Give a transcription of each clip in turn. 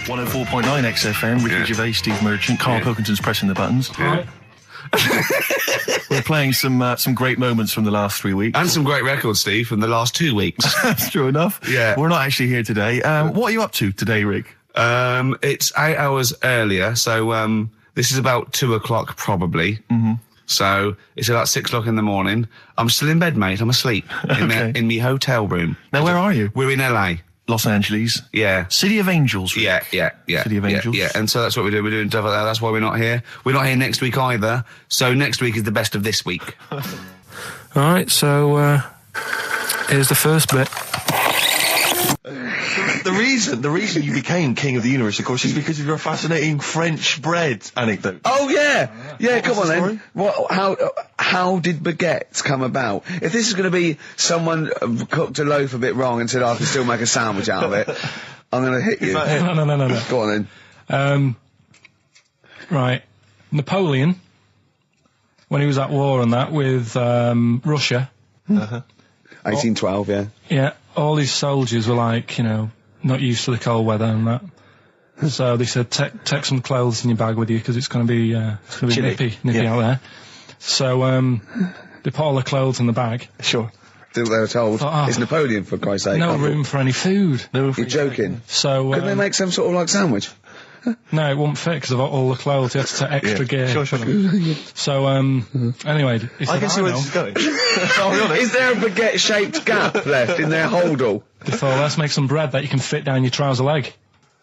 104.9 XFM, Ricky Gervais, Steve Merchant, Karl Pilkington's pressing the buttons. Yeah. We're playing some great moments from the last 3 weeks. And some great records, Steve, from the last 2 weeks. That's true enough. Yeah. We're not actually here today. What are you up to today, Rick? It's 8 hours earlier, so this is about 2 o'clock probably. Mm-hmm. So it's about 6 o'clock in the morning. I'm still in bed, mate. I'm asleep in my hotel room. Now, where are you? We're in LA. Los Angeles. Yeah. City of Angels. Rick. Yeah. City of Angels. Yeah, and so that's what we do. We're doing stuff like that. That's why we're not here. We're not here next week either. So next week is the best of this week. All right, so here's the first bit. The reason you became King of the Universe, of course, is because of your fascinating French bread anecdote. Oh yeah. Come on the then. How did baguettes come about? If this is going to be someone cooked a loaf a bit wrong and said I can still make a sandwich out of it, I'm going to hit you. No. Go on then. Right, Napoleon, when he was at war and that with Russia. 1812, yeah. Yeah, all his soldiers were like, not used to the cold weather and that. So they said, take some clothes in your bag with you because it's going to be nippy out there. So they put all the clothes in the bag. Sure. They were told. It's Napoleon, for Christ's sake. No room for any food. You're joking. So couldn't they make some sort of like sandwich? No, it wouldn't fit because of all the clothes. You had to take extra gear. Sure. So anyway, he said, I can see where this is going. Is there a baguette-shaped gap left in their holdall? They thought, let's make some bread that you can fit down your trouser leg.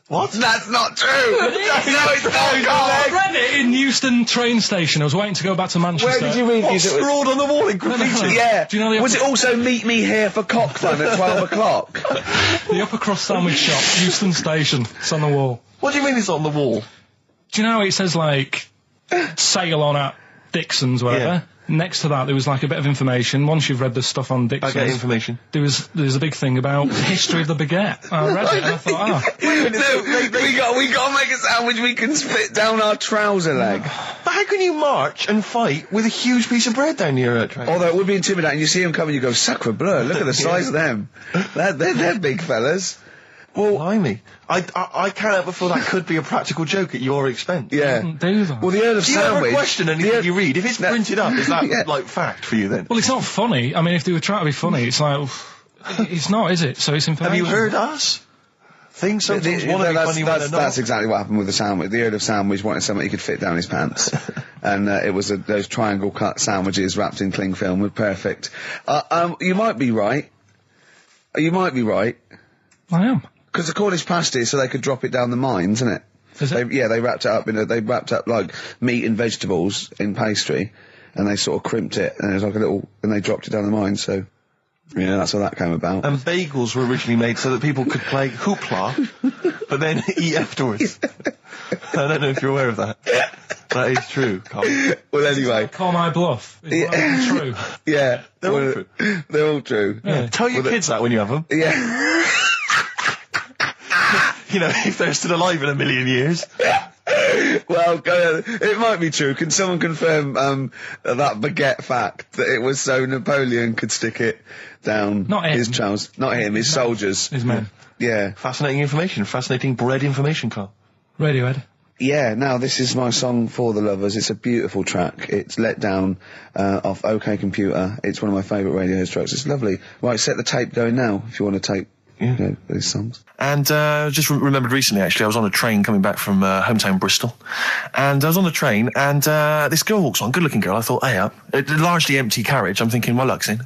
What? That's not true! No, it's not! I read it in Euston train station. I was waiting to go back to Manchester. Where did you read What, this? scrawled on the wall in graffiti? Yeah. Do you know the Was it also meet me here for cock fun at 12 o'clock? The upper cross sandwich shop, Euston station. It's on the wall. What do you mean it's on the wall? Do you know how it says, like, sail on at Dixon's, whatever? Yeah. Next to that, there was, like, a bit of information. Once you've read the stuff on Dixon's... I get information. There was a big thing about the history of the baguette. I read it and I thought, We got to make a sandwich we can spit down our trouser leg. But how can you march and fight with a huge piece of bread down your train? Although it would be intimidating. You see them coming, you go, sacre bleu, look at the size of them. They're big fellas. Well, blimey. I can't help but feel that could be a practical joke at your expense. Yeah. do that. Well, the Earl of Do you ever Sandwich... question anything you read? If it's printed up, is that, like, fact for you then? Well, it's not funny. I mean, if they were trying to be funny, it's like... it's not, is it? So it's information. Have you heard us? Things sometimes want to be funny when they're not. That's exactly what happened with the sandwich. The Earl of Sandwich wanted something he could fit down his pants. And it was those triangle cut sandwiches wrapped in cling film were perfect. You might be right. You might be right. I am. Because the Cornish pasty, so they could drop it down the mines, isn't it? Is it? They wrapped it up they wrapped up like meat and vegetables in pastry, and they sort of crimped it, and it was like and they dropped it down the mine, so, yeah, that's how that came about. And bagels were originally made so that people could play hoopla, but then eat afterwards. I don't know if you're aware of that. That is true, Carl. Well, anyway. Call my bluff. Is that true? Yeah. They're all true. They're all true. Yeah. Tell your kids that when you have them. Yeah. If they're still alive in a million years. Well, it might be true. Can someone confirm that baguette fact that it was so Napoleon could stick it down his trousers? Not him, his soldiers. His men. Yeah. Fascinating information. Fascinating bread information, Carl. Radiohead. Yeah, now this is my song for the lovers. It's a beautiful track. It's Let Down off OK Computer. It's one of my favourite Radiohead tracks. It's lovely. Right, set the tape going now if you want to tape. These songs. And just remembered recently, actually, I was on a train coming back from hometown Bristol, and I was on the train, and this girl walks on, good-looking girl. I thought, hey up, largely empty carriage. I'm thinking, my luck's in,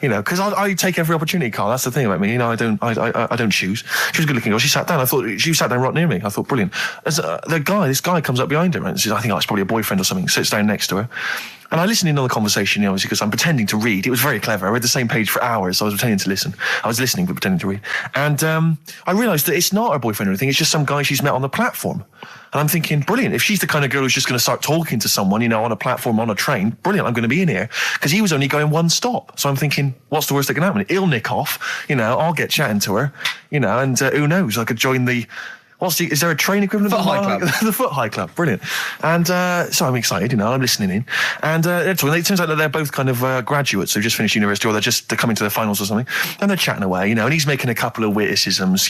because I take every opportunity, Carl. That's the thing about me, I don't choose. She was a good-looking girl. She sat down. I thought she sat down right near me. I thought, brilliant. As this guy comes up behind her, and says, I think it's probably a boyfriend or something. Sits down next to her. And I listened in on the conversation, obviously, because I'm pretending to read. It was very clever. I read the same page for hours, so I was pretending to listen. I was listening, but pretending to read. And I realised that it's not her boyfriend or anything. It's just some guy she's met on the platform. And I'm thinking, brilliant. If she's the kind of girl who's just going to start talking to someone, on a platform, on a train, brilliant, I'm going to be in here. Because he was only going one stop. So I'm thinking, what's the worst that can happen? He'll nick off, I'll get chatting to her, and who knows, I could join the Is there a train equivalent? Foot High Club. The Foot High Club, brilliant. And so I'm excited, I'm listening in. And it turns out that they're both kind of graduates who've just finished university, or they're coming to their finals or something. And they're chatting away, and he's making a couple of witticisms,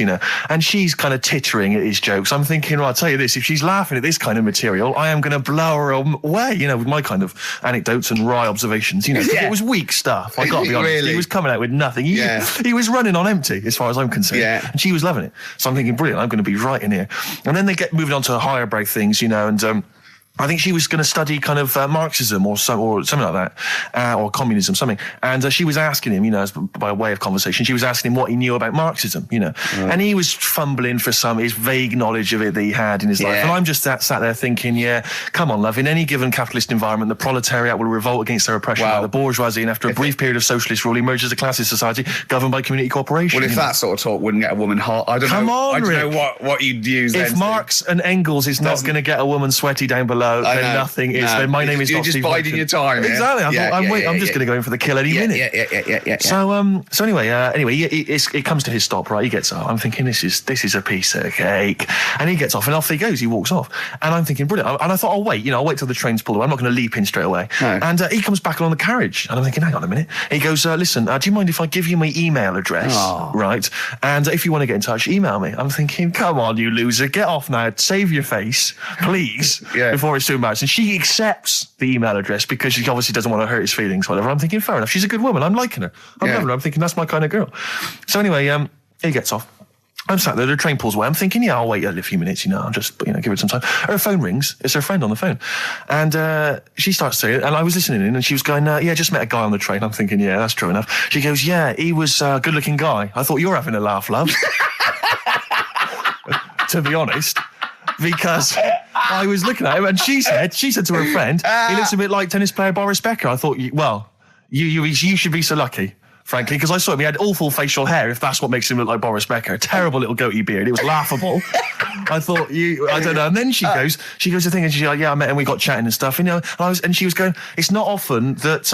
and she's kind of tittering at his jokes. I'm thinking, well, I'll tell you this, if she's laughing at this kind of material, I am going to blow her away, with my kind of anecdotes and wry observations, It was weak stuff, I got to be honest. Really? He was coming out with nothing. He was running on empty, as far as I'm concerned. Yeah. And she was loving it. So I'm thinking, brilliant, I'm going to be right in here. And then they get moving on to higher brow things, and I think she was going to study kind of Marxism or something like that, or communism, something. And she was asking him, by way of conversation, she was asking him what he knew about Marxism, And he was fumbling for his vague knowledge of it that he had in his life. And I'm just sat there thinking, come on, love, in any given capitalist environment, the proletariat will revolt against their oppression by the bourgeoisie, and after a brief period of socialist rule, emerge as a classist society governed by community cooperation. Well, if that sort of talk wouldn't get a woman hot, I don't know what you'd use. If then Marx and Engels is not going to get a woman sweaty down below, then nothing is. Then my name is You're not just Steve biding your time. Exactly. I'm just going to go in for the kill any minute. Yeah. So anyway, it comes to his stop. Right, he gets up. I'm thinking this is a piece of cake, and he gets off, and off he goes. He walks off, and I'm thinking brilliant. And I thought, I'll wait. I'll wait till the train's pulled away. I'm not going to leap in straight away. No. And he comes back along the carriage, and I'm thinking, hang on a minute. He goes, listen, do you mind if I give you my email address? Oh. Right, and if you want to get in touch, email me. I'm thinking, come on, you loser, get off now. Save your face, please, before it's too embarrassing. And she accepts the email address because she obviously doesn't want to hurt his feelings, whatever. I'm thinking, fair enough. She's a good woman. I'm liking her. I'm loving her. I'm thinking that's my kind of girl. So anyway, he gets off. I'm sat there, the train pulls away. I'm thinking, I'll wait a few minutes, I'll just, give it some time. Her phone rings. It's her friend on the phone. And she starts saying it, and I was listening in, and she was going, just met a guy on the train. I'm thinking, that's true enough. She goes, he was a good-looking guy. I thought, you're having a laugh, love. To be honest. Because I was looking at him, and she said to her friend, he looks a bit like tennis player Boris Becker. I thought, you should be so lucky, frankly, because I saw him. He had awful facial hair, if that's what makes him look like Boris Becker. Terrible little goatee beard. It was laughable. I thought, I don't know. And then she goes the thing, and she's like, I met him, we got chatting and stuff, and she was going, it's not often that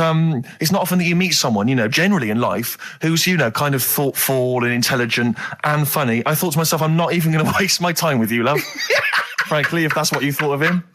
you meet someone, generally in life, who's, kind of thoughtful and intelligent and funny. I thought to myself, I'm not even going to waste my time with you, love. Frankly, if that's what you thought of him.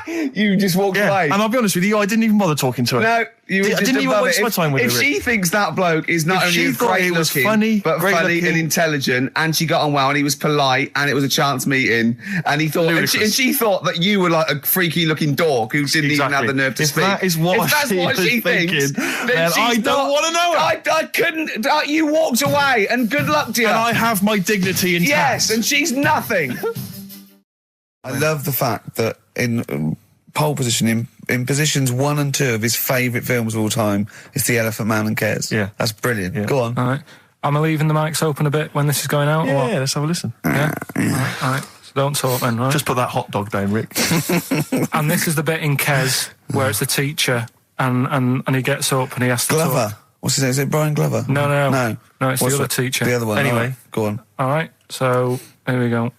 You just walked away. And I'll be honest with you, I didn't even bother talking to her. No, you were just didn't even waste my time with her. If she thinks that bloke is not only great looking, but funny and intelligent, and she got on well, and he was polite, and it was a chance meeting, and he thought, and she thought that you were like a freaky looking dork who didn't even have the nerve to speak. That is what she thinks, then I don't want to know her. I couldn't. You walked away, and good luck to you. And I have my dignity intact. Yes, and she's nothing. I love the fact that in pole position, in positions 1 and 2 of his favourite films of all time, it's The Elephant Man and Kes. Yeah. That's brilliant. Yeah. Go on. All right. Am I leaving the mics open a bit when this is going out? Yeah, or what? let's have a listen. Yeah. All right. So don't talk then, right? Just put that hot dog down, Rick. And this is the bit in Kes where it's the teacher and he gets up and he has to Glover. talk. What's his name? Is it Brian Glover? No, it's the other teacher. The other one. Anyway. Right. Go on. All right. So here we go.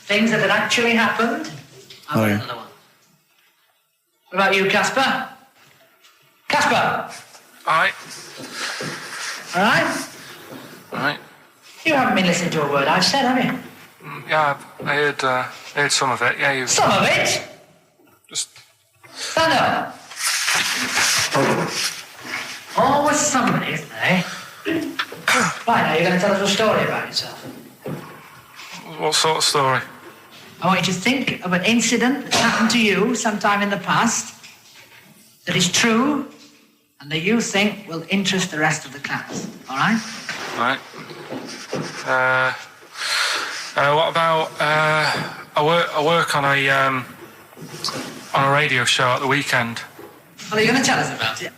Things that had actually happened. I've got another one. What about you, Casper? Casper! All right. All right? All right. You haven't been listening to a word I've said, have you? Yeah, I heard some of it. Yeah, you. Some of it? Just. Stand up. Always somebody, isn't there? Right, now you're going to tell us a story about yourself. What sort of story? I want you to think of an incident that's happened to you sometime in the past that is true and that you think will interest the rest of the class. All right? All right. What about I work on a radio show at the weekend. Well, are you going to tell us about it?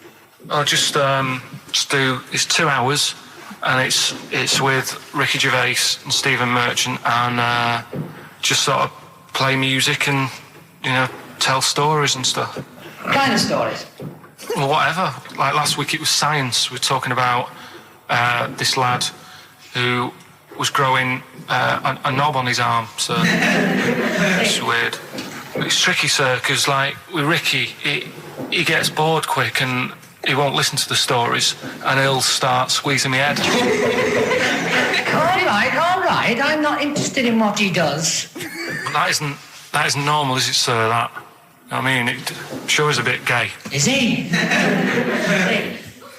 I'll just do. It's 2 hours, and it's with Ricky Gervais and Stephen Merchant, and just sort of play music and tell stories and stuff. What kind of stories? Well, whatever. Like last week, it was science. We were talking about this lad who was growing a knob on his arm. So it's weird. It's tricky, sir, because like with Ricky, he gets bored quick and he won't listen to the stories, and he'll start squeezing my head. All right. right. I'm not interested in what he does. But that isn't normal, is it, sir? That, I mean, it sure is a bit gay. Is he?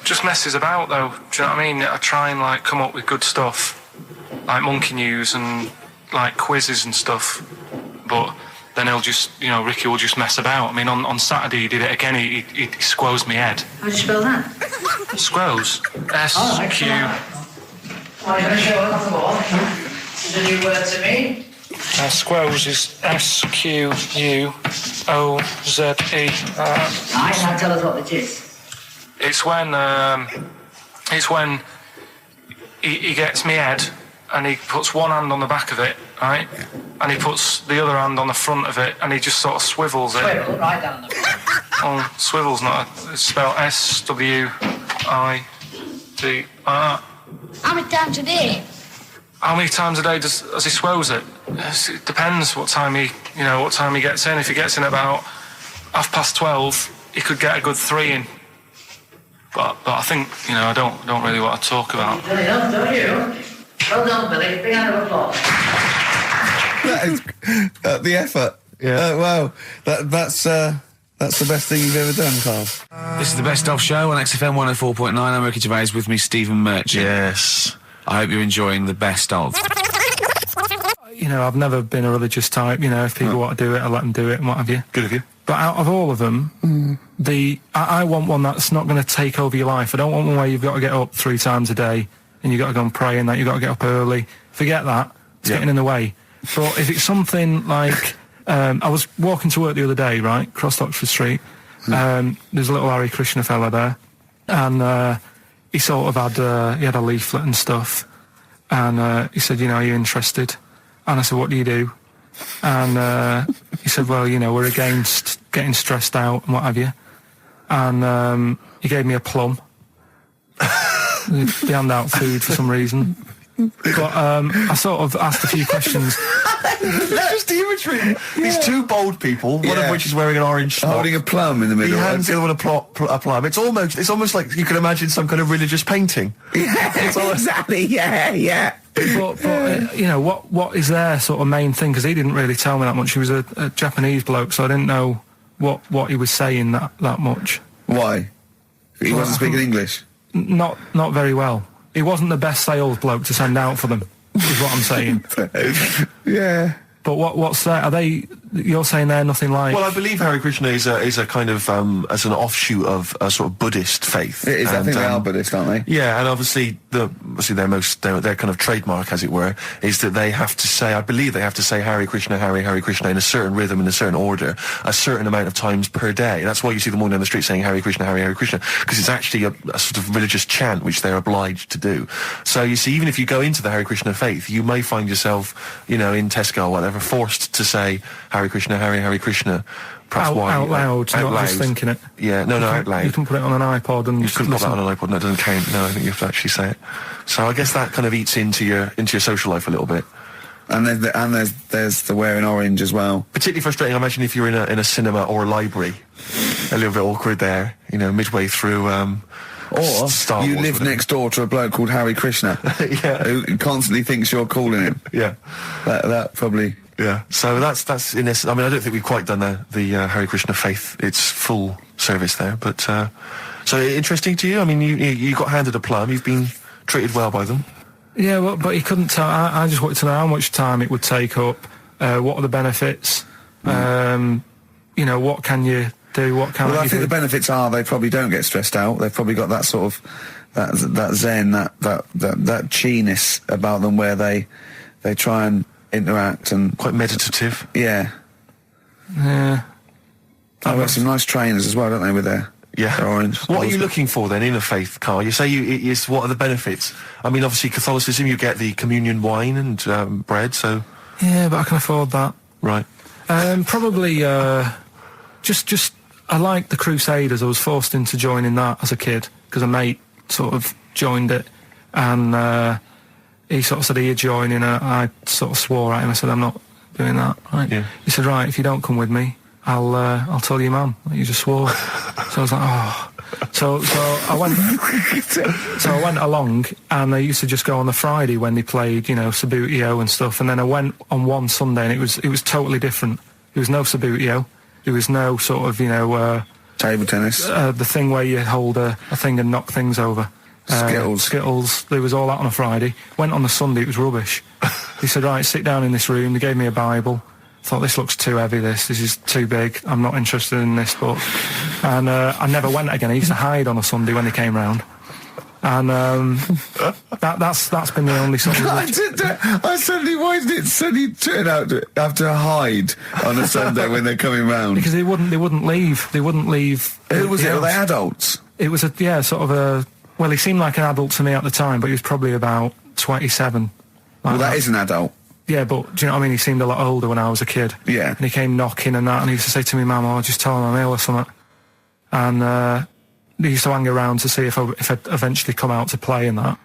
Just messes about, though. Do you know what I mean? I try and, like, come up with good stuff, like monkey news and, like, quizzes and stuff. But then he'll just, you know, Ricky will just mess about. I mean, on Saturday he did it again. He squoze me head. How do you spell that? Squoze. S-Q... Are you going to show it off the wall? It's a new word to me. Squoze is S-Q-U-O-Z-E. I can't tell us what it is. It's when he gets me head and he puts one hand on the back of it, right? And he puts the other hand on the front of it and he just sort of swivels it. Swivel, right down the Oh, swivel's not it's spelled S-W-I-D. How many times a day? How many times a day does he swells it? It depends what time he gets in. If he gets in about 12:30, he could get a good 3 in. But I think, you know, I don't really want to talk about. You've done enough, don't you? Well done, Billy. Big round of applause. That is the effort. Yeah. Wow. That's the best thing you've ever done, Carl. This is the Best Of Show on XFM 104.9. I'm Ricky Gervais, with me Stephen Merchant. Yes. I hope you're enjoying the Best Of. You know, I've never been a religious type. You know, if people want to do it, I let them do it and what have you. Good of you. But out of all of them, I want one that's not going to take over your life. I don't want one where you've got to get up 3 times a day and you've got to go and pray and that you've got to get up early. Forget that. It's getting in the way. But if it's something like... I was walking to work the other day, right, across Oxford Street. There's a little Hare Krishna fella there. And he sort of had a leaflet and stuff. And he said, you know, are you interested? And I said, what do you do? And he said, well, you know, we're against getting stressed out and what have you. And he gave me a plum. They hand out food for some reason. But I sort of asked a few questions. It's just the imagery. These 2 bold people, one of which is wearing an orange smock. Holding a plum in the middle. He hands the other one a plum. It's almost like you can imagine some kind of religious painting. Exactly, yeah. But you know, what is their sort of main thing? Because he didn't really tell me that much. He was a Japanese bloke, so I didn't know what he was saying that much. Why? He wasn't speaking English? Not very well. He wasn't the best sales bloke to send out for them, is what I'm saying. Yeah. But what's that? Are they? You're saying they're nothing like? Well, I believe Hare Krishna is a kind of as an offshoot of a sort of Buddhist faith. It is. I think they are Buddhist, aren't they? Yeah, and obviously their kind of trademark, as it were, is that they have to say. I believe they have to say Hare Krishna, Hare Krishna in a certain rhythm, in a certain order, a certain amount of times per day. That's why you see them walking down the street saying Hare Krishna, Hare Krishna, because it's actually a sort of religious chant which they're obliged to do. So you see, even if you go into the Hare Krishna faith, you may find yourself, you know, in Tesco or whatever, forced to say Hare Krishna, Hare Krishna, perhaps out loud, not just thinking it. Yeah, no, out loud. You can put it on an iPod and you couldn't put that on an iPod. No, it doesn't count. No, I think you have to actually say it. So I guess that kind of eats into your social life a little bit. And there's the wearing orange as well. Particularly frustrating, I imagine, if you're in a cinema or a library. A little bit awkward there, you know, midway through. Or Star you Wars, live next door to a bloke called Hare Krishna, who constantly thinks you're calling him. Yeah, that probably. Yeah, so that's in this. I mean, I don't think we've quite done the Hare Krishna faith its full service there, but so interesting to you. I mean, you got handed a plum. You've been treated well by them. Yeah, well, but he couldn't tell. I just wanted to know how much time it would take up. What are the benefits? You know, what can you do? What can I think the benefits are they probably don't get stressed out. They've probably got that sort of that zen, that chi-ness about them, where they try and interact and quite meditative. Yeah. Yeah. Oh, I've got some nice trainers as well, don't they, with their orange. What are you looking for then in a faith, Carl? You say what are the benefits? I mean, obviously Catholicism, you get the communion wine and bread, so... Yeah, but I can afford that. Right. Probably, just I like the Crusaders. I was forced into joining that as a kid, because a mate sort of joined it, and he sort of said, are you joining? I sort of swore at him. I said, I'm not doing that. Right? Yeah. He said, right, if you don't come with me, I'll tell your mum that you just swore. So I was like, oh. So I went along, and they used to just go on the Friday when they played, Subbuteo and stuff. And then I went on one Sunday, and it was totally different. There was no Subbuteo. There was no sort of, Table tennis. The thing where you hold a thing and knock things over. Skittles. There was all that on a Friday. Went on the Sunday, it was rubbish. He said, right, sit down in this room. They gave me a Bible. Thought, this looks too heavy, this is too big. I'm not interested in this book. And I never went again. I used to hide on a Sunday when they came round. And that's been the only sort of... I suddenly, why did it suddenly turn out to have to hide on a Sunday when they're coming round? Because they wouldn't leave. They wouldn't leave. Who was it? Were they adults? It was well, he seemed like an adult to me at the time, but he was probably about 27. Well, that is an adult. Yeah, but do you know what I mean? He seemed a lot older when I was a kid. Yeah. And he came knocking and that, and he used to say to me, Mum, I'll just tell him I'm ill or something. And he used to hang around to see if I'd eventually come out to play and that.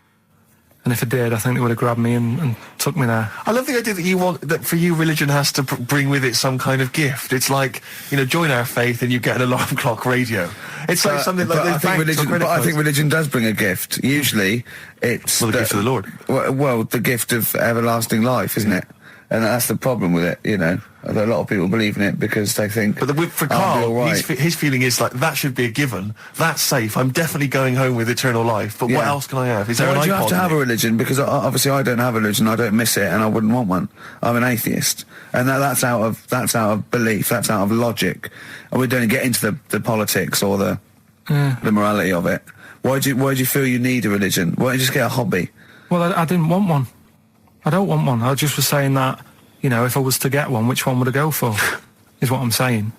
And if I did, I think they would have grabbed me and took me there. I love the idea that for you, religion has to bring with it some kind of gift. It's like, join our faith and you get an alarm clock radio. It's like something like I think religion does bring a gift. Usually, it's the gift of the Lord. Well, the gift of everlasting life, isn't it? And that's the problem with it, A lot of people believe in it because they think... But for Karl, his feeling is like, that should be a given. That's safe. I'm definitely going home with eternal life. But what else can I have? Is there an iPod? Do you have to have a religion? Because obviously I don't have a religion. I don't miss it, and I wouldn't want one. I'm an atheist. And that's out of belief. That's out of logic. And we don't get into the politics or the morality of it. Why do you feel you need a religion? Why don't you just get a hobby? Well, I didn't want one. I don't want one. I just was saying that, if I was to get one, which one would I go for? Is what I'm saying.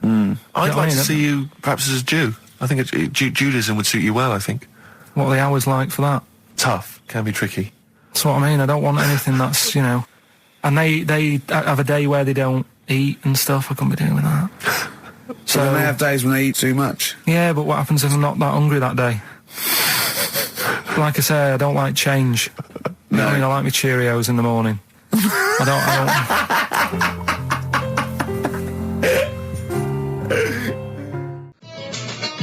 I'd like to see you perhaps as a Jew. I think Judaism would suit you well, I think. What are the hours like for that? Tough. Can be tricky. That's what I mean. I don't want anything that's, And they have a day where they don't eat and stuff. I couldn't be doing that. So then they have days when they eat too much? Yeah, but what happens if I'm not that hungry that day? Like I say, I don't like change. No. I like my Cheerios in the morning. I don't.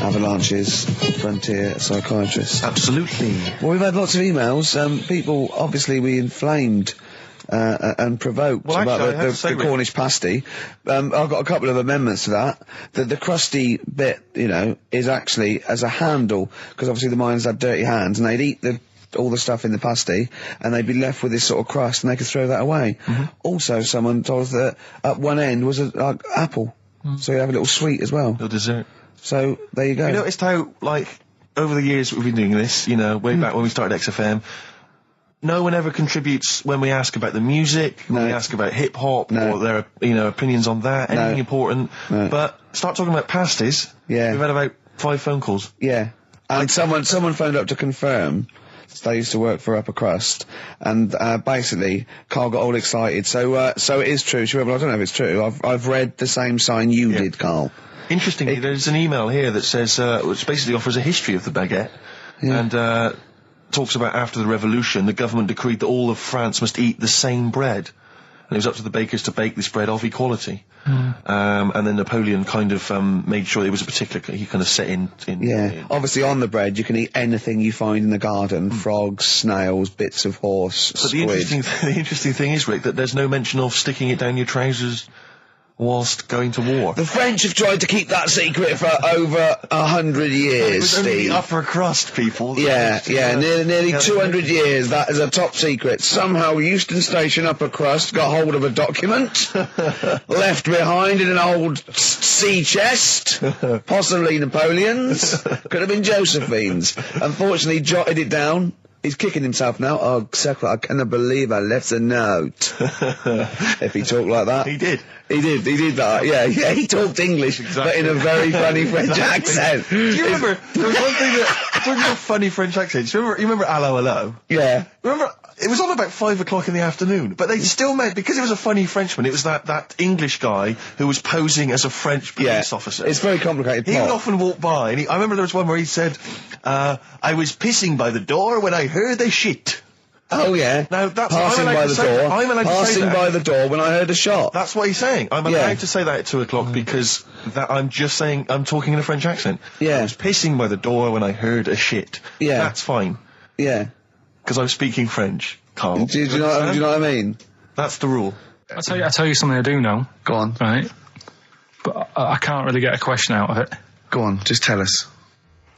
Avalanches, Frontier Psychiatrists. Absolutely. Well, we've had lots of emails. People, obviously, we inflamed and provoked about the Cornish pasty. I've got a couple of amendments to that. The crusty bit, is actually as a handle, because obviously the miners had dirty hands, and they'd eat all the stuff in the pasty, and they'd be left with this sort of crust, and they could throw that away. Also, someone told us that at one end was an apple, so you have a little sweet as well. Little dessert. So, there you go. You noticed how, over the years we've been doing this, way back when we started XFM, no one ever contributes when we ask about the music, when we ask about hip-hop, or their, opinions on that, anything important. No. But start talking about pasties. Yeah. We've had about 5 phone calls. Yeah. And someone phoned up to confirm. They used to work for Upper Crust, and basically, Carl got all excited. So it is true. Well, I don't know if it's true. I've read the same sign you did, Carl. Interestingly, there's an email here that says, which basically offers a history of the baguette, and talks about after the revolution, the government decreed that all of France must eat the same bread, and it was up to the bakers to bake this bread of equality. And then Napoleon kind of made sure it was a particular, he kind of set in obviously on the bread you can eat anything you find in the garden, frogs, snails, bits of horse, but squid. The interesting thing is, Rick, that there's no mention of sticking it down your trousers whilst going to war. The French have tried to keep that secret for over 100 years, it was only Steve. the upper crust people. Nearly 200 years, that is a top secret. Somehow Euston Station upper crust got hold of a document, left behind in an old sea chest, possibly Napoleon's, could have been Josephine's. Unfortunately, jotted it down. He's kicking himself now. Oh, Secret, I cannot believe I left a note. If he talked like that. He did. He did that. Yeah, he talked English, but in a very funny French accent. Do you remember, there was one thing that, talking about funny French accents, you remember Allo Allo? Yeah. Remember, it was on about 5 o'clock in the afternoon, but they still meant, because it was a funny Frenchman, it was that English guy who was posing as a French police officer. It's very complicated. He would often walk by, and I remember there was one where he said, I was pissing by the door when I heard they shit. Oh yeah. Now that's passing I'm by allowed the to say door. that. I'm allowed to say Passing that. by the door when I heard a shot. That's what he's saying. I'm Yeah. allowed to say that at 2 o'clock because that I'm just saying I'm talking in a French accent. Yeah. I was pissing by the door when I heard a shit. Yeah. That's fine Yeah. because I'm speaking French, Carl. Do you know what I mean? That's the rule. I tell you something I do know. Go on. Right. But I can't really get a question out of it. Go on. Just tell us.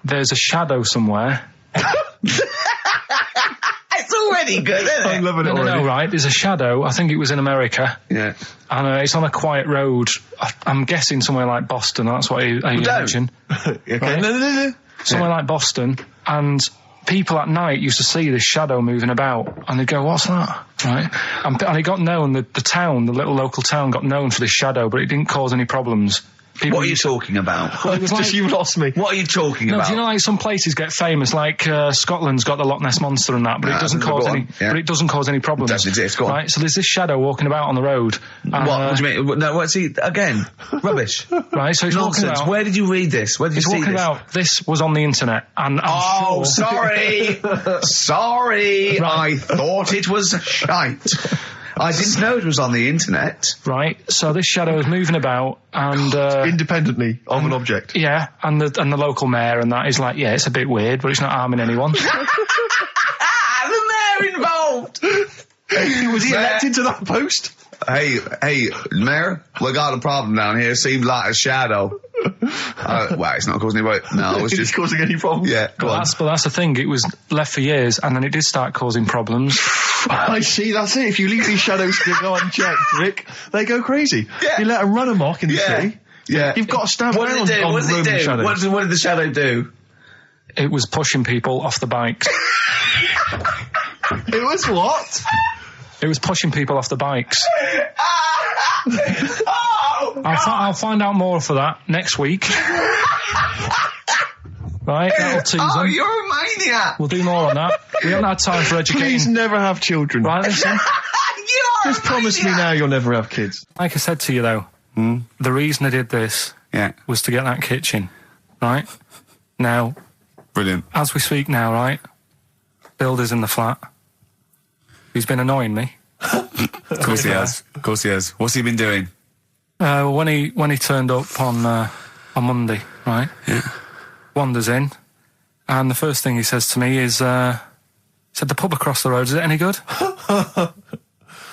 There's a shadow somewhere. It's already good, isn't I'm loving it No, already. right. There's a shadow. I think it was in America. Yeah. And it's on a quiet road. I'm guessing somewhere like Boston. That's what I imagine. Okay. Right. No. Somewhere like Boston. And people at night used to see this shadow moving about. And they'd go, what's that? Right. And it got known, the town, the little local town got known for this shadow, but it didn't cause any problems. What are you talking about? It was Just like- you lost me. What are you talking No, about? do you know like some places get famous, like Scotland's got the Loch Ness Monster and that, but it doesn't go cause on, any. yeah. But it doesn't cause any problems. It doesn't exist, go on. Right, so there's this shadow walking about on the road. And, What do you mean? No, what's he again? Rubbish. Right, so it's walking Nonsense. about. Where did you read this? Where did you It's see walking this? about. This was on the internet, and I'm sure. Sorry. Sorry. I thought it was shite. I didn't know it was on the internet. Right, so this shadow is moving about, and Independently of an object. yeah, and the local mayor and that is like, yeah, it's a bit weird, but it's not harming anyone. The mayor involved. Was he elected to that post? Hey, Mayor, we got a problem down here. Seems like a shadow. Well, it's not causing any. No, it's Is just it causing any problems? Yeah, go on. But that's the thing. It was left for years, and then it did start causing problems. I see, that's it. If you leave these shadows to go unchecked, Rick, they go crazy. Yeah. You let them run amok in the city. Yeah. You've got to stand What around did it do? on What did it Roman do? shadows. What did the shadow do? It was pushing people off the bikes. It was what? It was pushing people off the bikes. Oh, I'll find out more for that next week. Right, that'll tease oh, them. you're a maniac. We'll do more on that. We haven't had time for Please educating. never have children. Right, listen. You are Just a promise me maniac. now you'll never have kids. Like I said to you, though, the reason I did this Yeah, was to get that kitchen. Right? Now, brilliant. as we speak now, right, Builder's in the flat. He's been annoying me. Of course he has. Of course he has. What's he been doing? When he turned up on Monday, right? Yeah. Wanders in, and the first thing he says to me is, said, the pub across the road, is it any good?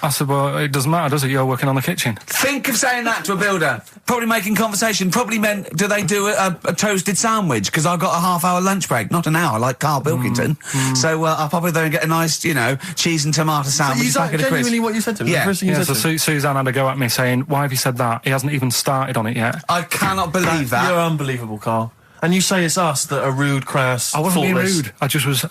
I said, well, it doesn't matter, does it? You're working on the kitchen. Think of saying that to a builder. Probably making conversation. Probably meant, do they do a toasted sandwich? Because I've got a half-hour lunch break. Not an hour, like Karl Pilkington. So I'll probably go and get a nice, cheese and tomato sandwich. Is that genuinely what you said to me? Yeah. The first thing you Yeah, said so to me? Suzanne had a go at me saying, why have you said that? He hasn't even started on it yet. I cannot believe that. You're unbelievable, Carl. And you say it's us that are rude, crass, I wasn't being thoughtless. rude. I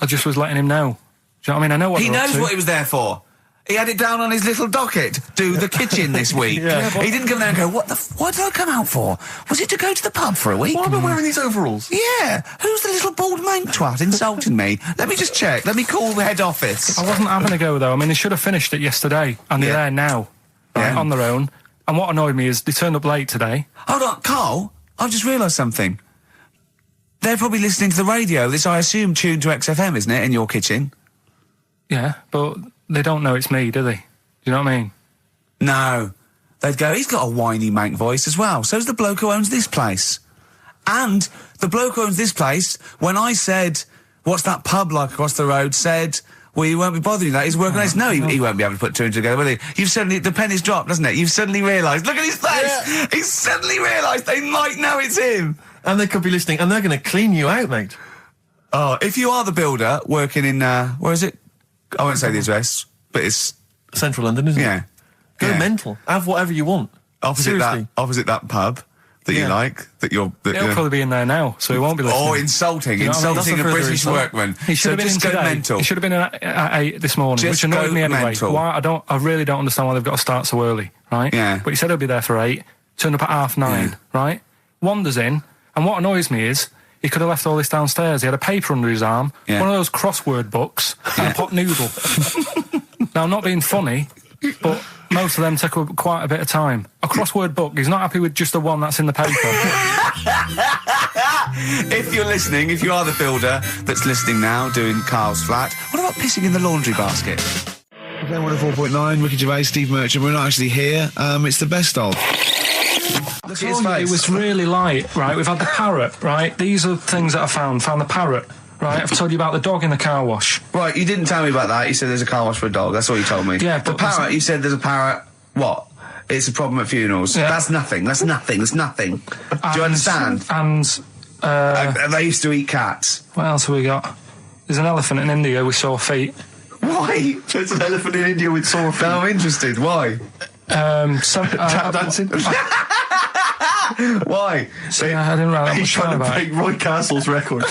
just was letting him know. Do you know what I mean? I know what He they're up knows to. what he was there for. He had it down on his little docket. Do the kitchen this week. Yeah, but- He didn't come there and go, what did I come out for? Was it to go to the pub for a week? Why am I wearing these overalls? Yeah. Who's the little bald mank twat insulting me? Let me just check. Let me call the head office. I wasn't having a go, though. I mean, they should have finished it yesterday, and they're Yeah. there now, right, Yeah. on their own. And what annoyed me is they turned up late today. Hold on, Carl, I've just realised something. They're probably listening to the radio. This, I assume, tuned to XFM, isn't it, in your kitchen? Yeah, but they don't know it's me, do they? Do you know what I mean? No. They'd go, he's got a whiny mank voice as well. So's the bloke who owns this place. And the bloke who owns this place, when I said, what's that pub like across the road, said, well, you won't be bothering that. He's working on this. No, he won't be able to put two and two together, will he? You've suddenly, the penny's dropped, doesn't it? You've suddenly realised. Look at his face. Yeah. He's suddenly realised they might know it's him. And they could be listening, and they're going to clean you out, mate. Oh, if you are the builder working in, where is it? I won't say the address, but it's, Central London, isn't yeah. it? Go Yeah. mental. Have whatever you want. Opposite Seriously. that pub that you Yeah. like, that you're... That He'll probably be in there now, so he won't be listening. Or insulting, You know what I mean? insulting a That's a further British insult. workman. He should So have been just in go today. mental. He should have been in at 8 this morning, Just which annoyed go me anyway. mental. Why I really don't understand why they've got to start so early, right? Yeah. But he said he'll be there for 8, turned up at 9:30, right? Wanders in, and what annoys me is he could have left all this downstairs. He had a paper under his arm, Yeah. one of those crossword books, and a pot noodle. Now, I'm not being funny, but most of them take up quite a bit of time. A crossword book, he's not happy with just the one that's in the paper. If you're listening, if you are the builder that's listening now, doing Carl's flat, what about pissing in the laundry basket? Okay, 104.9, Ricky Gervais, Steve Merchant. We're not actually here. It's the best of. Look at his face. It was really light, right? We've had the parrot, right? These are things that I found. Found the parrot, right? I've told you about the dog in the car wash. Right, you didn't tell me about that. You said there's a car wash for a dog. That's all you told me. Yeah, the but parrot, you said there's a parrot. What? It's a problem at funerals. Yeah. That's nothing. That's nothing. That's nothing. Do you understand? And They used to eat cats. what else have we got? There's an elephant in India with sore feet. Why? There's an elephant in India with sore feet. Now I'm interested. Why? Tap dancing. Why? I didn't write that He's much trying down to about break it. Roy Castle's record.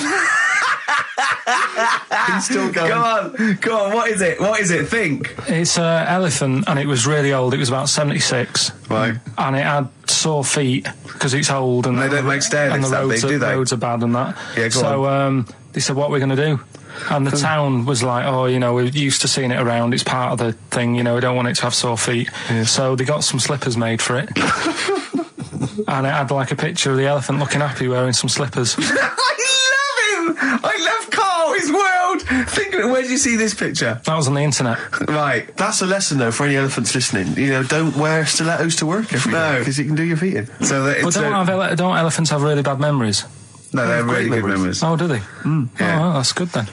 He's still going. Go on. What is it? What is it? Think. It's an elephant, and it was really old. It was about 76. Right. And it had sore feet because it's old, and They don't make stair and lifts the that roads big, do they? roads are bad and that. Yeah, go so they said, "What are we going to do?" And the town was like, "Oh, you know, we're used to seeing it around. It's part of the thing. You know, we don't want it to have sore feet." Yeah. So they got some slippers made for it. And it had like a picture of the elephant looking happy wearing some slippers. I love him. I love Carl. His world. Think of it. Where did you see this picture? That was on the internet. Right. That's a lesson, though, for any elephants listening. You know, don't wear stilettos to work every day, because it can do your feet in. So that it's But don't elephants have really bad memories? no, they're great really good memories. memories. Oh, do they? Yeah. Oh, well, that's good then.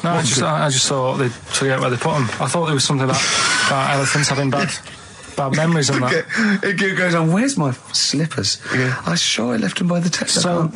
No, I just thought they'd forget where they put them. I thought there was something about elephants having bad memories and that. It goes on. Where's my slippers? Yeah. I'm sure I left them by the test. So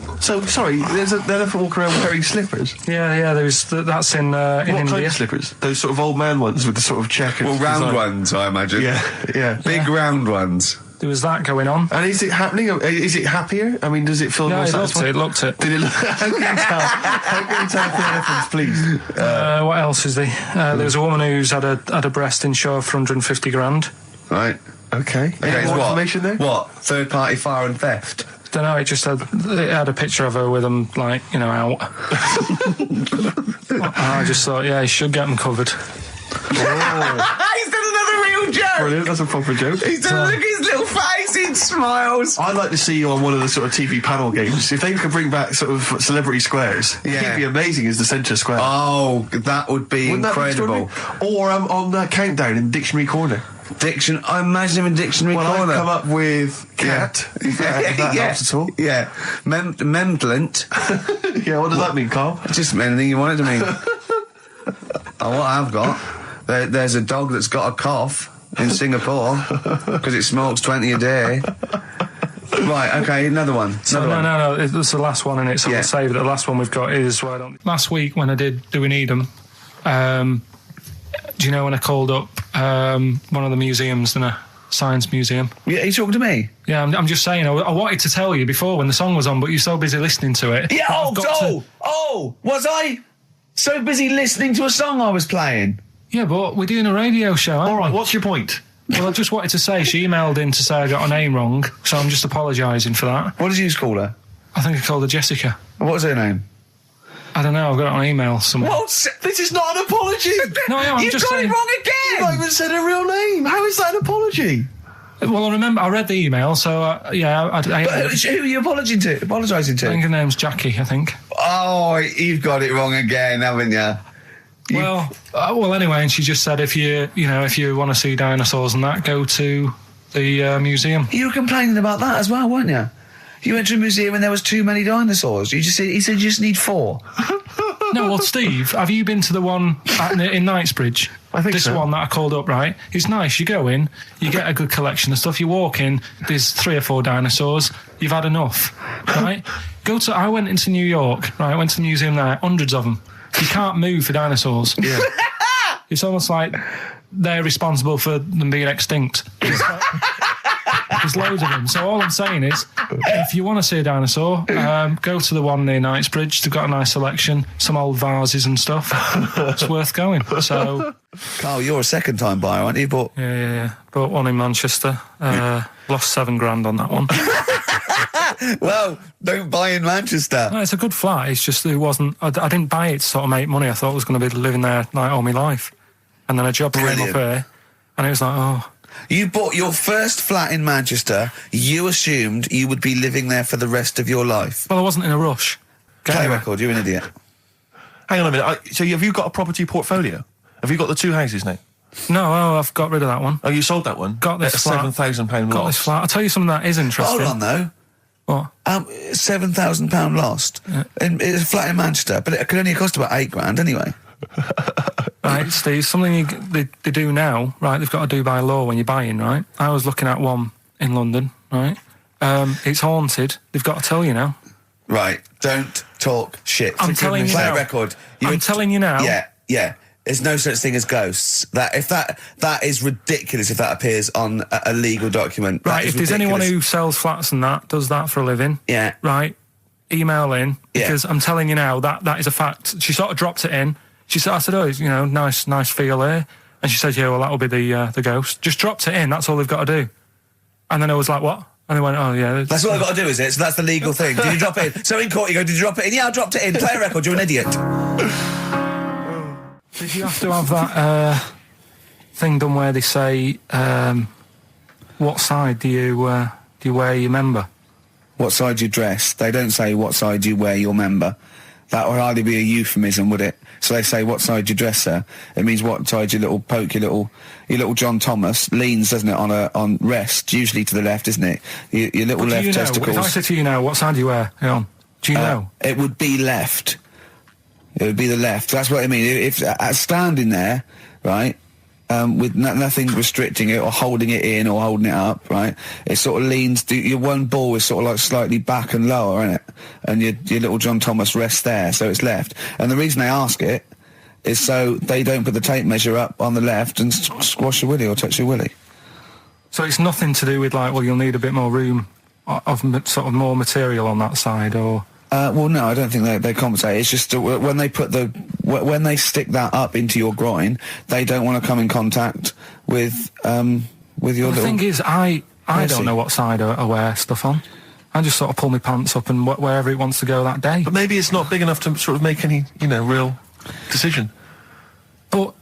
sorry, there's an elephant walking around wearing slippers. yeah, that's in What India. kind of slippers? Those sort of old man ones with the sort of checkered well, round design. ones, I imagine. Yeah. Big round ones. There was that going on. And is it happening? Is it happier? I mean, does it feel more Yeah, it satisfying? looked it. Did it look? How can you tell? How can you tell for elephants, please? What else is there? There was a woman who's had a breast insured for 150 grand. Right. Okay. Any it's more what? information there? What? Third party fire and theft. Don't know. It had a picture of her with them, like, you know, out. I just thought, yeah, he should get them covered. He's done another real joke. Brilliant. That's a proper joke. He's done. Look at his little face. He smiles. I'd like to see you on one of the sort of TV panel games. If they could bring back sort of celebrity squares, Yeah. he'd be amazing as the centre square. Oh, that would be Wouldn't that be incredible. extraordinary? Or on that countdown in Dictionary Corner. I imagine him in Dictionary Well, Corner. I've come up with cat. If that helps at all. Yeah. Memblent. Yeah, what does that mean, Carl? Just anything you want it to mean. What I've got, there's a dog that's got a cough in Singapore because it smokes 20 a day. Right, okay, another one. No, it's the last one in it, so Yeah. we'll save it. The last one we've got is last week when I did Do We Need 'Em, do you know when I called up one of the museums, a science museum? Yeah, are you talking to me? Yeah, I'm just saying, I wanted to tell you before when the song was on, but you're so busy listening to it. Yeah, I've got to- was I so busy listening to a song I was playing? Yeah, but we're doing a radio show, aren't All right, we? what's your point? Well, I just wanted to say, she emailed in to say I got her name wrong, so I'm just apologising for that. What did you call her? I think I called her Jessica. What was her name? I don't know, I've got it on email somewhere. This is not an apology. No, I'm You've just got saying. it wrong You've again! not even said her real name. How is that an apology? Well, I remember I read the email, so yeah, I Who are you apologising to? think her name's Jackie, I think. Oh, you've got it wrong again, haven't you? Well, anyway, and she just said if you want to see dinosaurs and that, go to the museum. You were complaining about that as well, weren't you? You went to a museum and there was too many dinosaurs. He said you just need 4. No, well, Steve, have you been to the one in Knightsbridge? I think this so. one that I called up, right? It's nice. You go in, you get a good collection of stuff. You walk in, there's 3 or 4 dinosaurs. You've had enough, right? I went into New York, right? I went to the museum there, hundreds of them. You can't move for dinosaurs. Yeah. It's almost like they're responsible for them being extinct. There's loads of them. So all I'm saying is, if you want to see a dinosaur, go to the one near Knightsbridge. They've got a nice selection, some old vases and stuff. It's worth going. So, Carl, you're a second-time buyer, aren't you? But yeah. Bought one in Manchester. Lost $7,000 on that one. well, don't buy in Manchester. No, it's a good flat. It's just it wasn't. I didn't buy it to sort of make money. I thought I was going to be living there like all my life, and then a job came up here, and it was like, oh. You bought your first flat in Manchester. You assumed you would be living there for the rest of your life. Well, I wasn't in a rush. Play record, you're an idiot. Hang on a minute. So have you got a property portfolio? Have you got the 2 houses now? No, I've got rid of that one. Oh, you sold that one? Got this at a flat. £7,000 Got loss. this flat. I'll tell you something that is interesting. Hold on, though. What? £7,000 lost. Yeah. It's a flat in Manchester, but it could only cost about £8,000 anyway. Right, Steve, something they do now, right, they've got to do by law when you're buying, right? I was looking at one in London, right? It's haunted. They've got to tell you now. Right, don't talk shit. I'm telling you Play now. a record. I'm telling you now. Yeah. There's no such thing as ghosts. That is ridiculous if that appears on a legal document. Right, if there's anyone who sells flats and that, does that for a living. Yeah. Right, email in, because I'm telling you now, that is a fact. She sort of dropped it in. I said, oh, nice feel here. And she said, yeah, well, that'll be the ghost. Just dropped it in, that's all they've got to do. And then I was like, what? And they went, oh, yeah. That's all I've got to do, is it? So that's the legal thing. Did you drop it in? So in court you go, did you drop it in? Yeah, I dropped it in. Play a record, you're an idiot. Did you have to have that thing done where they say, what side do you wear your member? What side you dress? They don't say what side you wear your member. That would hardly be a euphemism, would it? So they say, what side you dress, sir? It means what side your little John Thomas leans, doesn't it, on rest, usually to the left, isn't it? Your little left testicles. If I said to you now, what side do you wear? Hang on. Do you know? It would be left. It would be the left. That's what I mean. If standing there, right, with nothing restricting it or holding it in or holding it up, right, it sort of leans. Your one ball is sort of like slightly back and lower, isn't it? And your little John Thomas rests there, so it's left. And the reason they ask it is so they don't put the tape measure up on the left and squash your willy or touch your willy. So it's nothing to do with like, well, you'll need a bit more room of sort of more material on that side, or. Well, no, I don't think they compensate. It's just when they when they stick that up into your groin, they don't want to come in contact with your little. The thing is, I don't know what side I wear stuff on. I just sort of pull my pants up and wherever it wants to go that day. But maybe it's not big enough to sort of make any, real decision. But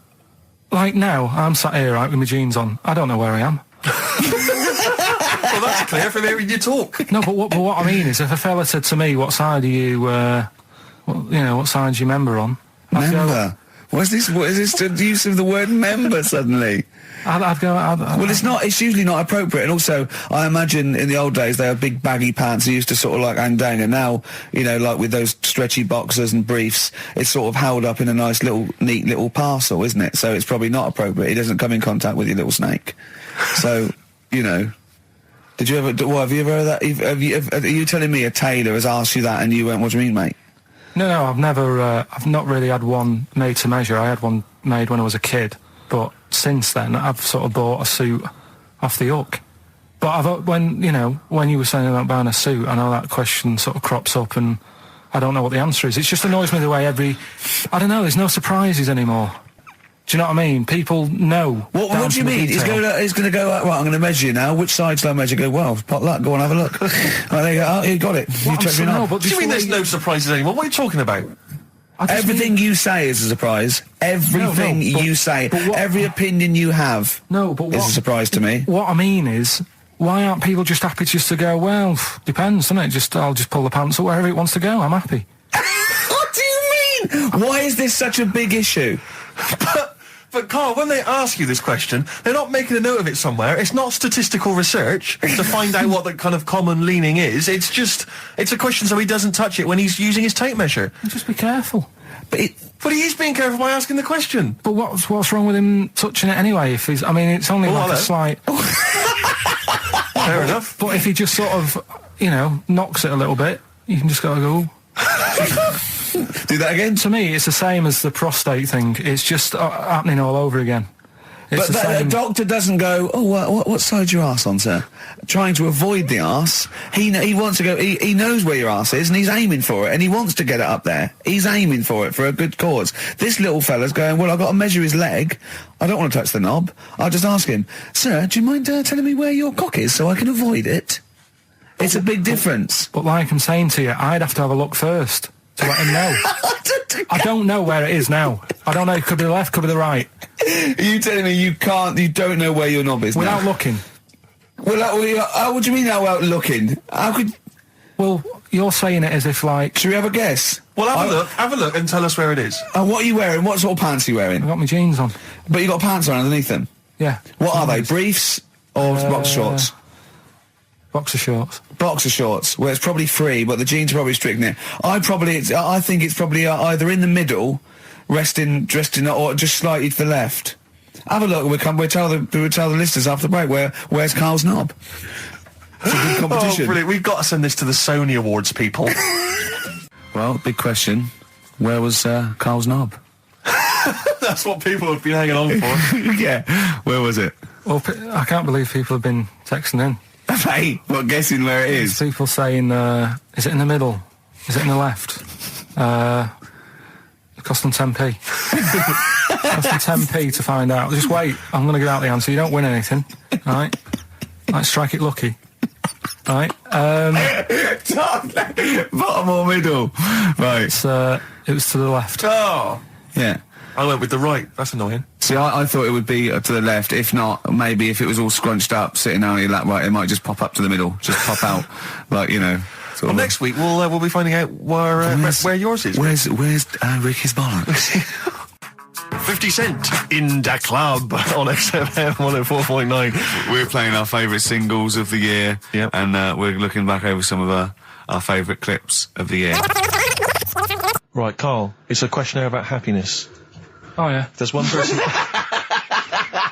like now, I'm sat here right with my jeans on. I don't know where I am. Well, that's clear from hearing you talk. No, but what I mean is, if a fella said to me, "What side are you? What side's your member on?" Member. What is this? What is this? The use of the word member suddenly? I'd go. Well, it's not. It's usually not appropriate. And also, I imagine in the old days they had big baggy pants that used to sort of like hang down. And now, like with those stretchy boxers and briefs, it's sort of held up in a nice little, neat little parcel, isn't it? So it's probably not appropriate. It doesn't come in contact with your little snake. So, Did you ever? What have you ever heard that? Are you telling me a tailor has asked you that and you went, "What do you mean, mate?" No, I've never. I've not really had one made to measure. I had one made when I was a kid, but since then I've sort of bought a suit off the hook. But when you were saying about buying a suit, I know that question sort of crops up, and I don't know what the answer is. It just annoys me the way I don't know. There's no surprises anymore. Do you know what I mean? People know. What do you mean? He's going to go, right, I'm going to measure you now. Which side shall I measure? Go, well, pot luck, go on, have a look. Right, there you go. Oh, you got it. You checked me out. What do you mean there's no surprises anymore? What are you talking about? Everything you say is a surprise. Everything you say. Every opinion you have is a surprise to me. What I mean is, why aren't people just happy just to go, well, depends, doesn't it? I'll just pull the pants up wherever it wants to go. I'm happy. What do you mean? Why is this such a big issue? But Carl, when they ask you this question, they're not making a note of it somewhere. It's not statistical research to find out what the kind of common leaning is. It's a question so he doesn't touch it when he's using his tape measure. Just be careful. But he is being careful by asking the question. But what's wrong with him touching it anyway? It's only like a slight. Fair enough. But if he just sort of, knocks it a little bit, you can just go. Do that again? To me, it's the same as the prostate thing. It's just happening all over again. But the doctor doesn't go, oh, what side's your arse on, sir? Trying to avoid the arse. He wants to go, he knows where your arse is and he's aiming for it and he wants to get it up there. He's aiming for it for a good cause. This little fella's going, well, I've got to measure his leg. I don't want to touch the knob. I'll just ask him, sir, do you mind telling me where your cock is so I can avoid it? It's a big difference. But like I'm saying to you, I'd have to have a look first to let him know. I don't know where it is now. I don't know. It could be the left, could be the right. Are you telling me you don't know where your knob is Without now? looking. What do you mean without looking? How could... Well, you're saying it as if like... Should we have a guess? Well, have a look and tell us where it is. What are you wearing? What sort of pants are you wearing? I've got my jeans on. But you got pants on underneath them? Yeah. What are they? Briefs or boxer shorts? Boxer shorts. Boxer shorts. Well, it's probably free, but the jeans are probably restricting it. I think it's probably either in the middle, dressed in, or just slightly to the left. Have a look. We'll tell the listeners after the break where's Karl's knob. It's a good competition. Oh, brilliant! We've got to send this to the Sony Awards people. Well, big question. Where was Karl's knob? That's what people have been hanging on for. Yeah. Where was it? Well, I can't believe people have been texting in. Hey, what, guessing where it is? People saying, is it in the middle? Is it in the left? It cost them 10p. It cost them 10p to find out. Just wait, I'm going to give out the answer. You don't win anything, right? Like, strike it lucky. Right? Bottom or middle? Right. It was to the left. Oh! Yeah. I went with the right. That's annoying. See, I thought it would be to the left. If not, maybe if it was all scrunched up, sitting on your lap, right, it might just pop up to the middle. Just pop out, like, you know. Well, next week we'll be finding out where yours is. Where's Ricky's bollocks? 50 Cent in Da Club on XFM 104.9. We're playing our favourite singles of the year, Yep. and we're looking back over some of our favourite clips of the year. Right, Karl, it's a questionnaire about happiness. Oh, yeah. There's one person...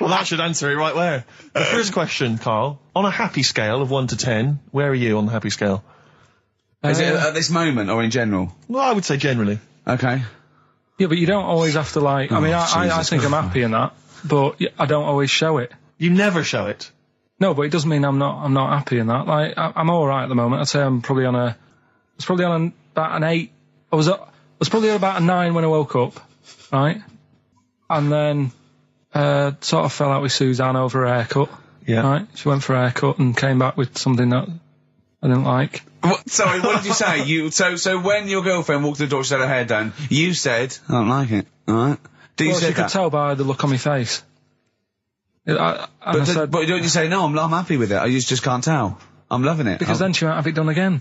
Well, that should answer it right where. The first question, Karl, on a happy scale of 1 to 10, where are you on the happy scale? Is it at this moment or in general? Well, I would say generally. Okay. Yeah, but you don't always have to, like... I mean, I think I'm happy in that, but I don't always show it. You never show it. No, but it doesn't mean I'm not happy in that. Like, I'm all right at the moment. I'd say I'm probably on a... I was probably on about an 8. I was probably about a 9 when I woke up, right? And then sort of fell out with Suzanne over her haircut. Yeah. Right? She went for a haircut and came back with something that I didn't like. Sorry, what did you say? So when your girlfriend walked to the door, she had her hair done, you said, I don't like it, alright? She could tell by the look on my face. But don't you say, no, I'm happy with it, I just can't tell. I'm loving it. Because then she might have it done again.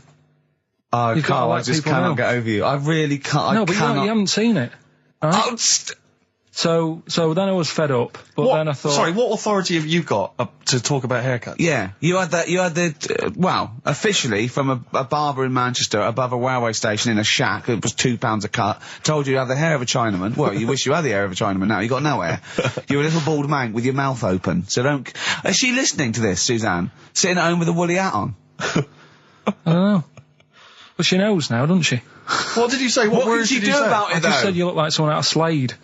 Oh, Karl, I just cannot get over you. I really can't. No, but you haven't seen it. Right? So then I was fed up, but then I thought... Sorry, what authority have you got to talk about haircuts? Yeah, you had officially from a barber in Manchester above a railway station in a shack, it was £2 a cut, told you had the hair of a Chinaman. Well, you wish you had the hair of a Chinaman now, you got no hair. You're a little bald mank with your mouth open, so don't... Is she listening to this, Suzanne? Sitting at home with a woolly hat on? I don't know. But she knows now, doesn't she? What did you say? What words did you do about it, though? I just said you look like someone out of Slade.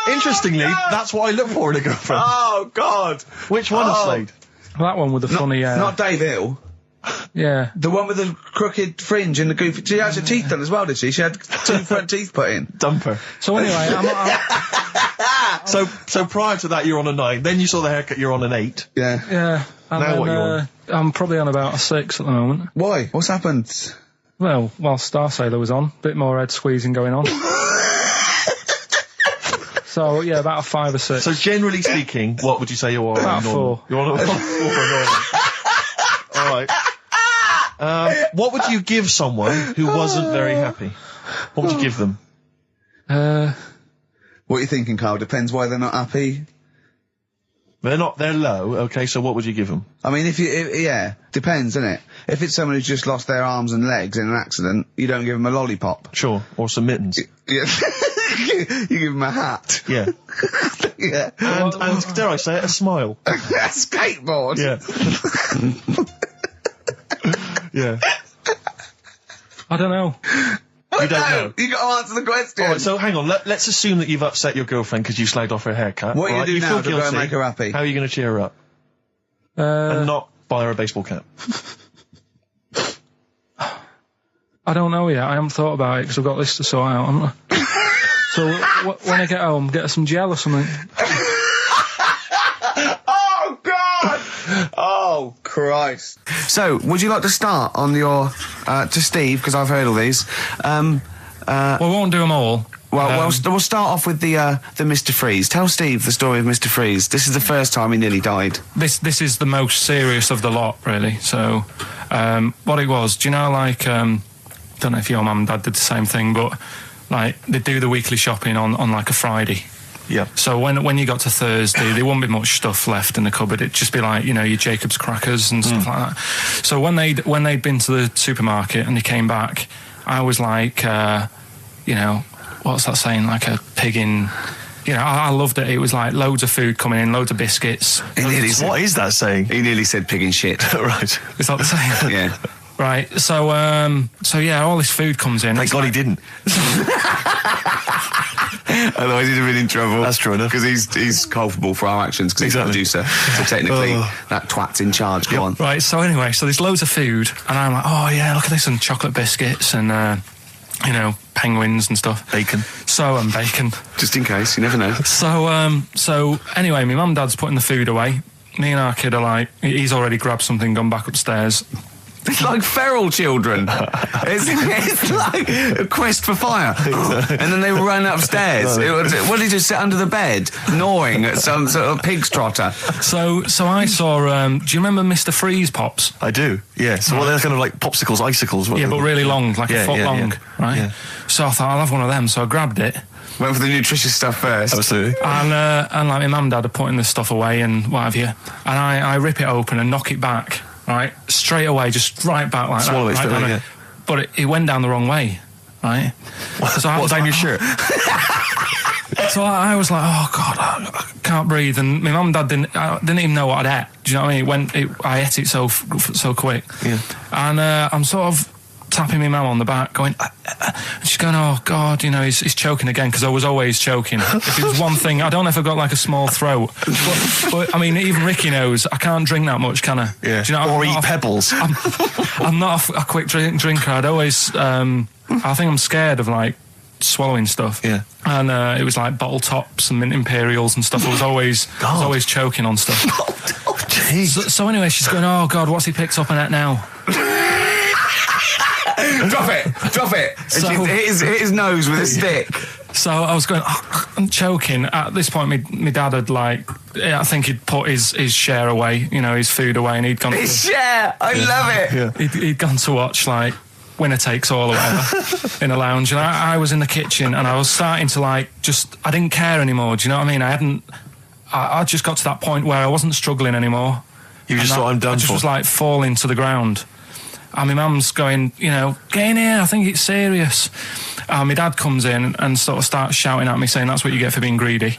Interestingly, that's what I look for in a girlfriend. Oh, God. Which one of Slade? That one with the funny... Not Dave Hill. Yeah. The one with the crooked fringe and the goofy... She had her teeth done as well, did she? She had 2 front teeth put in. Dumper. So anyway, So prior to that, you're on a 9. Then you saw the haircut, you're on an 8. Yeah. Yeah. And now then, what you on? I'm probably on about a 6 at the moment. Why? What's happened? Well, while Star Sailor was on, bit more head squeezing going on. So, yeah, about a 5 or 6. So generally speaking, what would you say you're on? About 4. You're on a 4 normal. Alright. What would you give someone who wasn't very happy? What would you give them? What are you thinking, Karl? Depends why they're not happy. They're low, okay, so what would you give them? I mean, yeah, depends, doesn't it? If it's someone who's just lost their arms and legs in an accident, you don't give them a lollipop. Sure, or some mittens. Yeah. You give them a hat. Yeah. Yeah. And dare I say it, a smile. A skateboard. Yeah. Yeah. I don't know. You don't know. You got to answer the question. Alright, so hang on, let's assume that you've upset your girlfriend because you slagged off her haircut. What are you right? going to do now feel to go and guilty. make her happy? How are you going to cheer her up? And not buy her a baseball cap. I don't know yet. I haven't thought about it because I've got this to sort out, haven't I? So when I get home, get her some gel or something. Oh, God! Oh, Oh, Christ. So, would you like to start on your, to Steve, because I've heard all these. Well, we won't do them all. Well, we'll start off with the Mr. Freeze. Tell Steve the story of Mr. Freeze. This is the first time he nearly died. This is the most serious of the lot, really. So, what it was, do you know, like, don't know if your mum and dad did the same thing, but, like, they do the weekly shopping on like, a Friday. Yeah. So when you got to Thursday, there wouldn't be much stuff left in the cupboard. It'd just be like, you know, your Jacob's crackers and stuff like that. So when they'd been to the supermarket and they came back, I was like, you know, what's that saying? Like a pig in... You know, I loved it. It was like loads of food coming in, loads of biscuits. What is that saying? He nearly said pig in shit. Right. Is that the saying? Yeah. Right. So yeah, all this food comes in. Thank God he didn't. Otherwise he'd have been in trouble. That's true enough. Because he's culpable for our actions because Exactly. he's the producer. So technically, that twat's in charge. Go on. Right. So anyway, so there's loads of food, and I'm like, oh yeah, look at this, and chocolate biscuits, and you know, penguins and stuff. Bacon. And bacon. Just in case, you never know. So anyway, my mum and dad's putting the food away. Me and our kid are like, he's already grabbed something, gone back upstairs. It's like feral children. It's like a quest for fire. And then they run upstairs. What did you sit under the bed, gnawing at some sort of pig's trotter? So I saw, do you remember Mr. Freeze Pops? I do, yeah. So they're kind of like popsicles, icicles. Yeah, but really long, like a foot long, right? Yeah. So I thought, I'll have one of them. So I grabbed it. Went for the nutritious stuff first. Absolutely. And like my mum and dad are putting this stuff away and what have you. And I rip it open and knock it back. Right, straight away, just right back like Swallow that. it straight away, yeah. But it went down the wrong way, right? So I was down like, your shirt? So I was like, oh God, I can't breathe. And my mum and dad didn't even know what I'd ate. Do you know what I mean? I ate it so quick. Yeah. And I'm sort of tapping my mum on the back, going, and she's going, oh God, you know, he's choking again, because I was always choking. If it was one thing, I don't know if I've got like a small throat, but I mean, even Ricky knows I can't drink that much, can I? Yeah. Do you know, or eat pebbles. I'm not a quick drinker. I'd always, I think I'm scared of like swallowing stuff. Yeah. And it was like bottle tops and mint imperials and stuff. I was always choking on stuff. Oh, jeez. So anyway, she's going, oh God, what's he picked up on it now? Drop it. So, and hit his nose with a stick. So I was going, I'm choking. At this point, my dad had I think he'd put his share away, you know, his food away, and he'd gone. His share, I love it. Yeah. He'd gone to watch like Winner Takes All or whatever in a lounge, and I was in the kitchen, and I was starting to I didn't care anymore. Do you know what I mean? I just got to that point where I wasn't struggling anymore. You just thought, I'm done I just for. was like falling to the ground. And my mum's going, you know, get in here, I think it's serious. And my dad comes in and sort of starts shouting at me, saying that's what you get for being greedy.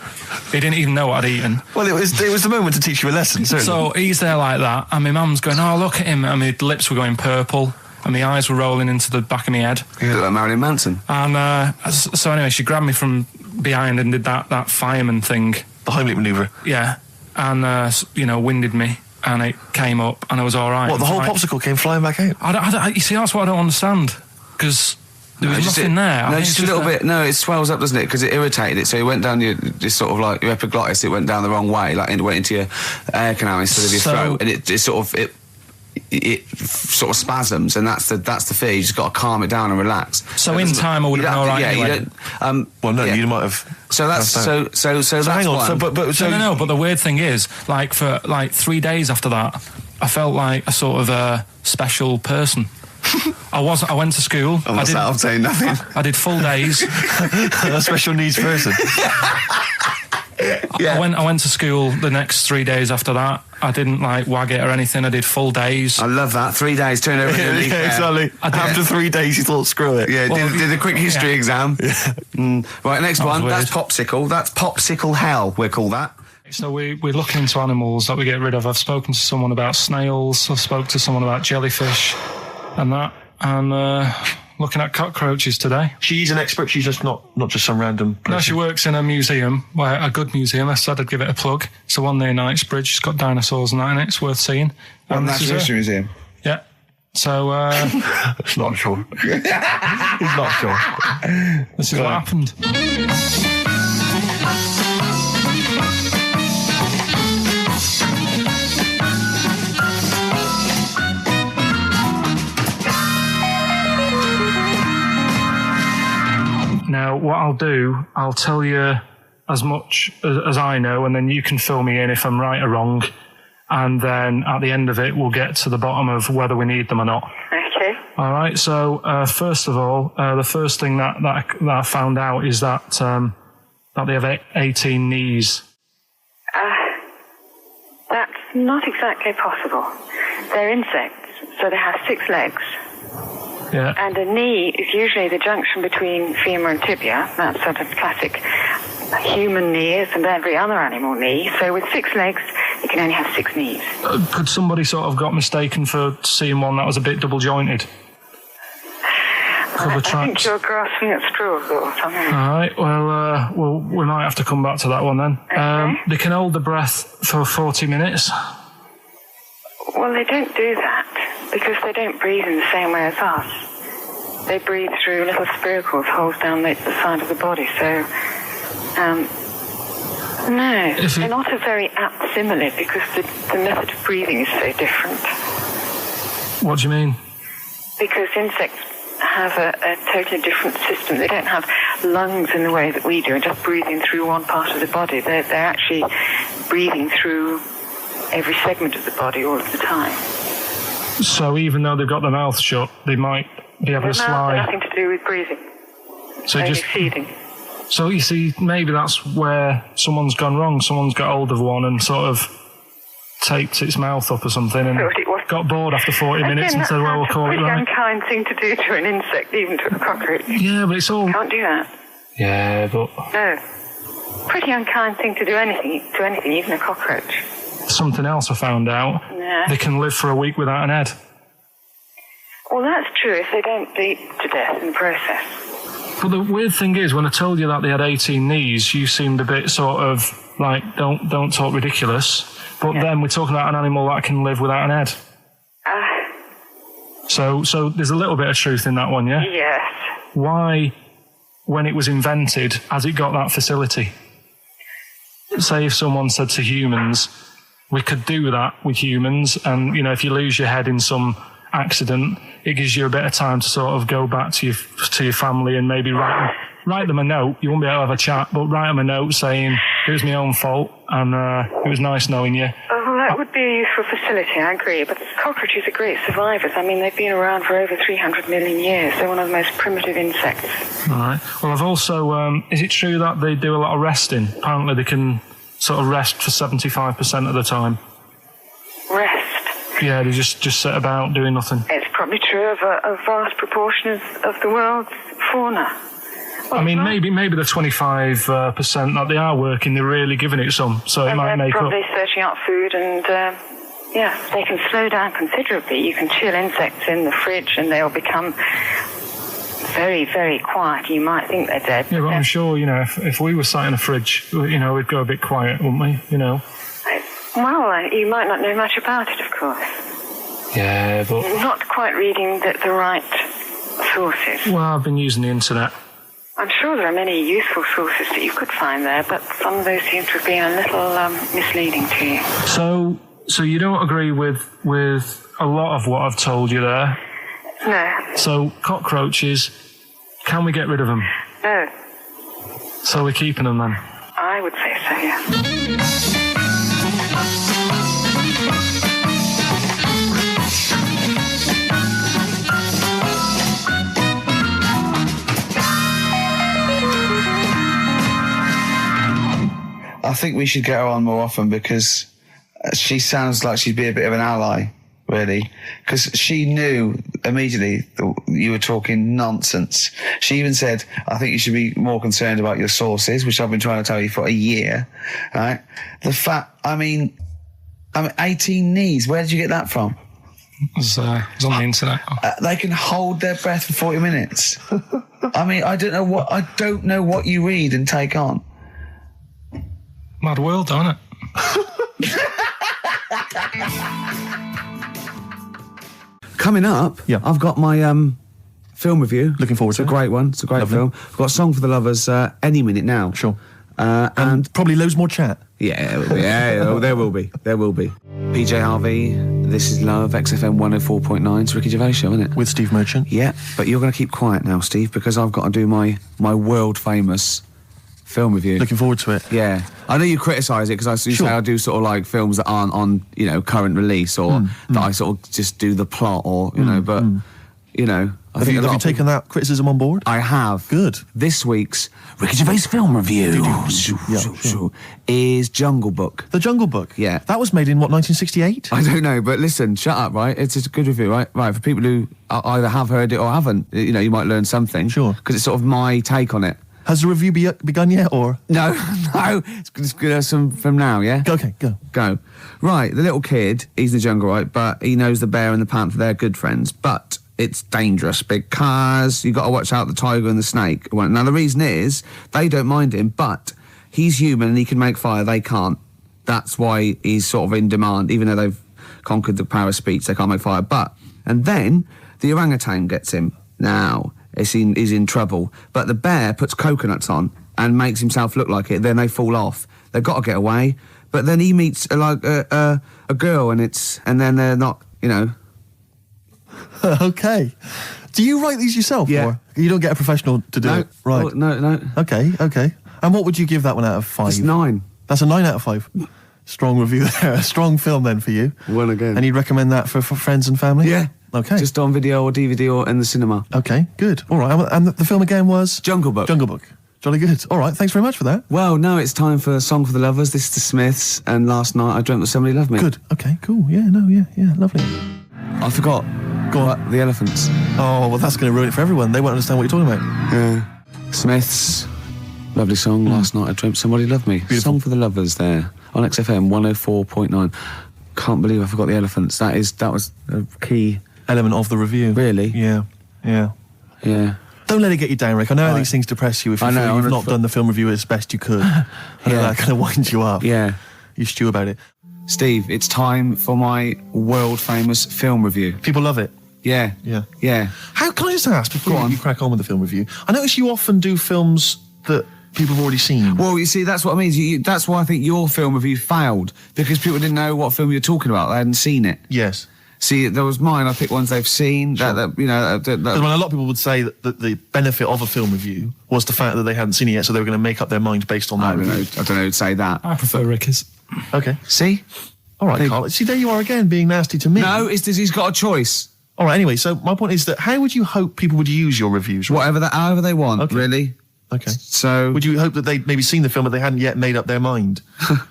He didn't even know what I'd eaten. Well, it was the moment to teach you a lesson, certainly. So he's there like that, and my mum's going, oh, look at him, and my lips were going purple, and my eyes were rolling into the back of my head. You look like Marilyn Manson. And so anyway, she grabbed me from behind and did that fireman thing. The Heimlich manoeuvre. Yeah. And, you know, winded me. And it came up, and I was all right. What, the whole popsicle came flying back out? You see, that's what I don't understand. Because there was nothing there. No, just a little bit. No, it swells up, doesn't it? Because it irritated it. So it went down this sort of like your epiglottis. It went down the wrong way, like it went into your air canal instead of your throat, and it sort of spasms, and that's the fear. You just got to calm it down and relax. So in time, I would have been all right. Yeah, anyway. you don't. Well, no, you might have. So that's so that's hang on. one. No. But the weird thing is, like for 3 days after that, I felt like a sort of special person. I went to school. I'm saying nothing. I did full days. A special needs person. Yeah. I went to school the next 3 days after that. I didn't wag it or anything. I did full days. I love that. 3 days, turn over a leaf. Yeah, exactly. After 3 days, you thought, screw it. Yeah, did a quick history exam. Yeah. Right, next one. Weird. That's popsicle. That's popsicle hell, we'll call that. So we're looking into animals that we get rid of. I've spoken to someone about snails. I've spoken to someone about jellyfish and that. And looking at cockroaches today. She's an expert. She's just not just some random person. No, she works in a museum, a good museum. I said I'd give it a plug. It's the one near Knightsbridge. It's got dinosaurs and that in it. It's worth seeing. Natural History Museum. Yeah. So, It's not sure. He's not sure. This is what happened. what I'll do, I'll tell you as much as I know, and then you can fill me in if I'm right or wrong. And then at the end of it, we'll get to the bottom of whether we need them or not. Okay. All right. So first of all, the first thing that I found out is that they have 18 knees. That's not exactly possible. They're insects, so they have 6 legs. Yeah. And a knee is usually the junction between femur and tibia. That's sort of classic human knees and every other animal knee. So with 6 legs, you can only have 6 knees. Could somebody sort of got mistaken for seeing one that was a bit double jointed? I think you're grasping at straws or something. All right. Well, we might have to come back to that one then. Okay. They can hold the breath for 40 minutes. Well, they don't do that because they don't breathe in the same way as us. They breathe through little spiracles, holes down the side of the body. So, no, they're not a very apt simile because the method of breathing is so different. What do you mean? Because insects have a totally different system. They don't have lungs in the way that we do and just breathing through one part of the body. They're actually breathing through every segment of the body all of the time. So even though they've got their mouth shut, they might be able to slide. Nothing to do with breathing. So only just feeding. So you see, maybe that's where someone's gone wrong. Someone's got hold of one and sort of taped its mouth up or something and got bored after 40 minutes and said, well, we'll call it right. That's a pretty unkind thing to do to an insect, even to a cockroach. Yeah, but it's all... Can't do that. Yeah, but... No. Pretty unkind thing to do anything, even a cockroach. Something else I found out. Yeah. They can live for a week without an head. Well, that's true if they don't bleed to death in the process. But the weird thing is, when I told you that they had 18 knees, you seemed a bit sort of like, don't talk ridiculous. But then we're talking about an animal that can live without an head. So there's a little bit of truth in that one, yeah? Yes. Why, when it was invented, has it got that facility? Say if someone said to humans, we could do that with humans, and, you know, if you lose your head in some accident, it gives you a bit of time to sort of go back to your family and maybe write them a note. You won't be able to have a chat, but write them a note saying, it was my own fault, and it was nice knowing you. Oh, that would be a useful facility, I agree. But cockroaches are great survivors. I mean, they've been around for over 300 million years. They're one of the most primitive insects. All right. Well, I've also... is it true that they do a lot of resting? Apparently they can sort of rest for 75% of the time. Rest? Yeah, they just sit about doing nothing. It's probably true of a vast proportion of the world's fauna. I mean, maybe the 25% that they are working, they're really giving it some, so it might make up. They're probably searching out food, and they can slow down considerably. You can chill insects in the fridge, and they'll become very, very quiet. You might think they're dead. Yeah, but I'm sure, you know, if we were sat in a fridge, you know, we'd go a bit quiet, wouldn't we? You know. Well, you might not know much about it, of course. Yeah, but you're not quite reading the right sources. Well, I've been using the internet. I'm sure there are many useful sources that you could find there, but some of those seem to have been a little misleading to you. So you don't agree with a lot of what I've told you there? No. So cockroaches, can we get rid of them? No. So we're keeping them then? I would say so, yeah. I think we should get her on more often because she sounds like she'd be a bit of an ally, really. Because she knew immediately that you were talking nonsense. She even said, I think you should be more concerned about your sources, which I've been trying to tell you for a year, right? The fact, I mean 18 knees, where did you get that from? It was on the internet. They can hold their breath for 40 minutes. I mean, I don't know what you read and take on. Mad world, don't it? Coming up, I've got my film review. Looking forward to it. It's a great one. It's a great film. I've got a song for the lovers any minute now. Sure. And probably loads more chat. Yeah, there will be. PJ Harvey, This is Love, XFM 104.9. It's Ricky Gervais show, isn't it? With Steve Merchant. Yeah, but you're going to keep quiet now, Steve, because I've got to do my world-famous film review. Looking forward to it. Yeah. I know you criticise it, because you say I do sort of like films that aren't on, current release, or that I sort of just do the plot, or, but, Have you taken that criticism on board? I have. Good. This week's Ricky Gervais film review is Jungle Book. The Jungle Book? Yeah. That was made in, 1968? I don't know, but listen, shut up, right? It's a good review, right? Right, for people who either have heard it or haven't, you might learn something. Sure. Because it's sort of my take on it. Has the review begun yet, or...? No. It's good from now, yeah? Okay, go. Right, the little kid, he's in the jungle, right? But he knows the bear and the panther, they're good friends. But it's dangerous because you've got to watch out the tiger and the snake. Well, now, the reason is they don't mind him, but he's human and he can make fire. They can't. That's why he's sort of in demand, even though they've conquered the power of speech, they can't make fire. And then the orangutan gets him. Now, he's in trouble. But the bear puts coconuts on and makes himself look like it. Then they fall off. They've got to get away. But then he meets a girl and then they're not, Okay. Do you write these yourself? Yeah. Or you don't get a professional to do it? Right. Oh, no. Okay. And what would you give that one out of 5? It's 9. That's a 9 out of 5. Strong review there. A strong film then for you. One again. And you'd recommend that for friends and family? Yeah. Okay. Just on video or DVD or in the cinema. Okay, good. All right. And the film again was? Jungle Book. Jungle Book. Jolly good. All right, thanks very much for that. Well, now it's time for Song for the Lovers. This is the Smiths, and last night I dreamt that somebody loved me. Good. Okay, cool. Yeah, lovely. I forgot. Go on. The Elephants. Oh, well, that's going to ruin it for everyone. They won't understand what you're talking about. Yeah. Smiths. Lovely song. Last night I dreamt somebody loved me. Beautiful. Song for the Lovers there on XFM 104.9. Can't believe I forgot the Elephants. That was a key element of the review. Really? Yeah. Don't let it get you down, Rick. I know how these things depress you if you feel you've not done the film review as best you could. I know that kind of winds you up. Yeah. You stew about it. Steve, it's time for my world-famous film review. People love it. Yeah. How can I just ask, before you crack on with the film review, I notice you often do films that people have already seen. Well, you see, that's what I mean. That's why I think your film review failed, because people didn't know what film you were talking about. They hadn't seen it. Yes. See, there was mine. I picked ones they've seen. Sure. Because a lot of people would say that the benefit of a film review was the fact that they hadn't seen it yet, so they were going to make up their mind based on that review. I don't know who'd say that. I prefer Ricky's. Okay. See? All right, Carl. See, there you are again, being nasty to me. No, it's he's got a choice. All right, anyway, so my point is that how would you hope people would use your reviews? Right? However they want, really. Okay. So... would you hope that they'd maybe seen the film but they hadn't yet made up their mind?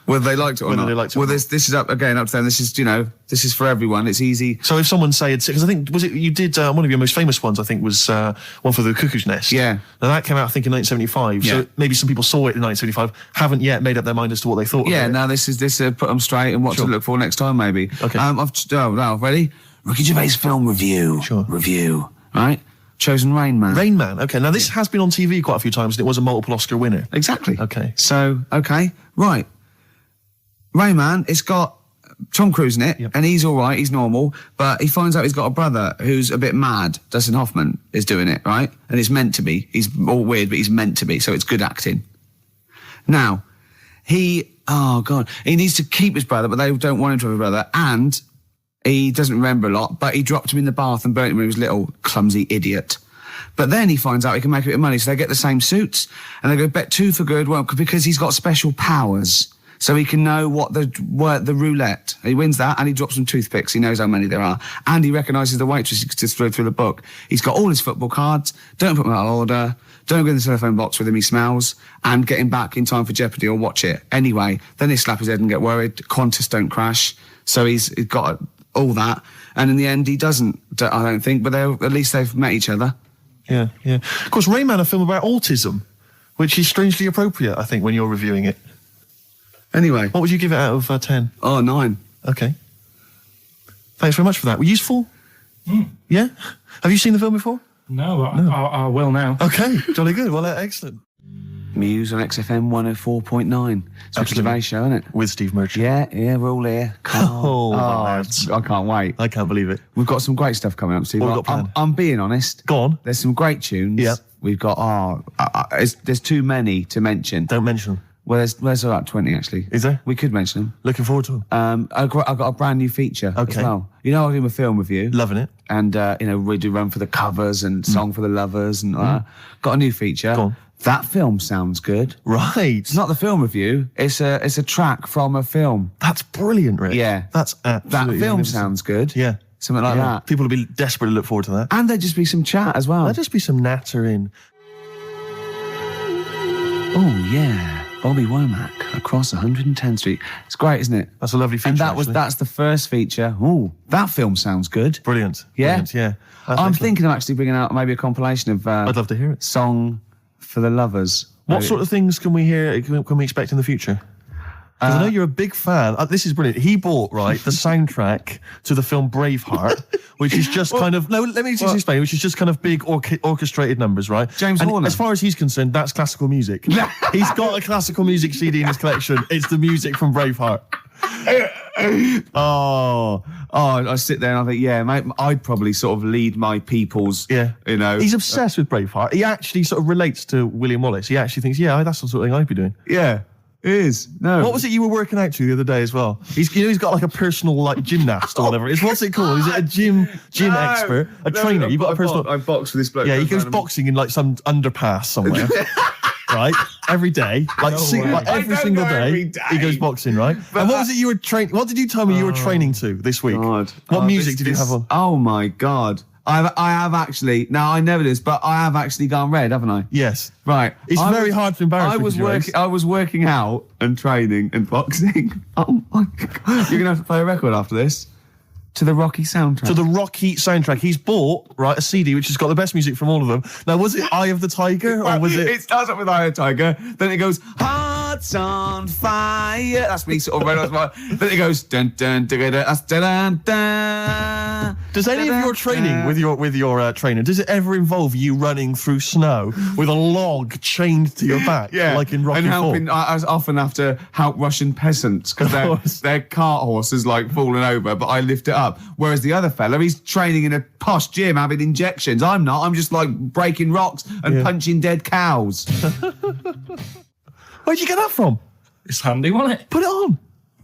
Whether they liked it or not. Well, this is up to them. This is for everyone. It's easy. So if someone say... because I think, you did... one of your most famous ones, I think, was one for the Cuckoo's Nest. Yeah. Now, that came out, I think, in 1975. Yeah. So maybe some people saw it in 1975, haven't yet made up their mind as to what they thought of it. Yeah, now this put them straight and what to look for next time, maybe. Okay. Ready? Ricky Gervais film review. Sure. Review. Right? Chosen Rain Man. Rain Man, okay. Now, this has been on TV quite a few times, and it was a multiple Oscar winner. Exactly. Okay. So, right. Rain Man, it's got Tom Cruise in it, and he's all right, he's normal, but he finds out he's got a brother who's a bit mad. Dustin Hoffman is doing it, right? And it's meant to be. He's all weird, but he's meant to be, so it's good acting. Now, he needs to keep his brother, but they don't want him to have a brother, and... he doesn't remember a lot, but he dropped him in the bath and burnt him when he was little, clumsy idiot. But then he finds out he can make a bit of money, so they get the same suits, and they go bet 2 for good, well, because he's got special powers. So he can know what the roulette. He wins that, and he drops some toothpicks. He knows how many there are. And he recognises the waitress just through the book. He's got all his football cards, don't put them out of order, don't go in the telephone box with him, he smells, and get him back in time for Jeopardy or watch it. Anyway, then he slap his head and get worried. Qantas don't crash. So he's got... all that, and in the end he doesn't, I don't think, but at least they've met each other. Yeah. Of course, Rain Man, a film about autism, which is strangely appropriate, I think, when you're reviewing it. Anyway. What would you give it out of 10? Oh, 9. Okay. Thanks very much for that. Useful? Yeah? Have you seen the film before? No, I will now. Okay, jolly good. Well, excellent. Muse on XFM 104.9. It's Ricky Gervais show, isn't it? With Steve Merchant. Yeah, we're all here. Lads. I can't wait. I can't believe it. We've got some great stuff coming up, Steve. What have we got planned? I'm being honest. Go on. There's some great tunes. Yeah. We've got, there's too many to mention. Don't mention them. Well, there's about 20 actually. Is there? We could mention them. Looking forward to them. I've got a brand new feature as well. You know, I do a film with you. Loving it. And, we do Run for the Covers and Song for the Lovers and got a new feature. Go on. That film sounds good. Right. It's not the film review. It's a track from a film. That's brilliant, Rick. Yeah. That's absolutely That film magnificent. sounds good. Yeah. Something like that. People will be desperate to look forward to that. And there'd just be some chat as well. There'll just be some nattering. Oh, yeah. Bobby Womack across 110th Street. It's great, isn't it? That's a lovely feature. And that's the first feature. Oh, that film sounds good. Brilliant. Yeah? Brilliant, yeah. That's I'm excellent. thinking of actually bringing out maybe a compilation of I'd love to hear it. Song for the Lovers. What Maybe. sort of things can we hear? Can we expect in the future? Because I know you're a big fan. This is brilliant. He bought the soundtrack to the film Braveheart, which is just kind of let me just explain. Which is just kind of big orchestrated numbers, right? James Horner. As far as he's concerned, that's classical music. He's got a classical music CD in his collection. It's the music from Braveheart. I sit there and I think, yeah, mate, I'd probably sort of lead my people's, He's obsessed with Braveheart. He actually sort of relates to William Wallace. He actually thinks, that's the sort of thing I'd be doing. Yeah, it is. No. What was it you were working out to the other day as well? He's got like a personal gymnast or whatever. What's it called? Is it a gym expert? A trainer? You've got a personal... I box with this bloke. Yeah, he goes boxing in like some underpass somewhere. Right? Every day. Every single day. He goes boxing, right? And what was it you were training... What did you tell me you were training to this week? God. What music did you have on? Oh my God. I have actually... Now, I never did this, but I have actually gone red, haven't I? Yes. Right. It's very hard to embarrass I was working out and training and boxing. Oh my God. You're going to have to play a record after this. To the Rocky soundtrack. To the Rocky soundtrack. He's bought, a CD which has got the best music from all of them. Now, was it Eye of the Tiger or was it... It starts up with Eye of the Tiger, then it goes, Hearts on Fire. That's me sort of right on. Then it goes, dun dun dun dun dun dun dun. Does any of your training with your trainer, does it ever involve you running through snow with a log chained to your back? Yeah. Like in Rocky and helping, IV? I often have to help Russian peasants because their cart horse is falling over, but I lift it up. Whereas the other fella, he's training in a posh gym having injections. I'm not. I'm just breaking rocks and punching dead cows. Where'd you get that from? It's handy, wasn't it? Put it on.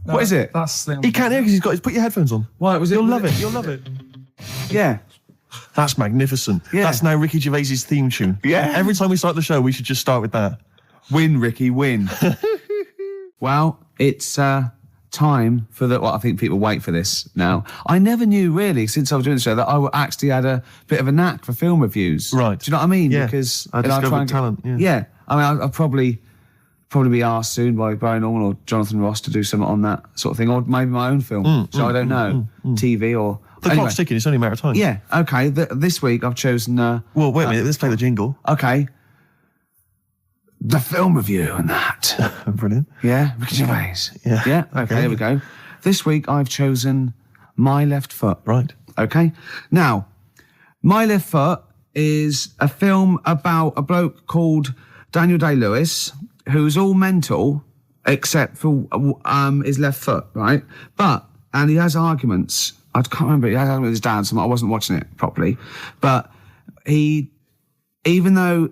No, what is it? That's the... He can't hear because put your headphones on. Why was it? You'll love it. You'll love it. Yeah. That's magnificent. Yeah. That's now Ricky Gervais's theme tune. Yeah. Every time we start the show, we should just start with that. Win, Ricky, win. Well, it's time for the... Well, I think people wait for this now. I never knew, really, since I was doing the show, that I actually had a bit of a knack for film reviews. Right. Do you know what I mean? Yeah. Because I discovered talent. Yeah. I mean, I'll probably be asked soon by Barry Norman or Jonathan Ross to do something on that sort of thing, or maybe my own film. I don't know. TV or... The clock's ticking. It's only a matter of time. Yeah. Okay. This week I've chosen... Well, wait a minute. Let's play the jingle. Okay. The film review and that. Brilliant. Yeah, Ricky Gervais. Yeah. Yeah, okay, here we go. This week I've chosen My Left Foot. Right. Okay. Now, My Left Foot is a film about a bloke called Daniel Day-Lewis who's all mental except for his left foot, right? And he has arguments. I can't remember. He has arguments with his dad, so I wasn't watching it properly. But even though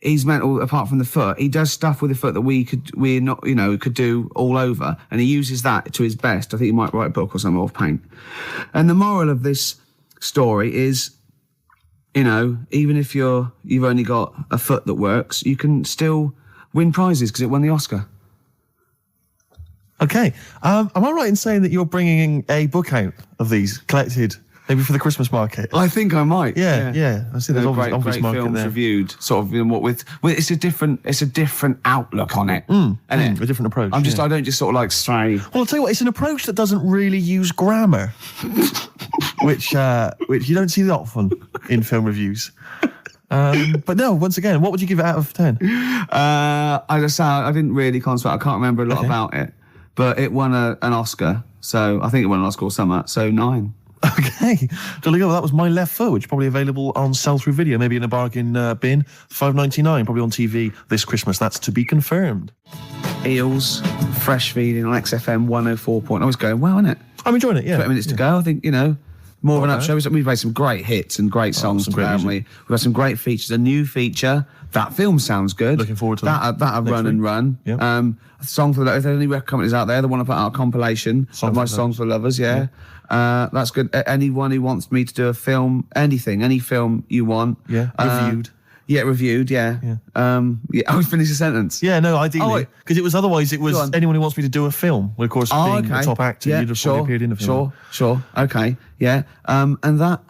he's mental apart from the foot, he does stuff with the foot that we could do all over, and he uses that to his best. I think he might write a book or something off paint. And the moral of this story is, even if you've only got a foot that works, you can still win prizes because it won the Oscar. Okay. Am I right in saying that you're bringing a book out of these collected, maybe for the Christmas market? I think I might. Yeah. I see there's obvious great market films there. reviewed, sort of, with it's a different outlook on it, isn't it? A different approach. I don't just sort of stray. Well, I'll tell you what, it's an approach that doesn't really use grammar, which you don't see that often in film reviews. But no, once again, what would you give it out of 10? I didn't really concentrate. I can't remember a lot about it, but it won an Oscar. So I think it won an Oscar or something. So 9. Okay. Jolly good. Well, that was My Left Foot, which is probably available on sell-through video, maybe in a bargain bin. $5.99, probably on TV this Christmas. That's to be confirmed. Eels, fresh feeding on XFM 104. I was going well, isn't it? I'm enjoying it, yeah. 20 minutes to go. I think, More of an up show. We've made some great hits and great songs, some great haven't we? music. We've got some great features. A new feature. That film sounds good. Looking forward to that. That'll run week. and run. Yep. A song for the, if there's any record companies out there that want to put out a compilation of my songs for lovers, yeah. That's good. Anyone who wants me to do a film, any film you want. Yeah, reviewed. Yeah, reviewed, yeah. I would finish a sentence. Yeah, no, ideally. Because it was otherwise, it was Go on. anyone who wants me to do a film. Well, of course, being a top actor, yeah, you'd have probably appeared in a film. Sure. Okay, yeah. And that.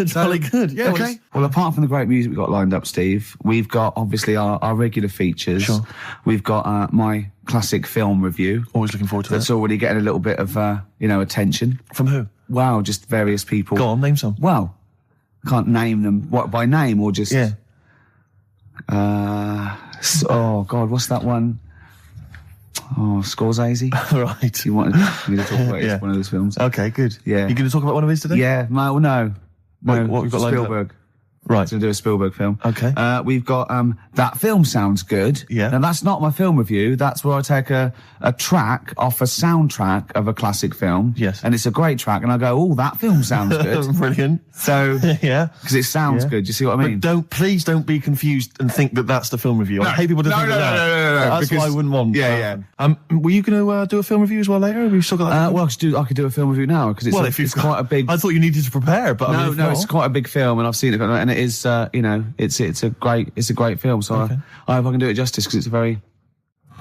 Jolly good. Yeah, Okay. Well, apart from the great music we've got lined up, Steve, we've got obviously our regular features. Sure. We've got my classic film review. Always looking forward to That's that. already getting a little bit of, attention. From who? Wow, just various people. Go on, name some. Well, can't name them by name or just. Yeah. Oh God, what's that one? Oh, Scorsese. Right. You wanted me to talk about Yeah. one of those films? Okay, good. Yeah. You going to talk about one of his today? Yeah, no. What we've got lined up? Spielberg. Right. To do a Spielberg film. Okay. We've got That Film Sounds Good. Yeah. Now that's not my film review. That's where I take a track off a soundtrack of a classic film. Yes. And it's a great track, and I go, "Oh, that film sounds good." Brilliant. So Yeah. because it sounds Yeah. good. You see what I mean? But please don't be confused and think that that's the film review. I hate people to think that. No, That's what I wouldn't want. Yeah. Were you going to do a film review as well later? Have you still got that? Well, I could do a film review now because if you've it's quite a big. I thought you needed to prepare, but I mean, if not- it's quite a big film, and I've seen it, and it is, it's a great film. So Okay. I hope I can do it justice because it's a very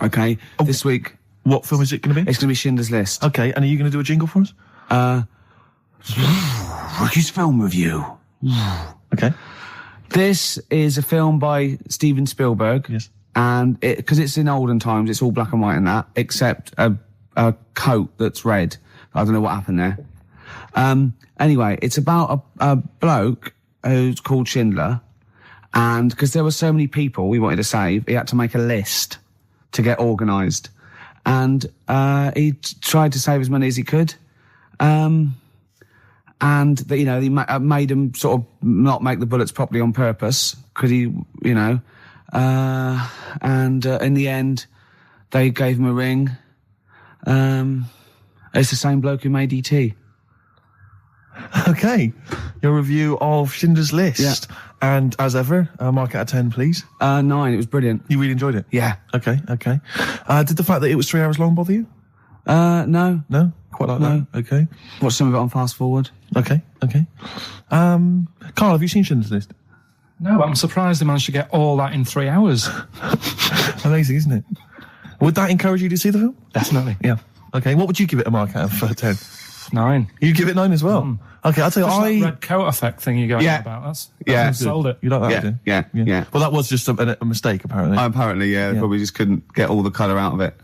okay. This week What film is it going to be? it's going to be Schindler's List. Okay, and are you going to do a jingle for us? Ricky's film review. Okay. This is a film by Steven Spielberg. Yes. And because it's in olden times, it's all black and white and that, except a coat that's red. I don't know what happened there. Anyway, it's about a bloke who's called Schindler, and because there were so many people we wanted to save, he had to make a list to get organised, and he tried to save as many as he could, and he made him sort of not make the bullets properly on purpose because and in the end they gave him a ring. It's the same bloke who made E.T. Okay. Your review of Schindler's List. Yeah. And as ever, mark out of 10, please. 9. It was brilliant. You really enjoyed it? Yeah. Okay. Did the fact that it was 3 hours long bother you? No. No? Quite like No. that? Okay. Watch some of it on fast forward. Okay. Carl, have you seen Schindler's List? No, I'm surprised they managed to get all that in 3 hours. Amazing, isn't it? Would that encourage you to see the film? Definitely. Yeah. Okay. What would you give it a mark out of 10? 9. You give it 9 as well? Okay, I'll tell you, Just that red coat effect thing you're going on about. That's sold it. You like that, Yeah, do you? yeah. Well, that was just a mistake, apparently. Apparently, yeah. They probably just couldn't get all the colour out of it.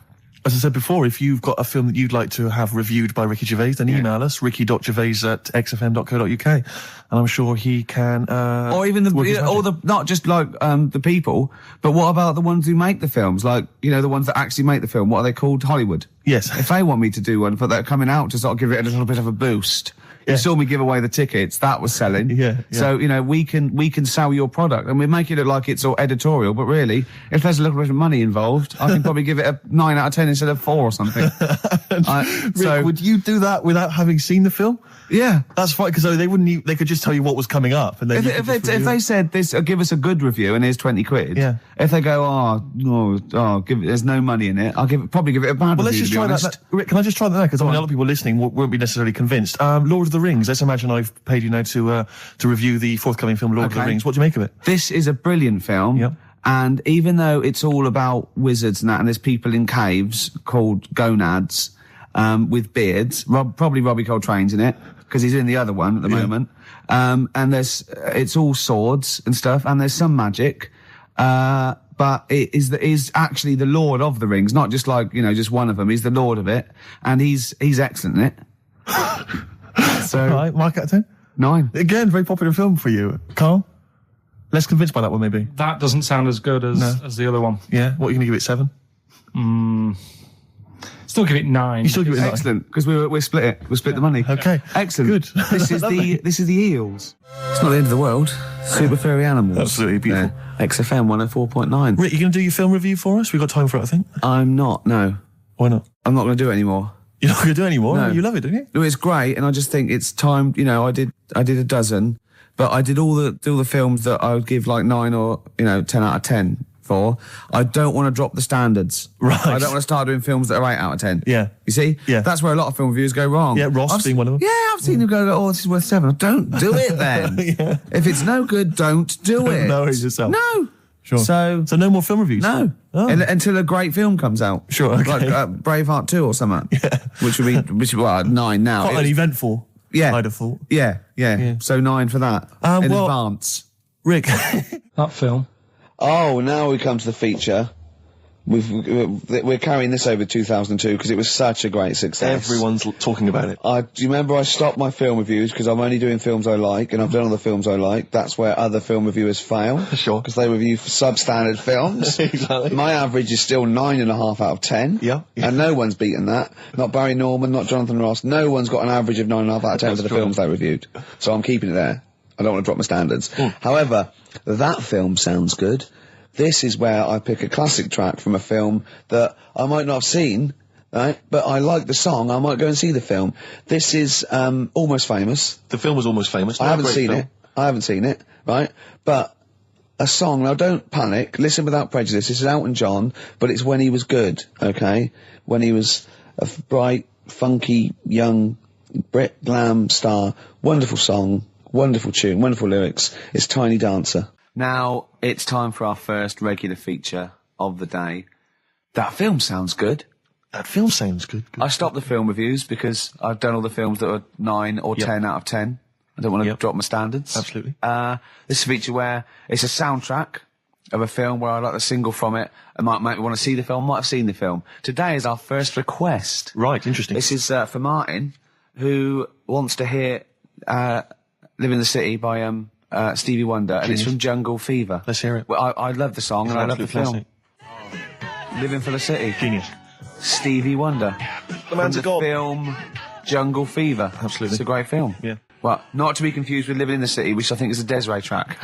As I said before, if you've got a film that you'd like to have reviewed by Ricky Gervais, then email us, ricky.gervais@xfm.co.uk, and I'm sure he can... Or even not just like the people, but what about the ones who make the films? Like, the ones that actually make the film. What are they called? Hollywood. Yes. If they want me to do one for that coming out to sort of give it a little bit of a boost. You saw me give away the tickets. That was selling. Yeah. So, we can sell your product, and we make it look like it's all editorial, but really, if there's a little bit of money involved, I can probably give it a 9 out of 10 instead of 4 or something. Rick, would you do that without having seen the film? Yeah. That's fine, because they wouldn't. They could just tell you what was coming up, and then If they said this, give us a good review, and here's 20 quid. Yeah. If they go, there's no money in it, I'll probably give it a bad Well, let's review. just try that. Rick, can I just try that now? Because a lot of people listening won't be necessarily convinced. Lord of the Rings. Let's imagine I've paid you now to review the forthcoming film Lord of the Rings. What do you make of it? This is a brilliant film. Yep. And even though it's all about wizards and that, and there's people in caves called gonads with beards, probably Robbie Coltrane's in it because he's in the other one at the moment. And it's all swords and stuff, and there's some magic. But it is actually the Lord of the Rings, not just like, just one of them. He's the Lord of it, and he's excellent in it. So, All right, mark out of 10. 9. Again, very popular film for you, Carl. Less convinced by that one, maybe. That doesn't sound as good as the other one. Yeah. What are you going to give it? 7? Still give it 9. You still give it 9? Excellent, because we split it. We split the money. Okay. Excellent. Good. This is the eels. It's not the end of the world. Super furry animals. Absolutely beautiful. XFM 104.9. Rick, you going to do your film review for us? We've got time for it, I think. I'm not. No, Why not? I'm not going to do it anymore. You're not going to do any more? No. You love it, don't you? No, it's great, and I just think it's time. You know, I did a dozen, but I did all the films that I would give like 9 or 10 out of 10 for. I don't want to drop the standards. Right. I don't want to start doing films that are 8 out of 10. Yeah. You see? Yeah. That's where a lot of film reviews go wrong. Yeah, Ross being one of them. Yeah, I've seen them go, oh, this is worth 7. Don't do it then. Yeah. If it's no good, don't do it. No, it's yourself. No. Sure. So no more film reviews? No. Oh. Until a great film comes out. Sure, okay. Like Braveheart 2 or something. Yeah. Which would be 9 now. Quite uneventful. Yeah. I'd have thought. Yeah. So 9 for that. In advance. Rick. That film. Oh, now we come to the feature. We're carrying this over 2002 because it was such a great success. Everyone's talking about it. Do you remember I stopped my film reviews because I'm only doing films I like, and I've done all the films I like. That's where other film reviewers fail. Sure. Because they review substandard films. Exactly. My average is still 9.5 out of 10. Yeah. And no one's beaten that. Not Barry Norman, not Jonathan Ross. No one's got an average of 9.5 out of 10 for the films they reviewed. So I'm keeping it there. I don't want to drop my standards. However, that film sounds good. This is where I pick a classic track from a film that I might not have seen, right? But I like the song. I might go and see the film. This is Almost Famous. The film was Almost Famous. I haven't seen it, right? But a song. Now, don't panic. Listen without prejudice. This is Elton John, but it's when he was good, okay? When he was a bright, funky, young Brit glam star. Wonderful song, wonderful tune, wonderful lyrics. It's Tiny Dancer. Now, it's time for our first regular feature of the day. That film sounds good. That film sounds good. I stopped the film reviews because I've done all the films that are 9 or 10 out of 10. I don't want to drop my standards. Absolutely. This is a feature where it's a soundtrack of a film where I like the single from it. I might want to see the film, might have seen the film. Today is our first request. Right, interesting. This is for Martin, who wants to hear Live in the City by Stevie Wonder, and it's from Jungle Fever. Let's hear it. Well, I love the song and I love the film. Living for the City. Genius. Stevie Wonder. The man's from a god. film Jungle Fever. Absolutely. It's a great film. Yeah. Well, not to be confused with Living in the City, which I think is a Desiree track.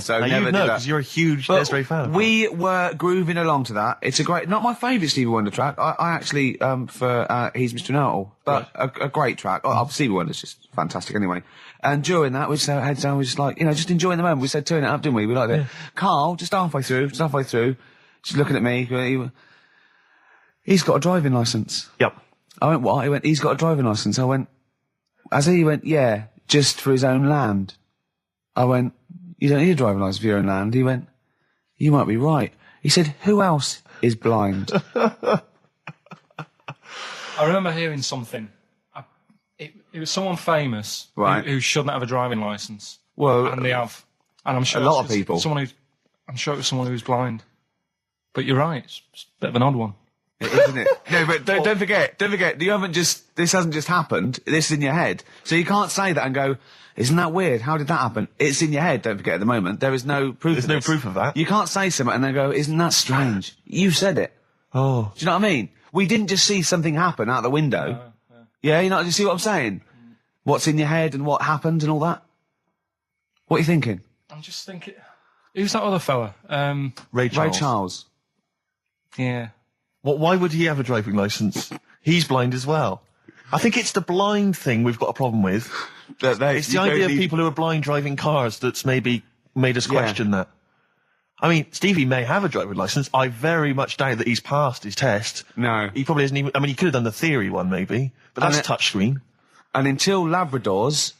So now never you do know, that. because you're a huge But Desiree fan. we were grooving along to that. It's a great, not my favourite Stevie Wonder track. I actually, for He's Mr. Know-It-All, but a great track. Stevie Wonder's just fantastic anyway. And during that, we just had heads down, we just like, just enjoying the moment. We said, turn it up, didn't we? We liked it. Carl, just halfway through, just looking at me, he's got a driving licence. Yep. I went, what? He went, he's got a driving licence. I went, he went, yeah, just for his own land. I went, you don't need a driving licence for your own land. He went, you might be right. He said, who else is blind? I remember hearing something. It was someone famous who shouldn't have a driving licence. Well, and they have. And I'm sure a lot of people. I'm sure it was someone who was blind. But you're right, it's a bit of an odd one. Isn't it? No, but don't forget, this hasn't just happened, this is in your head. So you can't say that and go, isn't that weird? How did that happen? It's in your head, don't forget at the moment. There is no proof There's no proof of that. You can't say something and then go, isn't that strange? You said it. Oh. Do you know what I mean? We didn't just see something happen out the window. Yeah, you see what I'm saying? What's in your head and what happened and all that? What are you thinking? I'm just thinking, who's that other fella? Ray Charles. Ray Charles. Yeah. Why would he have a driving licence? He's blind as well. I think it's the blind thing we've got a problem with. It's the idea of people who are blind driving cars that's maybe made us question that. I mean, Stevie may have a driving licence. I very much doubt that he's passed his test. No. He probably hasn't even... I mean, he could have done the theory one, maybe. But that's touchscreen. And until Labradors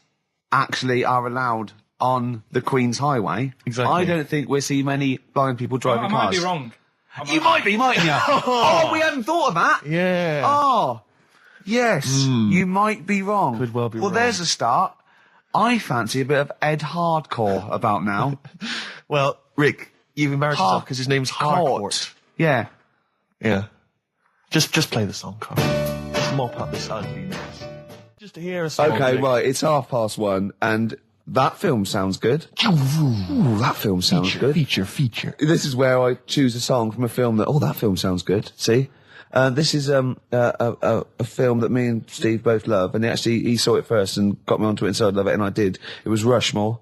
actually are allowed on the Queen's Highway, I don't think we'll see many blind people driving cars. I might be wrong. You might be, mightn't you? Oh, we hadn't thought of that. Yeah. Oh, yes. You might be wrong. Could well be wrong. Well, there's a start. I fancy a bit of Ed Hardcore about now. Well, Rick, you've embarrassed yourself because his name's Harcourt. Yeah. Yeah. Just play the song, Carl. Just mop up this ugliness. Just to hear a song. Okay, Rick. right, it's 1:30, and that film sounds good. Ooh, that film sounds good. Feature. This is where I choose a song from a film that film sounds good. See? This is a film that me and Steve both love, and he saw it first and got me onto it and said I'd love it, and I did. It was Rushmore,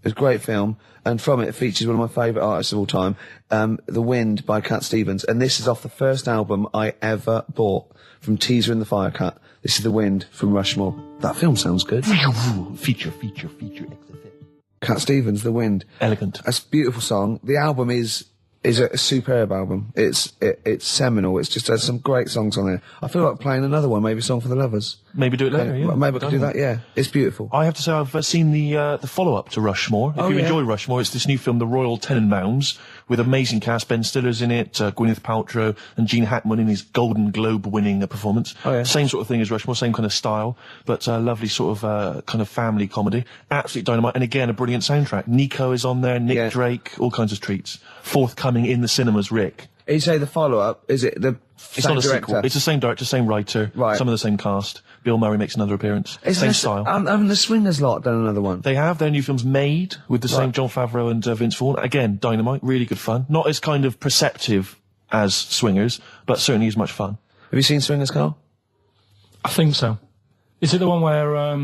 It's a great film, and from it features one of my favourite artists of all time, The Wind by Cat Stevens, and this is off the first album I ever bought from Teaser and the Firecat. This is The Wind from Rushmore. That film sounds good. Feature. Cat Stevens, The Wind. Elegant. It's a beautiful song. The album is a superb album. It's seminal. It's just has some great songs on it. I feel like playing another one, maybe Song for the Lovers. Maybe do it later, yeah. Maybe I could do that, yeah. It's beautiful. I have to say I've seen the follow-up to Rushmore. If you enjoy Rushmore, it's this new film, The Royal Tenenbaums, with amazing cast. Ben Stiller's in it, Gwyneth Paltrow, and Gene Hackman in his Golden Globe-winning performance. Oh, yeah. Same sort of thing as Rushmore, same kind of style, but lovely sort of kind of family comedy. Absolute dynamite, and again, a brilliant soundtrack. Nico is on there, Nick Drake, all kinds of treats. Forthcoming in the cinemas, Rick. You say the follow-up, is it the It's same not a director? sequel. It's the same director, same writer, Right. some of the same cast. Bill Murray makes another appearance. Same style. Haven't the Swingers lot done another one? They have their new films Made with the same Right. Jon Favreau and Vince Vaughn. Again, dynamite, really good fun. Not as kind of perceptive as Swingers, but certainly as much fun. Have you seen Swingers, Carl? I think so. Is it the one where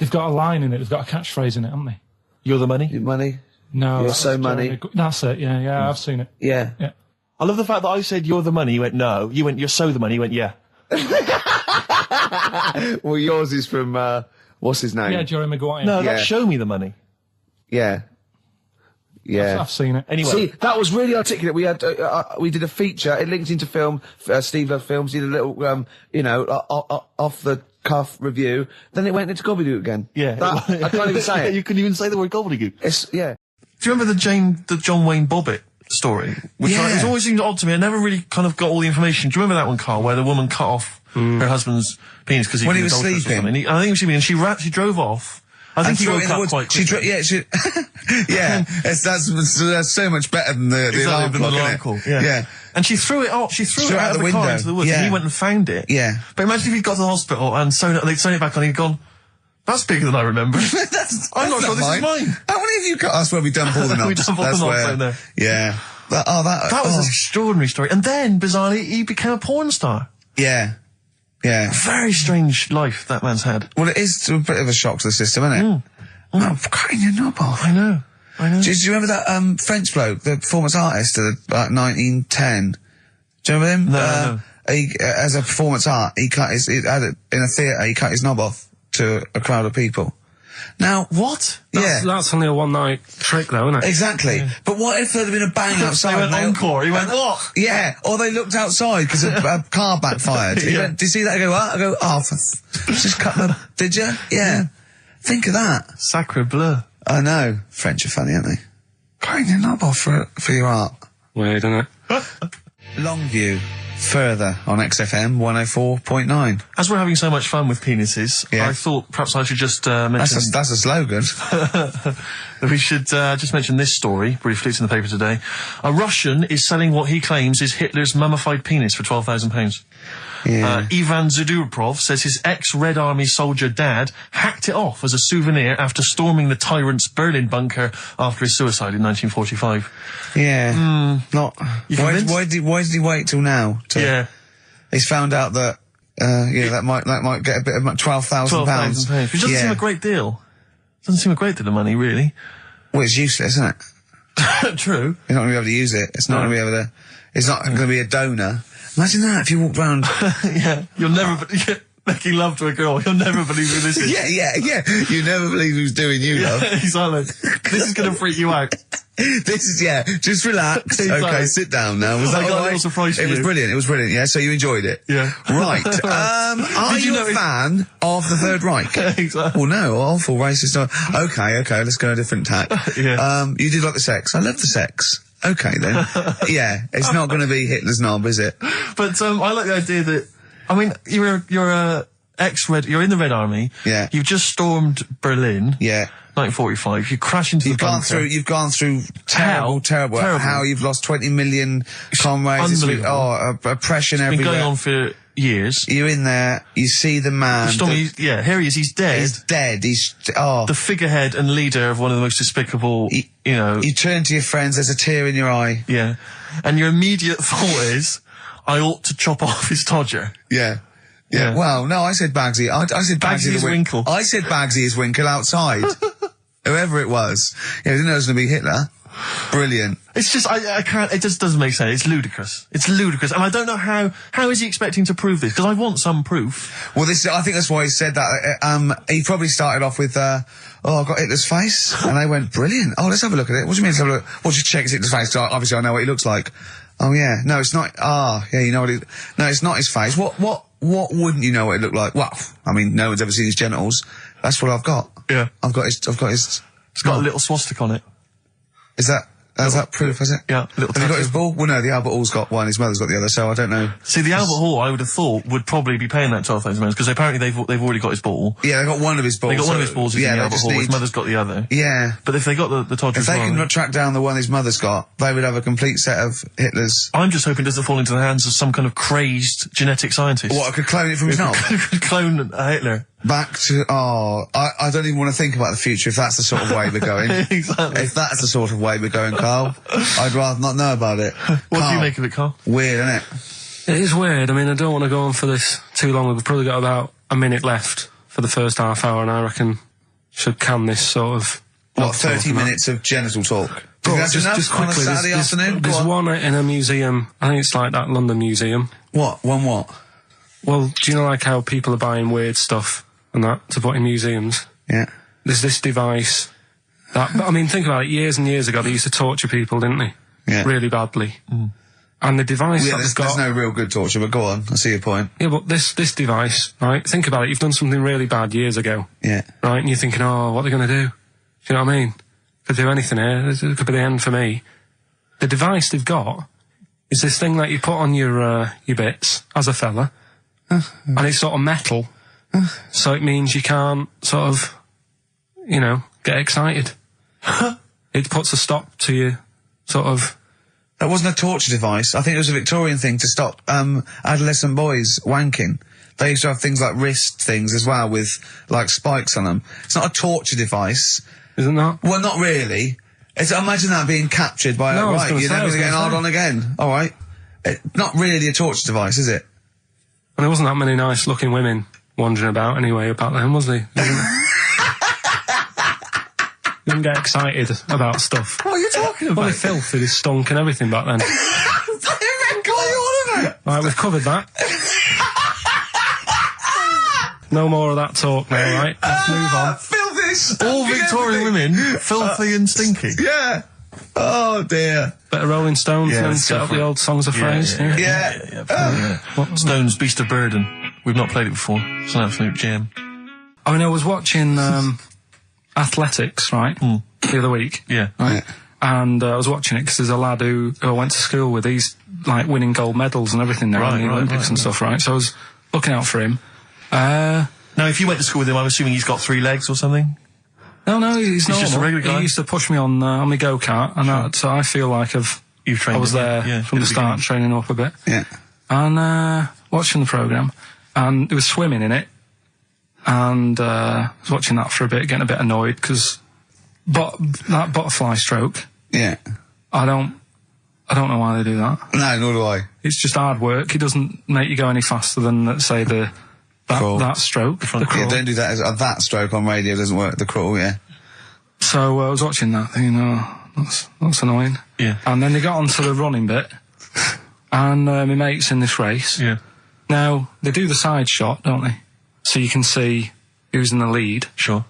they've got a line in it? They've got a catchphrase in it, haven't they? You're the money? Money? No. You're that's so money. Jeremy That's it. Yeah, I've seen it. Yeah. Yeah. I love the fact that I said you're the money. You went no. You went you're so the money. You went yeah. Well, yours is from, what's his name? Yeah, Jerry Maguire. No, Yeah. that's show me the money. Yeah. Yeah. I've seen it. Anyway, See, that was really articulate. We had, we did a feature. It linked into film. Steve Love Films did a little, off the cuff review. Then it went into gobbledygook again. yeah. That, I can't even say it. You couldn't even say the word gobbledygook. Yeah. Do you remember the John Wayne Bobbitt story? Which Yeah. it's always seemed odd to me. I never really kind of got all the information. Do you remember that one, Carl, where the woman cut off her husband's penis because When he was adulterous or sleeping? something? I think he was sleeping, and she drove off. I think he threw it woke in the up woods. quite She quickly. that's so much better than the alarm Exactly, clock, the isn't alarm it? call. Yeah. And she threw it out. She threw it out of the car window. into the woods, Yeah. and he went and found it. Yeah. But imagine if he'd got to the hospital and they'd sewn it back on, and he'd gone, "That's bigger than I remember." I'm not sure this is mine. How many of you cut us where we dump all the knots? We dump all the That's knots where- in there. Yeah. That That was an extraordinary story. And then, bizarrely, he became a porn star. Yeah. Yeah. Very strange life that man's had. Well, it is a bit of a shock to the system, isn't it? Oh, cutting your knob off. I know. Do you remember that French bloke, the performance artist of about 1910? Do you remember him? No. He, as a performance art, he cut in a theatre, he cut his knob off to a crowd of people. Now, What? That's only a one-night trick, though, isn't it? Exactly. But what if there'd have been a bang outside? They went and encore. He went, "Oh!" Yeah, or they looked outside because a car backfired. He Yeah. went, did you see that? I go, what? I go, oh, just cut the... Did you? Yeah. Think of that. Sacre bleu. I know. French are funny, aren't they? Cutting your knob off for your art. Weird, isn't it? Longview. Further on XFM 104.9. As we're having so much fun with penises, Yeah. I thought perhaps I should just mention... That's a slogan. that we should just mention this story briefly. It's in the paper today. A Russian is selling what he claims is Hitler's mummified penis for £12,000. Yeah. Ivan Zadurprov says his ex-Red Army soldier dad hacked it off as a souvenir after storming the tyrant's Berlin bunker after his suicide in 1945. Yeah. Not. You Why convinced? did he wait till now? Yeah. He's found out that. That might get a bit of £12,000. £12,000. Which doesn't seem a great deal. Doesn't seem a great deal of money, really. Well, it's useless, isn't it? True. You're not going to be able to use it. It's not going to be able to. It's not going to be a donor. Imagine that if you walked round. Yeah. You'll never... making love to a girl. You'll never believe who this is. Yeah. You never believe who's doing you, love. Exactly. This is going to freak you out. This is, just relax. Exactly. Okay, sit down now. Was that I got a all little right? surprise for It was you. brilliant, yeah? So you enjoyed it? Yeah. Right. Are Did you you know a fan of the Third Reich? Exactly. Well, no, awful racist. Okay, let's go a different tack. Yeah. You did like the sex. I love the sex. Okay, then. Yeah, it's not going to be Hitler's knob, is it? But I like the idea that, I mean, you're you're in the Red Army. Yeah. You've just stormed Berlin. Yeah. 1945. You crash into the bunker. You've gone through terrible. How you've lost 20 million comrades. Unbelievable. Oppression Been everywhere. going on for years. You're in there, you see the man. Here he is, he's dead. He's dead, The figurehead and leader of one of the most despicable, You turn to your friends, there's a tear in your eye. Yeah. And your immediate thought is, I ought to chop off his todger. Yeah. Yeah. Well, no, I said Bagsy. I said Bagsy Bagsy is Winkle. I said Bagsy is Winkle outside. whoever it was. Yeah, we didn't know it was going to be Hitler. Brilliant. It's just, I can't, it just doesn't make sense. It's ludicrous. It's ludicrous. And I don't know how is he expecting to prove this? Because I want some proof. Well, I think that's why he said that. He probably started off with, I've got Hitler's face. And they went, brilliant. Oh, let's have a look at it. What do you mean let's have a look? Well, just check Hitler's face. Obviously I know what he looks like. Oh, yeah. No, it's not. Yeah, you know what no, it's not his face. What wouldn't you know what it looked like? Well, I mean, no one's ever seen his genitals. That's what I've got. Yeah. I've got his. It's got a little swastika on it. Is that proof, is it? Yeah, little Have you got his ball? Well, no, the Albert Hall's got one, his mother's got the other, so I don't know. See, the Albert Hall, I would have thought, would probably be paying that £12,000, because apparently they've already got his ball. Yeah, they got one of his balls. They got one of his balls in the Albert Hall, his mother's got the other. Yeah. But if they got the Todger if they can track down the one his mother's got, they would have a complete set of Hitler's. I'm just hoping it doesn't fall into the hands of some kind of crazed genetic scientist. What, I could clone it from his knob? Could clone Hitler. Back to, I don't even want to think about the future if that's the sort of way we're going. Exactly. If that's the sort of way we're going, Carl, I'd rather not know about it. What do you make of it, Carl? Weird, isn't it? It is weird. I mean, I don't want to go on for this too long. We've probably got about a minute left for the first half hour, and I reckon should can this sort of... What, 30 minutes of genital talk? Just quickly, on a Saturday afternoon? There's one in a museum, I think it's like that London Museum. What? One what? Well, do you know like how people are buying weird stuff and that to put in museums? Yeah. There's this device that, I mean, think about it, years and years ago they used to torture people, didn't they? Yeah. Really badly. Mm. And the device yeah, that there's, they've got... there's no real good torture, but go on, I see your point. Yeah, but this device, right, think about it, you've done something really bad years ago. Yeah. Right, and you're thinking, oh, what are they going to do? Do you know what I mean? Could do anything here, it could be the end for me. The device they've got is this thing that you put on your bits, as a fella, and it's sort of metal, so it means you can't sort of, you know, get excited. It puts a stop to you, sort of... That wasn't a torture device. I think it was a Victorian thing to stop adolescent boys wanking. They used to have things like wrist things as well with, like, spikes on them. It's not a torture device. Isn't that? Well, not really. Imagine that being captured by no, right, you're never going to get hard on again. All right. Not really a torture device, is it? And there wasn't that many nice-looking women wandering about anyway about them, was there? You didn't get excited about stuff. What are you talking about? Well, they filthy, they stunk and everything back then. What are you on about? Right, we've covered that. No more of that talk now, right? Let's move on. Filthy, all Victorian women, filthy and stinky. Yeah. Oh, dear. Better Rolling Stones and set up the old songs of phrase. Yeah. Stones, Beast of Burden. We've not played it before. It's an absolute gem. I mean, I was watching athletics, right, the other week. Yeah. Right? And I was watching it because there's a lad who I went to school with. He's, like, winning gold medals and everything now in the Olympics and stuff, right? So I was looking out for him. Now, if you went to school with him, I'm assuming he's got 3 legs or something? No, he's normal. Just a regular guy? He used to push me on my go-kart, and so I feel like I was there from the start, training up a bit. Yeah. And watching the programme, and there was swimming in it, and I was watching that for a bit, getting a bit annoyed, because that butterfly stroke... Yeah. I don't know why they do that. No, nor do I. It's just hard work. It doesn't make you go any faster than, let's say, that stroke. The crawl. Yeah, don't do that. That stroke on radio doesn't work. The crawl, yeah. So I was watching that, thinking, that's annoying. Yeah. And then they got onto the running bit, and my mate's in this race. Yeah. Now, they do the side shot, don't they? So you can see who's in the lead. Sure.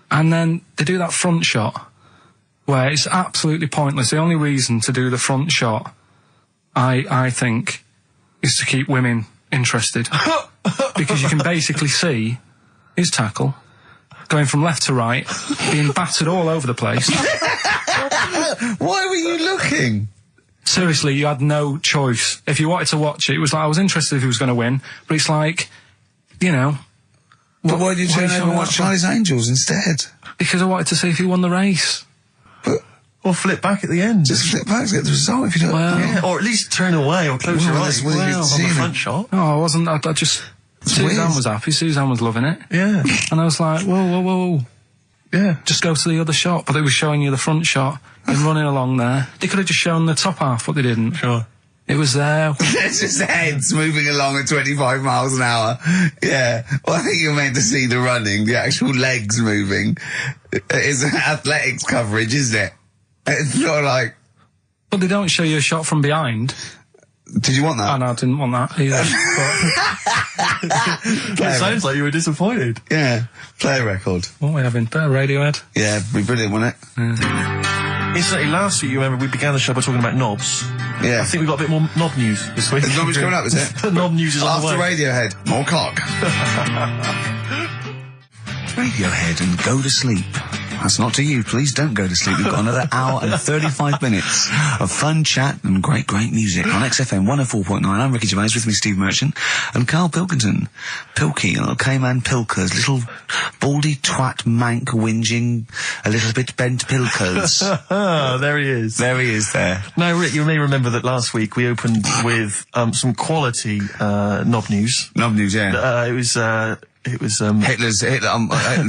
And then they do that front shot, where it's absolutely pointless. The only reason to do the front shot, I think, is to keep women interested. Because you can basically see his tackle going from left to right, being battered all over the place. Why were you looking? Seriously, you had no choice. If you wanted to watch it was like, I was interested if he was going to win, but it's like, you know... But why did you turn over and watch Charlie's Angels instead? Because I wanted to see if he won the race. But... Or flip back at the end. Just flip back to get the result if you don't... Well, yeah, or at least turn away or close your eyes on the front shot. No, I wasn't. I just... Suzanne was happy. Suzanne was loving it. Yeah. And I was like, whoa. Yeah. Just go to the other shot. But they were showing you the front shot and running along there. They could have just shown the top half, but they didn't. Sure. It was there. It's just heads moving along at 25 miles an hour. Yeah. Well, I think you're meant to see the running, the actual legs moving. It's athletics coverage, isn't it? It's not like... But they don't show you a shot from behind. Did you want that? Oh, no, I didn't want that either. It sounds like you were disappointed. Yeah. Play a record. What are we having? Better Radiohead? Yeah, it'd be brilliant, wouldn't it? Incidentally, last week, you remember, we began the show by talking about knobs. Yeah. I think we've got a bit more knob news this week. Is knob news coming up, is it? The knob news is on the way. After Radiohead, more cock. Radiohead and go to sleep. That's not to you. Please don't go to sleep. We've got another hour and 35 minutes of fun chat and great music on XFM 104.9. I'm Ricky Gervais, with me Steve Merchant and Karl Pilkington. Pilky, little K-man Pilkers, little baldy twat mank whinging, a little bit bent Pilkers. There he is. There he is there. Now, Rick, you may remember that last week we opened with some quality knob news. Knob news, yeah. It was Hitler's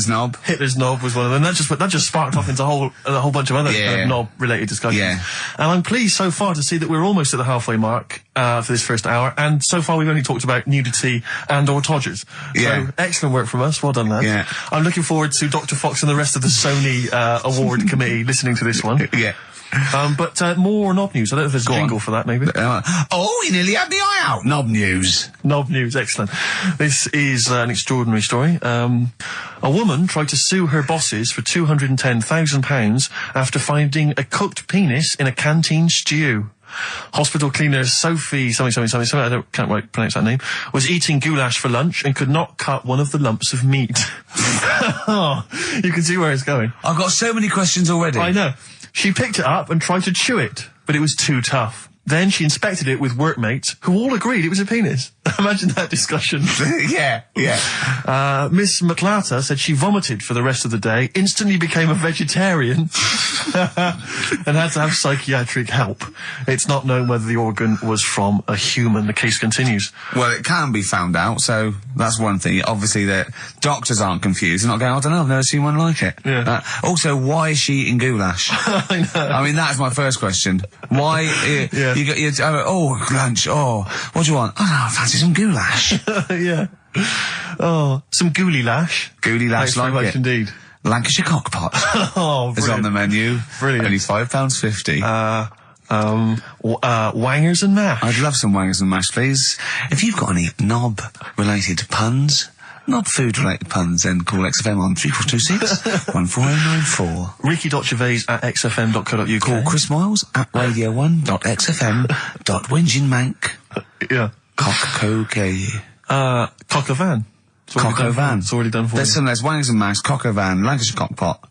knob. Hitler's knob was one of them. That just sparked off into a whole bunch of other kind of knob-related discussions. Yeah. And I'm pleased so far to see that we're almost at the halfway mark for this first hour. And so far we've only talked about nudity and/or todgers. Yeah. So excellent work from us. Well done, lads. Yeah. I'm looking forward to Dr. Fox and the rest of the Sony award committee listening to this one. Yeah. But more knob news. I don't know if there's a jingle for that, maybe. He nearly had the eye out. Knob news. Knob news, excellent. This is an extraordinary story. A woman tried to sue her bosses for £210,000 after finding a cooked penis in a canteen stew. Hospital cleaner Sophie, something, I can't quite pronounce that name, was eating goulash for lunch and could not cut one of the lumps of meat. Oh, you can see where it's going. I've got so many questions already. I know. She picked it up and tried to chew it, but it was too tough. Then she inspected it with workmates, who all agreed it was a penis. Imagine that discussion. Yeah. Miss McClarter said she vomited for the rest of the day, instantly became a vegetarian, and had to have psychiatric help. It's not known whether the organ was from a human. The case continues. Well, it can be found out, so that's one thing. Obviously, the doctors aren't confused. They're not going, I don't know, I've never seen one like it. Yeah. Also, why is she eating goulash? I know. I mean, that's my first question. Why? Yeah. Lunch. Oh, what do you want? Oh, no, I fancy some goulash. Yeah. Oh, some gooly lash. Gooly lash, Thanks very much indeed. Lancashire cockpot Oh, is on the menu. Brilliant. Only £5.50. Wangers and mash. I'd love some wangers and mash, please. If you've got any knob-related puns, knob-food-related puns, then call XFM on 3426 14094. Ricky.gervais@xfm.co.uk. Call Chris Miles at radio1.xfm.winginmank. Yeah. Cock a van. Cock o' van. It's already done for There's you. there's wangers and mash, cock o' van, Lancashire cockpot.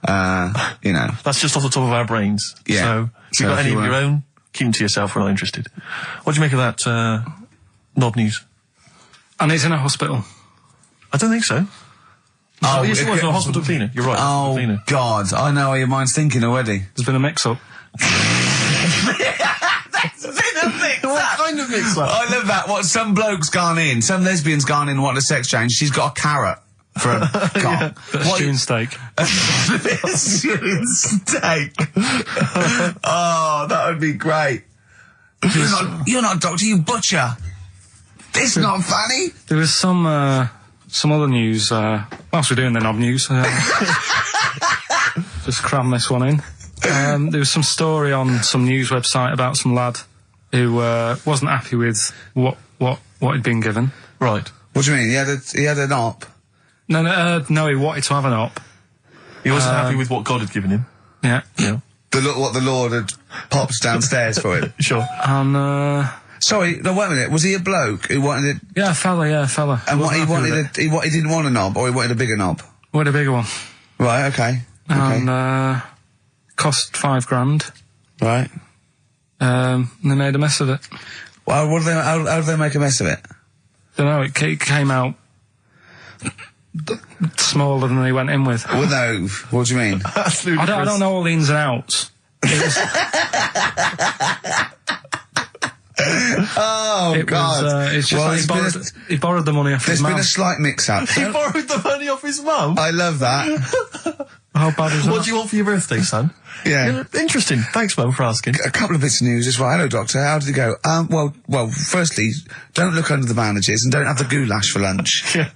That's just off the top of our brains. Yeah. So if you've got any of your own, keep them to yourself. We're not interested. What do you make of that knob news? And he's in a hospital. I don't think so. Oh, yes, it was a hospital cleaner. You're right. Oh, cleaner. God. I know how your mind's thinking already. There's been a mix-up. What kind of mix-up? I love that. What, some bloke's gone in, some lesbian's gone in and wanted a sex change. She's got a carrot for a cock. Stewing steak. Stewing steak. Oh, that would be great. You're not a doctor, you butcher. This is not funny. There was some other news, whilst we're doing the knob news, just cram this one in. There was some story on some news website about some lad who wasn't happy with what he'd been given. Right. What do you mean? He had an op? No, he wanted to have an op. He wasn't happy with what God had given him. Yeah. Yeah. What the Lord had popped downstairs for him? Sure. And Sorry, no, wait a minute. Was he a bloke who wanted it? yeah, a fella. And what he wanted, he didn't want a knob, or he wanted a bigger knob? Wanted a bigger one. Right. Okay. And cost £5,000. Right. And they made a mess of it. Well, how did they make a mess of it? Don't know. It came out smaller than they went in with. Well, no. What do you mean? I don't know all the ins and outs. Oh, God. It's just like he borrowed the money off his mum. There's been a slight mix-up. He borrowed the money off his mum? I love that. How bad is that? What do you want for your birthday, son? Yeah. Interesting. Thanks, Mum, for asking. A couple of bits of news as well. Hello, Doctor. How did it go? Well, firstly, don't look under the bandages and don't have the goulash for lunch. Yeah.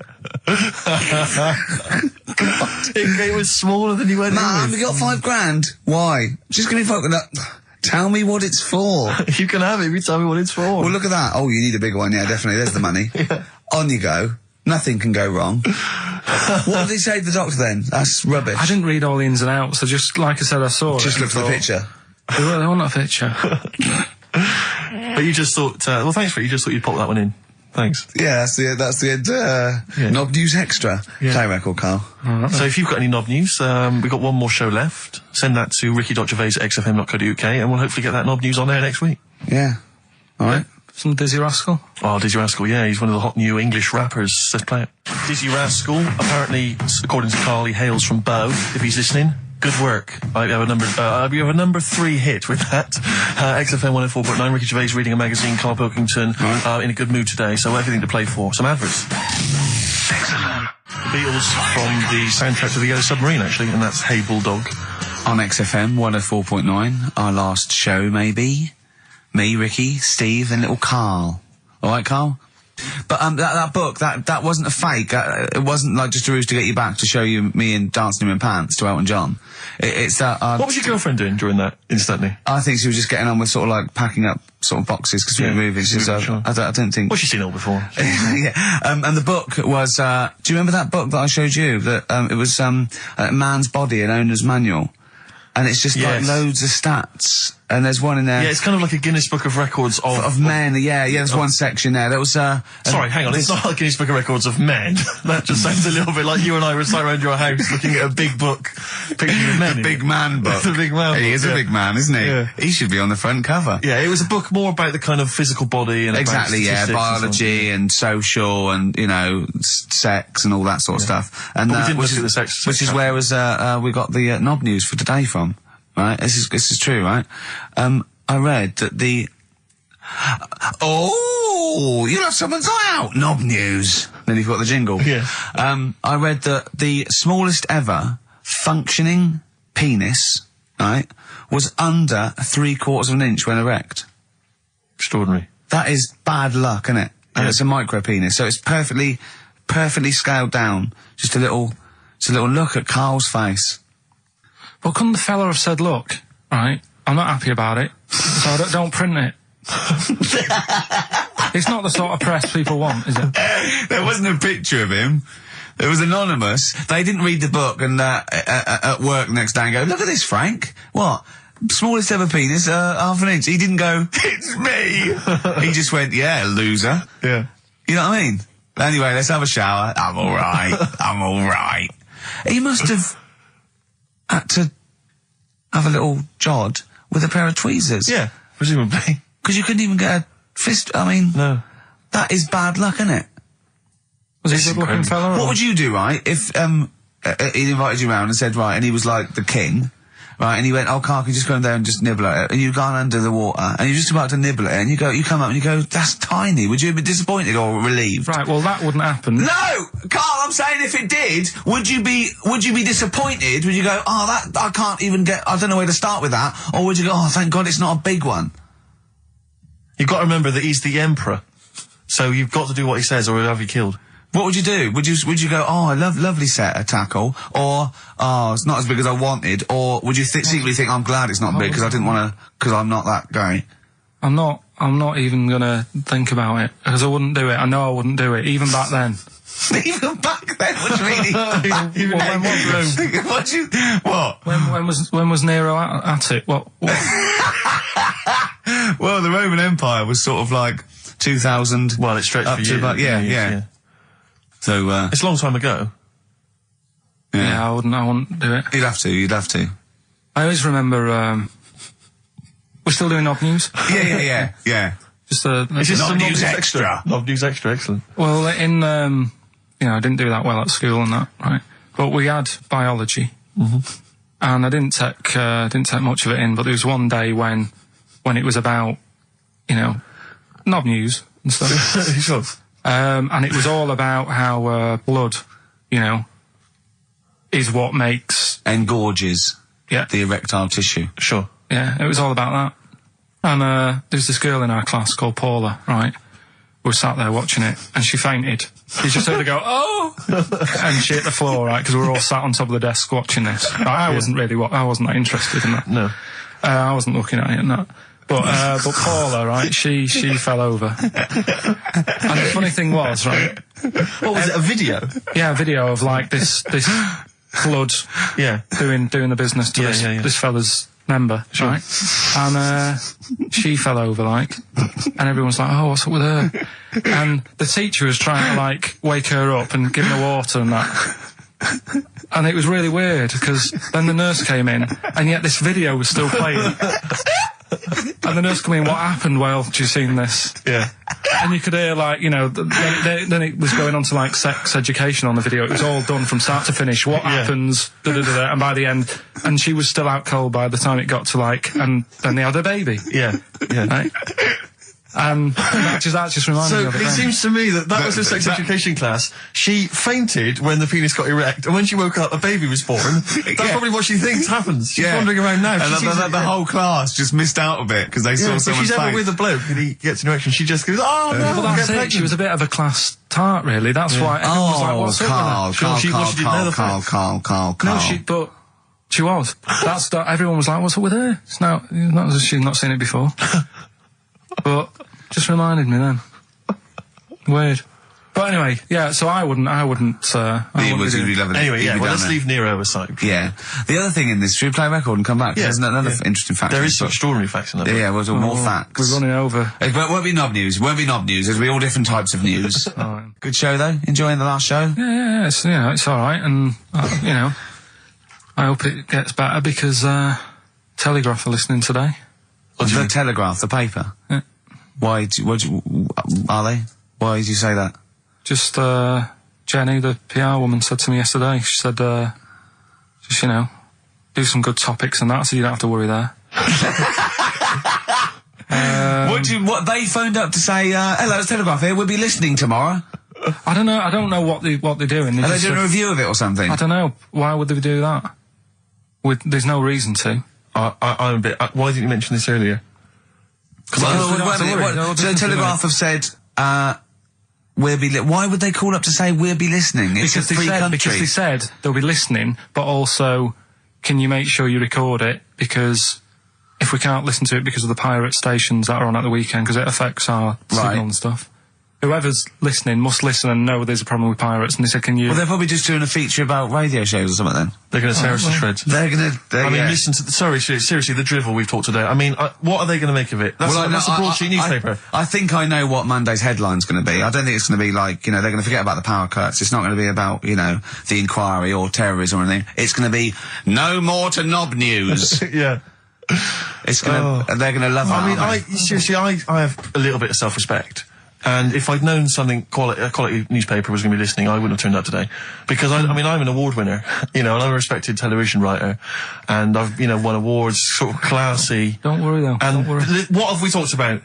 It was smaller than you went in Mum, with. you got $5,000. Why? Just gonna be fucking up. Tell me what it's for. You can have it if you tell me what it's for. Well, look at that. Oh, you need a bigger one. Yeah, definitely. There's the money. Yeah. On you go. Nothing can go wrong. What did he say to the doctor then? That's rubbish. I didn't read all the ins and outs. I just, like I said, I saw Just it. look at the picture. They want a picture. But you just thought, well, thanks for it. You just thought you'd pop that one in. Thanks. Yeah, that's the end. Knob News Extra. Yeah. Play record, Carl. So if you've got any knob news, we've got one more show left. Send that to ricky.gervais@xfm.co.uk and we'll hopefully get that knob news on there next week. Yeah. All right. Some Dizzy Rascal. Oh, Dizzy Rascal, yeah, he's one of the hot new English rappers. Let's play it. Dizzy Rascal, apparently, according to Carl, he hails from Bow, if he's listening. Good work. You have a number 3 hit with that. XFM 104.9, Ricky Gervais reading a magazine, Karl Pilkington, in a good mood today, so everything to play for. Some adverts. XFM. The Beatles from the soundtrack to The Yellow Submarine, actually, and that's Hey Bulldog. On XFM 104.9, our last show, maybe. Me, Ricky, Steve, and little Carl. All right, Carl? But that book, that wasn't a fake. It wasn't like just a ruse to get you back to show you me and dancing in pants to Elton John. It's that. What was your girlfriend doing during that, instantly? I think she was just getting on with sort of like packing up sort of boxes because we were moving. So sure. I don't think. Well, she's seen it all before. Yeah. And the book was. Do you remember that book that I showed you? That it was Man's Body, an Owner's Manual. And it's just like loads of stats. And there's one in there. Yeah, it's kind of like a Guinness Book of Records of men. Yeah, there's one section there. That was, sorry, hang on. It's not like Guinness Book of Records of men. That just sounds a little bit like you and I were sat around your house looking at a big book, picture of men. The big man book. The big man book. He is a big man, isn't he? Yeah. He should be on the front cover. Yeah, it was a book more about the kind of physical body and exactly, about biology and social and, you know, sex and all that sort of stuff. And but we didn't look at the sex which is where we got the knob news for today from. Right, this is true, right? I read that you'll have someone's eye out. Knob news. Then you've got the jingle. Yeah. I read that the smallest ever functioning penis, right, was under 3/4 of an inch when erect. Extraordinary. That is bad luck, isn't it? And Yeah. it's a micro penis, so it's perfectly scaled down. Just a little look at Carl's face. Well, couldn't the fella have said, look, right, I'm not happy about it, so don't print it. It's not the sort of press people want, is it? There wasn't a picture of him. It was anonymous. They didn't read the book and at work next day and go, look at this, Frank. What? Smallest ever penis, 1/2 inch. He didn't go, it's me. He just went, yeah, loser. Yeah. You know what I mean? Anyway, let's have a shower. I'm alright. He must have had to have a little jod with a pair of tweezers. Yeah, presumably. Because you couldn't even get a fist. I mean, No. that is bad luck, isn't it? Was he a good-looking fella? What would you do, right, if he invited you round and said, right, and he was like the king, right, and he went, oh, Carl, can you just go in there and just nibble at it? And you've gone under the water, and you're just about to nibble at it, and you come up and you go, that's tiny. Would you be disappointed or relieved? Right, well, that wouldn't happen. No! Carl, I'm saying if it did, would you be disappointed? Would you go, oh, I can't even I don't know where to start with that? Or would you go, oh, thank God it's not a big one? You've got to remember that he's the emperor. So you've got to do what he says or he'll have you killed. What would you do? Would you go, oh, lovely set of tackle, or, oh, it's not as big as I wanted, or would you secretly think, I'm glad it's not big because I didn't want to, because I'm not that guy? I'm not even gonna think about it, because I wouldn't do it. I know I wouldn't do it, even back then. Even back then? What do you mean even back then? What? When was Nero at it? What? Well, the Roman Empire was sort of like 2000. Well, it stretched up for to years. about, yeah. So, it's a long time ago. Yeah, I wouldn't do it. You'd have to. I always remember, we're still doing knob news? Yeah. Just Is this Knob some News Extra? Knob News Extra, excellent. Well, I didn't do that well at school and that, right? But we had biology. Mm-hmm. And I didn't take much of it in, but there was one day when it was about, knob news and stuff. Sure. And it was all about how, blood, is what makes... Engorges Yeah. the erectile tissue. Sure. Yeah, it was all about that. And there was this girl in our class called Paula, right? We were sat there watching it, and she fainted. You just heard her go, oh! And she hit the floor, right? Because we were all sat on top of the desk watching this. I wasn't that interested in that. No. I wasn't looking at it and that. But Paula, right, she fell over. And the funny thing was, right... What was it, a video? Yeah, a video of, like, this flood doing the business to this fella's member, right? And she fell over, like, and everyone's like, oh, what's up with her? And the teacher was trying to, like, wake her up and give her water and that. And it was really weird, because then the nurse came in, and yet this video was still playing. And the nurse come in, what happened while you seen this? Yeah. And you could hear, like, you know, then it was going on to, like, sex education on the video. It was all done from start to finish. What happens, da-da-da-da, and by the end, and she was still out cold by the time it got to, like, and then they had a baby. Yeah. Right? And that just reminded me of it. So it seems to me that was her sex education class. She fainted when the penis got erect, and when she woke up, a baby was born. That's probably what she thinks happens. She's wandering around now. And the whole class just missed out a bit because they saw someone. If she's ever with a bloke and he gets an erection, she just goes, oh no, well, that's it. She was a bit of a class tart, really. That's why everyone was like, what's up with her? Carl. No, but she was. Everyone was like, what's up with her? It's not as if she'd not seen it before. But just reminded me then. Weird. But anyway, yeah, so I wouldn't Anyway, let's leave Nero aside. Yeah. The other thing in this, should we play a record and come back? There's another interesting fact. There is some extraordinary facts in that. Yeah, we'll do more facts. We're running over. It won't be knob news. There'll be all different types of news. Right. Good show, though? Enjoying the last show? Yeah, it's alright, and, you know, I hope it gets better because, Telegraph are listening today. The Telegraph, the paper? Yeah. Are they? Why did you say that? Just, Jenny, the PR woman, said to me yesterday, she said, just, you know, do some good topics and that, so you don't have to worry there. What they phoned up to say, hello, it's Telegraph here, we'll be listening tomorrow. I don't know what they're doing. Are they doing a review of it or something? I don't know. Why would they do that? There's no reason to. I'm a bit... why didn't you mention this earlier? So the Telegraph have said, why would they call up to say we'll be listening? It's because a free country. Because they said they'll be listening, but also, can you make sure you record it? Because if we can't listen to it because of the pirate stations that are on at the weekend, because it affects our signal and stuff. Whoever's listening must listen and know there's a problem with pirates, and they said, can you... Well, they're probably just doing a feature about radio shows or something then. They're going to tear us to shreds. Listen to... seriously, the drivel we've talked today. I mean, what are they going to make of it? That's a broadsheet newspaper. I think I know what Monday's headline's going to be. I don't think it's going to be like, you know, they're going to forget about the power cuts. It's not going to be about, you know, the inquiry or terrorism or anything. It's going to be, no more to knob news. Yeah. It's going to... They're going to love it. I mean, seriously, I have a little bit of self-respect. And if I'd known a quality newspaper was going to be listening, I wouldn't have turned up today. Because, I'm an award winner, you know, and I'm a respected television writer. And I've, you know, won awards, sort of classy. Don't worry, though. And don't worry. What have we talked about?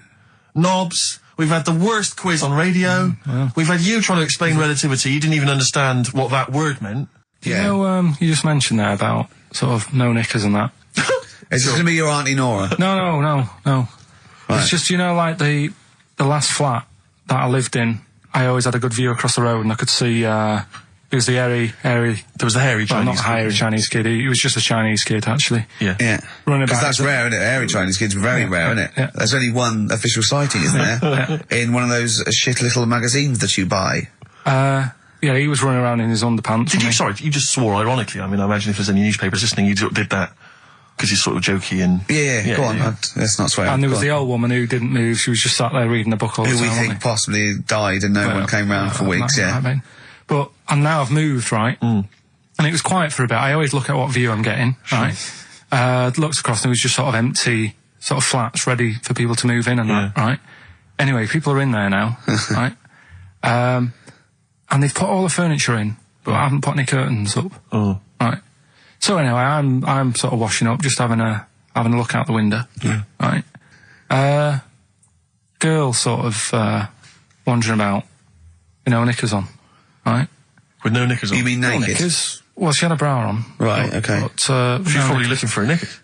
Knobs. We've had the worst quiz on radio. We've had you trying to explain relativity. You didn't even understand what that word meant. Yeah. You know, you just mentioned there about sort of no knickers and that. Is this going to be your Auntie Nora? No. Right. It's just, you know, like the last flat that I lived in, I always had a good view across the road, and I could see, it was the hairy... There was the hairy Chinese kid. Not hairy Chinese kid, he was just a Chinese kid, actually. Yeah. Running about. Because that's rare, isn't it? Hairy Chinese kids, very rare, isn't it? Yeah. There's only one official sighting, isn't there? In one of those shit little magazines that you buy. Yeah, he was running around in his underpants. You just swore ironically. I mean, I imagine if there's any newspapers listening, you did that. Because he's sort of jokey and... Yeah, go on, let's not swear. And there was the old woman who didn't move, she was just sat there reading a book all the time. Who we think possibly died and no one came round for weeks, And now I've moved, right? And it was quiet for a bit. I always look at what view I'm getting, right? Looked across and it was just sort of empty, sort of flats ready for people to move in and that, right? Anyway, people are in there now, right? And they've put all the furniture in, but I haven't put any curtains up, right? So anyway, I'm sort of washing up, just having a look out the window, right? Girl sort of wandering about, you know, knickers on, right? With no knickers on? You mean naked? Knickers. Well, she had a bra on. Right, okay. But, She's probably looking for a knickers.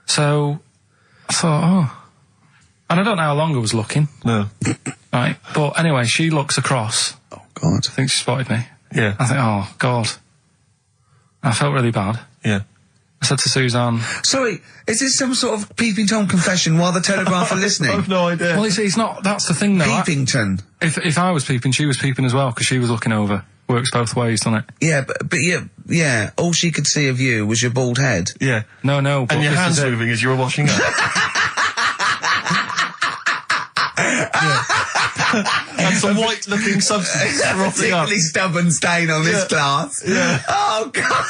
So, I thought, and I don't know how long I was looking. No. Right, but anyway, she looks across. Oh, God. I think she spotted me. Yeah. I think, oh, God. I felt really bad. Yeah. I said to Suzanne... Sorry, is this some sort of Peeping Tom confession while the Telegraph are listening? I've no idea. Well, it's not... That's the thing, though. Peepington. If I was peeping, she was peeping as well, because she was looking over. Works both ways, doesn't it? Yeah, but yeah, all she could see of you was your bald head. Yeah. No, but And your this hands is it. moving as you were washing up. And some white-looking substance frothing up. Particularly stubborn stain on this glass. Yeah. Oh, God.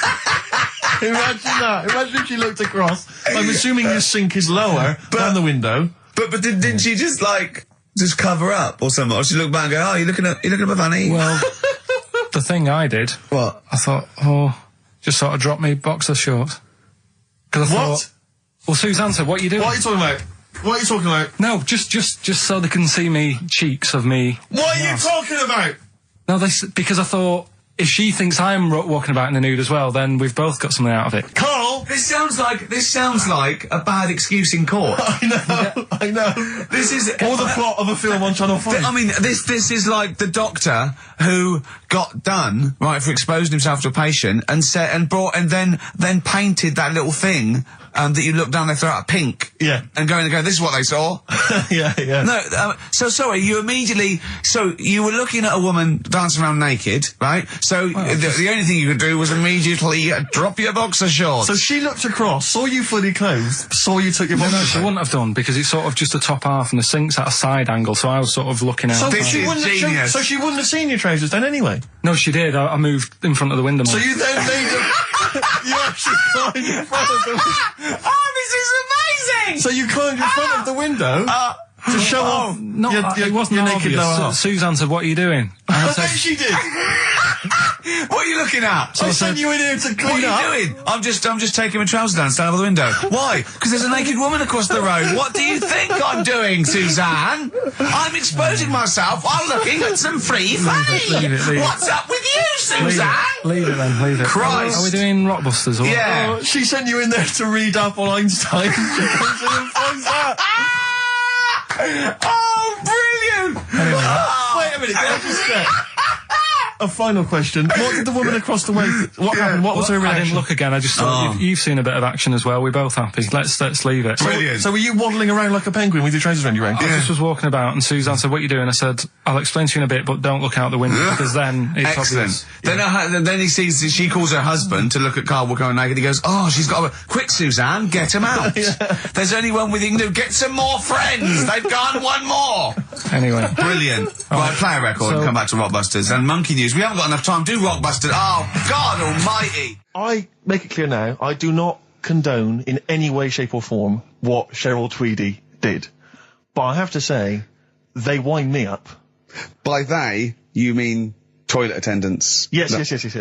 Imagine that. Imagine if she looked across. I'm assuming your sink is lower than the window. But didn't she just, like, just cover up or something? Or she looked back and go, oh, you're looking at my fanny? Well, the thing I did... What? I thought, just sort of drop me boxer shorts. Because I thought... Well, Suzanne said, what are you doing? What are you talking about? What are you talking about? No, just so they can see me cheeks of me. What are you talking about? No, because I thought, if she thinks I'm walking about in the nude as well, then we've both got something out of it. Carl! This sounds like a bad excuse in court. I know. This is or the plot of a film on Channel 5. I mean, this is like the doctor who got done, right, for exposing himself to a patient and then painted that little thing that you look down their throat pink. Yeah. And going, this is what they saw. Yeah. No, so sorry, you were looking at a woman dancing around naked, right? So the only thing you could do was immediately drop your boxer shorts. So she looked across, saw you fully clothed, saw you took your boxer No, she wouldn't have done, because it's sort of just the top half and the sink's at a side angle, so I was sort of looking out. So This she is wouldn't genius. so she wouldn't have seen your trousers then anyway? No, she did. I moved in front of the window more. So you then made you actually climbed in front of the window. Oh, this is amazing! So you climbed in front of the window to show off No, it wasn't your naked obvious. lower half. Suzanne said, what are you doing? And I I bet said, she did. What are you looking at? I sent you in here to clean What up. are you doing? I'm just taking my trousers down, stand over the window. Why? Because there's a naked woman across the road. What do you think I'm doing, Suzanne? I'm exposing myself while looking at some free fame. leave it. What's up with you, Suzanne? leave it. Christ. Are we doing Rockbusters? Or Yeah. Oh, she sent you in there to read up on Einstein. She comes in and finds that. Oh, brilliant! Wait a minute, can I just check? A final question. What did the woman across the way... What happened? What was her I reaction? didn't look again. I just thought you've seen a bit of action as well. We're both happy. Let's leave it. Brilliant. So were you waddling around like a penguin with your trousers around your ankles? I just was walking about, and Suzanne said, "What are you doing?" I said, "I'll explain to you in a bit, but don't look out the window because then it's Excellent. obvious." Then he sees, she calls her husband to look at Carl going naked. He goes, oh, she's got a... Quick, Suzanne, get him out. There's only one with you can do. Get some more friends. They've gone one more. Anyway, Brilliant. Right, play a record and come back to Rockbusters. And Monkey News. We haven't got enough time. Do Rockbusters. Oh, God almighty. I make it clear now, I do not condone in any way, shape or form what Cheryl Tweedy did. But I have to say, they wind me up. By they, you mean toilet attendants? Yes.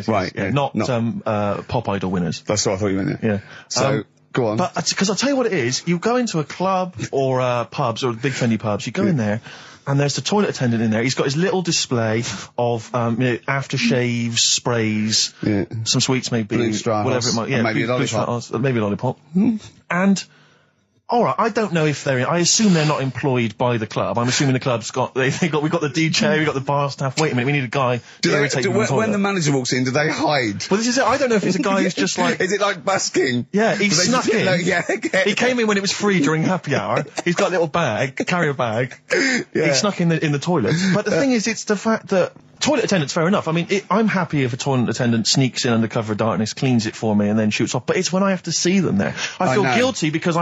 Right, Yeah, yeah, not not- Pop Idol winners. That's what I thought you meant, yeah. Yeah. So, go on. But, because I'll tell you what it is, you go into a club or pubs or big trendy pubs, you go in there, and there's the toilet attendant in there. He's got his little display of aftershaves, sprays, some sweets maybe, Blue straw whatever house, it might. Yeah, and maybe a blue lollipop. straw house, maybe a lollipop. And all right, I don't know if they're. I assume they're not employed by the club. I'm assuming the club's got. We've got the DJ, we've got the bar staff. Wait a minute, we need a guy to irritate you. When the manager walks in, do they hide? Well, this is it. I don't know if he's a guy who's just like. Is it like busking? Yeah, he Do they snuck just in. like, yeah, okay. He came in when it was free during happy hour. He's got a little carrier bag. He snuck in the toilet. But the thing is, it's the fact that toilet attendants, fair enough. I mean, I'm happy if a toilet attendant sneaks in under cover of darkness, cleans it for me, and then shoots off. But it's when I have to see them there. I feel guilty because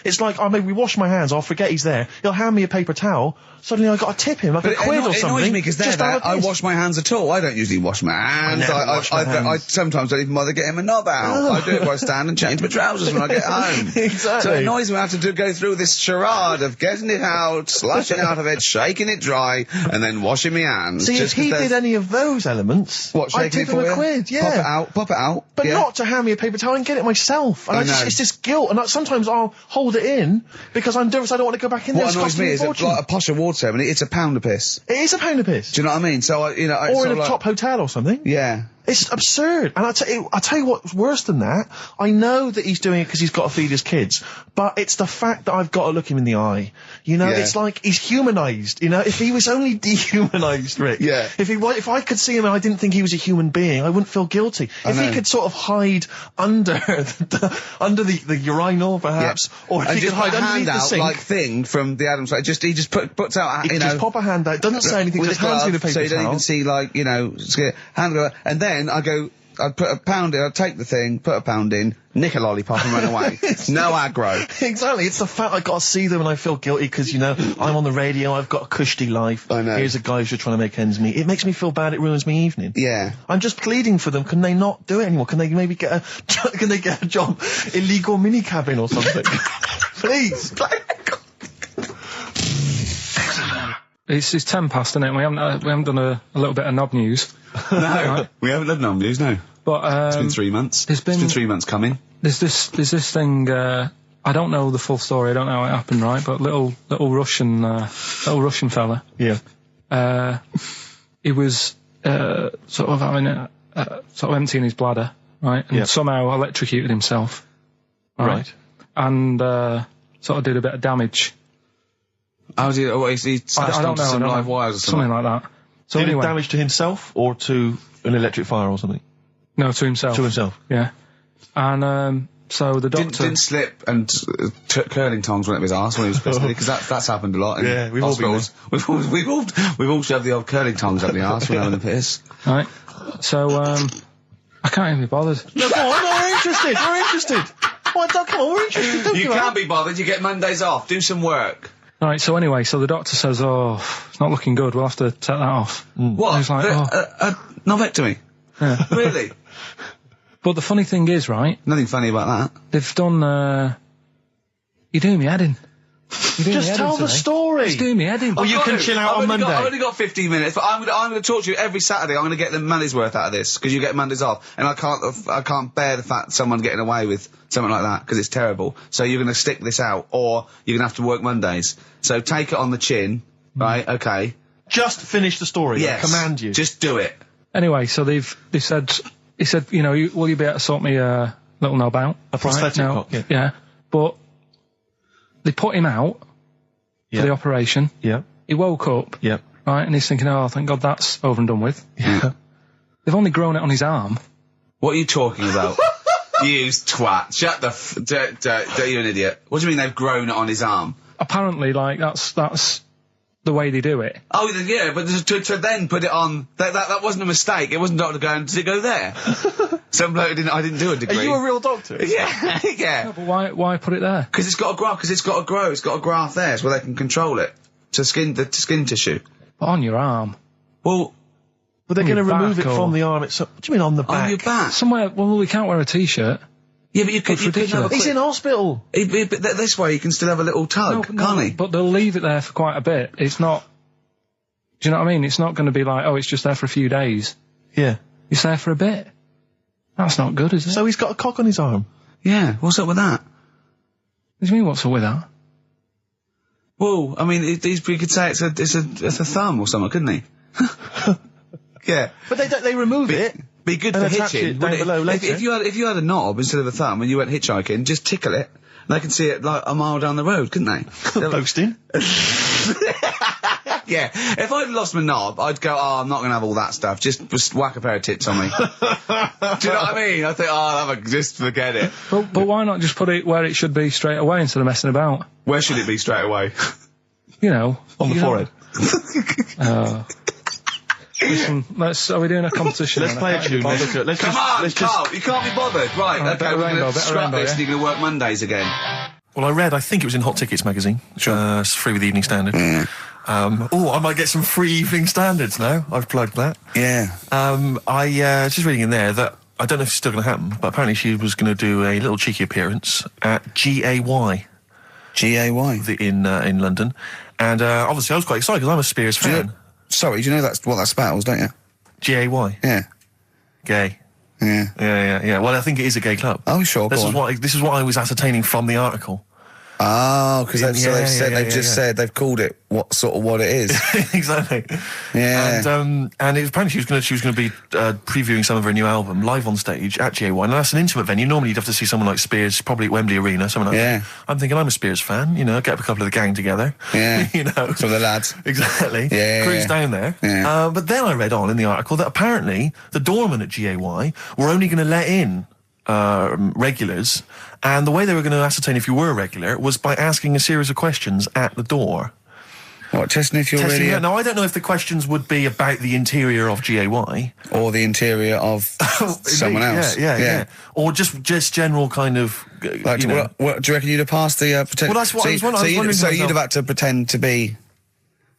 it's like I maybe wash my hands, I'll forget he's there. He'll hand me a paper towel. Suddenly I've got to tip him like a quid or something. It annoys me because just I wash my hands at all. I don't usually wash my hands. I sometimes don't even bother getting my knob out. I do it where I stand and change my trousers when I get home. Exactly. So it annoys me I have to go through this charade of getting it out, slushing out of it, shaking it dry, and then washing my hands. See, hilarious. If he did any of those elements, What, I'd shaking tip it him for a you? quid, yeah. Pop it out. But yeah. not to hand me a paper towel and get it myself. And I know. it's this guilt. And sometimes I'll hold it in because I'm nervous I don't want to go back in there. What It's annoys costing me a is that, fortune. like a posh award ceremony, it's a pound a piss. It is a pound a piss. Do you know what I mean? So, Or in a top hotel or something. Yeah. It's absurd. And I'll tell you what's worse than that. I know that he's doing it because he's got to feed his kids, but it's the fact that I've got to look him in the eye. You know, Yeah. it's like he's humanised. You know, if he was only dehumanised, Rick. Yeah. If I could see him and I didn't think he was a human being, I wouldn't feel guilty. If he know. could sort of hide under the urinal, perhaps, or if And he could just put hide a underneath the handout, sink. like thing from the Adams Family. He just puts out, He you just know. pop a hand out, doesn't say anything, with just a hands me glove, the paper so you don't towel. even see, like, you know, hand go, and then I'd put a pound in, I'd take the thing, put a pound in, nick a lollipop and run away. No aggro. Exactly. It's the fact I got to see them and I feel guilty because, you know, I'm on the radio, I've got a cushy life. I know. Here's a guy who's just trying to make ends meet. It makes me feel bad, it ruins my evening. Yeah. I'm just pleading for them. Can they not do it anymore? Can they maybe get a job? Illegal mini cabin or something? Please. It's 10 past, isn't it? We haven't done a little bit of knob news. No, we haven't done no news, no. But It's been 3 months. It's been 3 months coming. There's this thing. I don't know the full story. I don't know how it happened, right? But little Russian fella. Yeah. He was sort of having sort of emptying his bladder, right? And Yeah. somehow electrocuted himself. Right. And sort of did a bit of damage. How did he smashed I don't onto know. some I don't live know. wires or something? Something like that. So Did anyway, it damage to himself or to an electric fire or something? no, to himself. To himself. Yeah. And so the doctor. Didn't slip and curling tongs went up his arse when he was pissed, because that's happened a lot. In Yeah, we've all been hospitals. We've all shoved the old curling tongs up the arse when having a piss. Right. So I can't even be bothered. No, go on, we're interested. We're interested. Come on, we're interested. Don't You give can't up. be bothered. You get Mondays off. Do some work. Right, so anyway, so the doctor says, oh, it's not looking good, we'll have to take that off. What? He's like, oh. Novectomy? Yeah. Really? But the funny thing is, right, Nothing funny about that. they've done, you're doing me head in. You're doing me Just head tell in the today. story. Just doing me head in. Well, you can chill out on Monday. I've only got 15 minutes, but I'm going to talk to you every Saturday. I'm going to get the money's worth out of this, because you get Mondays off, and I can't bear the fact someone's getting away with something like that, because it's terrible. So you're going to stick this out, or you're going to have to work Mondays. So take it on the chin, right? Okay. Just finish the story. Yes. I command you. Just do it. Anyway, so he said, you know, will you be able to sort me a little knob out? A prosthetic Right? cock, yeah. Yeah. But they put him out Yeah. for the operation. Yeah. He woke up, Yeah. right, and he's thinking, oh, thank God that's over and done with. Yeah. They've only grown it on his arm. What are you talking about? You twat. Shut the you're an idiot. What do you mean they've grown it on his arm? Apparently, like, that's the way they do it. Oh, yeah, but to then put it on, that wasn't a mistake. It wasn't doctor going, did it go there? Some bloke I didn't do a degree. Are you a real doctor? Yeah, yeah. But why put it there? Because it's got to grow, it's got a graft there, so where they can control it. To skin tissue. But on your arm. Well, But they're On going to your remove back it or- from the arm itself. What do you mean on the back? on your back. Somewhere, well, we can't wear a t-shirt. Yeah, but you could have a ridiculous. He's in hospital. But this way you can still have a little tug, can't he? But they'll leave it there for quite a bit. It's not, do you know what I mean? It's not going to be like, oh, it's just there for a few days. Yeah. It's there for a bit. That's not good, is it? So he's got a cock on his arm. Yeah, what's up with that? What do you mean, what's up with that? Well, I mean, you could say it's a thumb or something, couldn't he? Yeah. But they remove it. Be good And for attach hitching. it down wouldn't below later. If you had a knob instead of a thumb and you went hitchhiking, just tickle it. They can see it like a mile down the road, couldn't they? Boasting. Yeah. If I'd lost my knob, I'd go, oh, I'm not going to have all that stuff. Just whack a pair of tits on me. Do you know what I mean? I think, oh, just forget it. But why not just put it where it should be straight away instead of messing about? Where should it be straight away? You know. On the you know. forehead. Listen, are we doing a competition? Let's play a tune. Let's Come on, let's Carl, you can't be bothered. Right, Alright, okay, bit of we're rainbow, going to bit of scrap rainbow, this yeah? and you're going to work Mondays again. Well, I think it was in Hot Tickets magazine. It's free with the Evening Standard. I might get some free Evening Standards now. I've plugged that. Yeah. I just reading in there that I don't know if it's still going to happen, but apparently she was going to do a little cheeky appearance at GAY. GAY. In London, and obviously I was quite excited because I'm a Spears fan. Do Sorry, do you know what that spells, don't you? G-A-Y? Yeah. Gay. Yeah. Yeah. Well, I think it is a gay club. Oh, sure, This go on. is what I was ascertaining from the article. Oh, because they've said they've called it what it is. Exactly. Yeah. And it was apparently she was going to be previewing some of her new album live on stage at GAY. And that's an intimate venue. Normally you'd have to see someone like Spears, probably at Wembley Arena, someone like that. I'm thinking I'm a Spears fan. You know, get a couple of the gang together. Yeah. You know, some of the lads. Exactly. Yeah. Cruise down there. Yeah. But then I read on in the article that apparently the doorman at GAY were only going to let in regulars, and the way they were going to ascertain if you were a regular was by asking a series of questions at the door. What, testing if you're really... Now, I don't know if the questions would be about the interior of GAY. Or the interior of someone else. Yeah. Or just general kind of... Like, what do you reckon you'd have passed the... Well, that's what I was wondering. So you'd have had to pretend to be...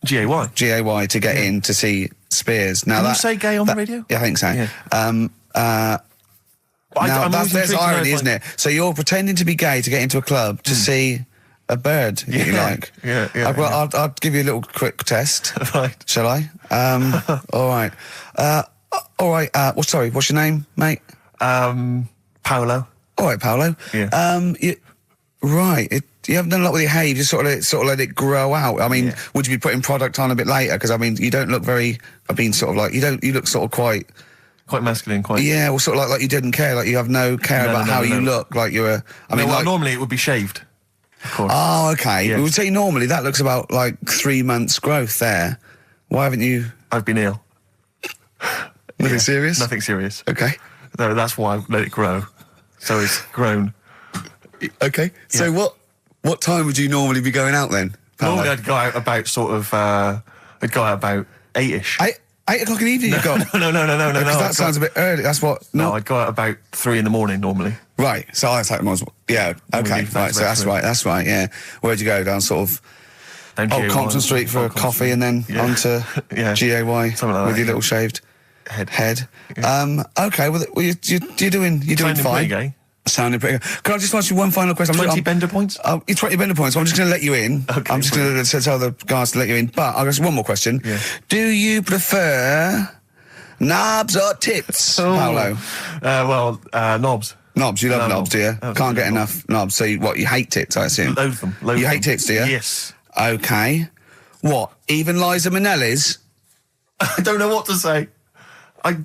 GAY to get in to see Spears. Now Can you say gay on the radio? Yeah, I think so. Yeah. There's irony, isn't it? So you're pretending to be gay to get into a club to see a bird, if you like. Yeah. I'll give you a little quick test. Right. Shall I? All right. Sorry, what's your name, mate? Paolo. All right, Paolo. Yeah. You haven't done a lot with your hair. You just sort of let it grow out. I mean, would you be putting product on a bit later? Because I mean, you don't look very. You look sort of quite masculine, quite. Yeah, well, sort of like you didn't care, like you have no care about how you look, like you're a. Normally it would be shaved. Of course. Oh, okay. Yes. We would say normally that looks about like 3 months growth there. Why haven't you? I've been ill. Nothing serious? Nothing serious. Okay. No, that's why I let it grow. So it's grown. Okay. So what time would you normally be going out then, Paolo? Normally I'd go out about about 8ish. 8 o'clock in the evening you got? No. Because that sounds a bit early. That's what... No, I'd go out about 3 in the morning normally. Right. So I take them. Yeah. Okay. Right. So that's right. Yeah. Where'd you go? Down sort of... Down Compton Street for a coffee and then onto GAY with your little shaved head. Yeah. Okay. Well, you're doing fine. Gay. Sounding pretty good. Can I just ask you one final question? 20 bender points? 20 bender points. I'm just going to let you in. Okay, I'm just going to tell the guys to let you in. But I've got one more question. Yeah. Do you prefer knobs or tits, Paolo? Knobs. Knobs. You love knobs, do you? Absolutely. Can't get enough knobs. So you hate tits, I assume? Loathe them. You hate tits, do you? Yes. Okay. What? Even Liza Minnelli's? I don't know what to say. I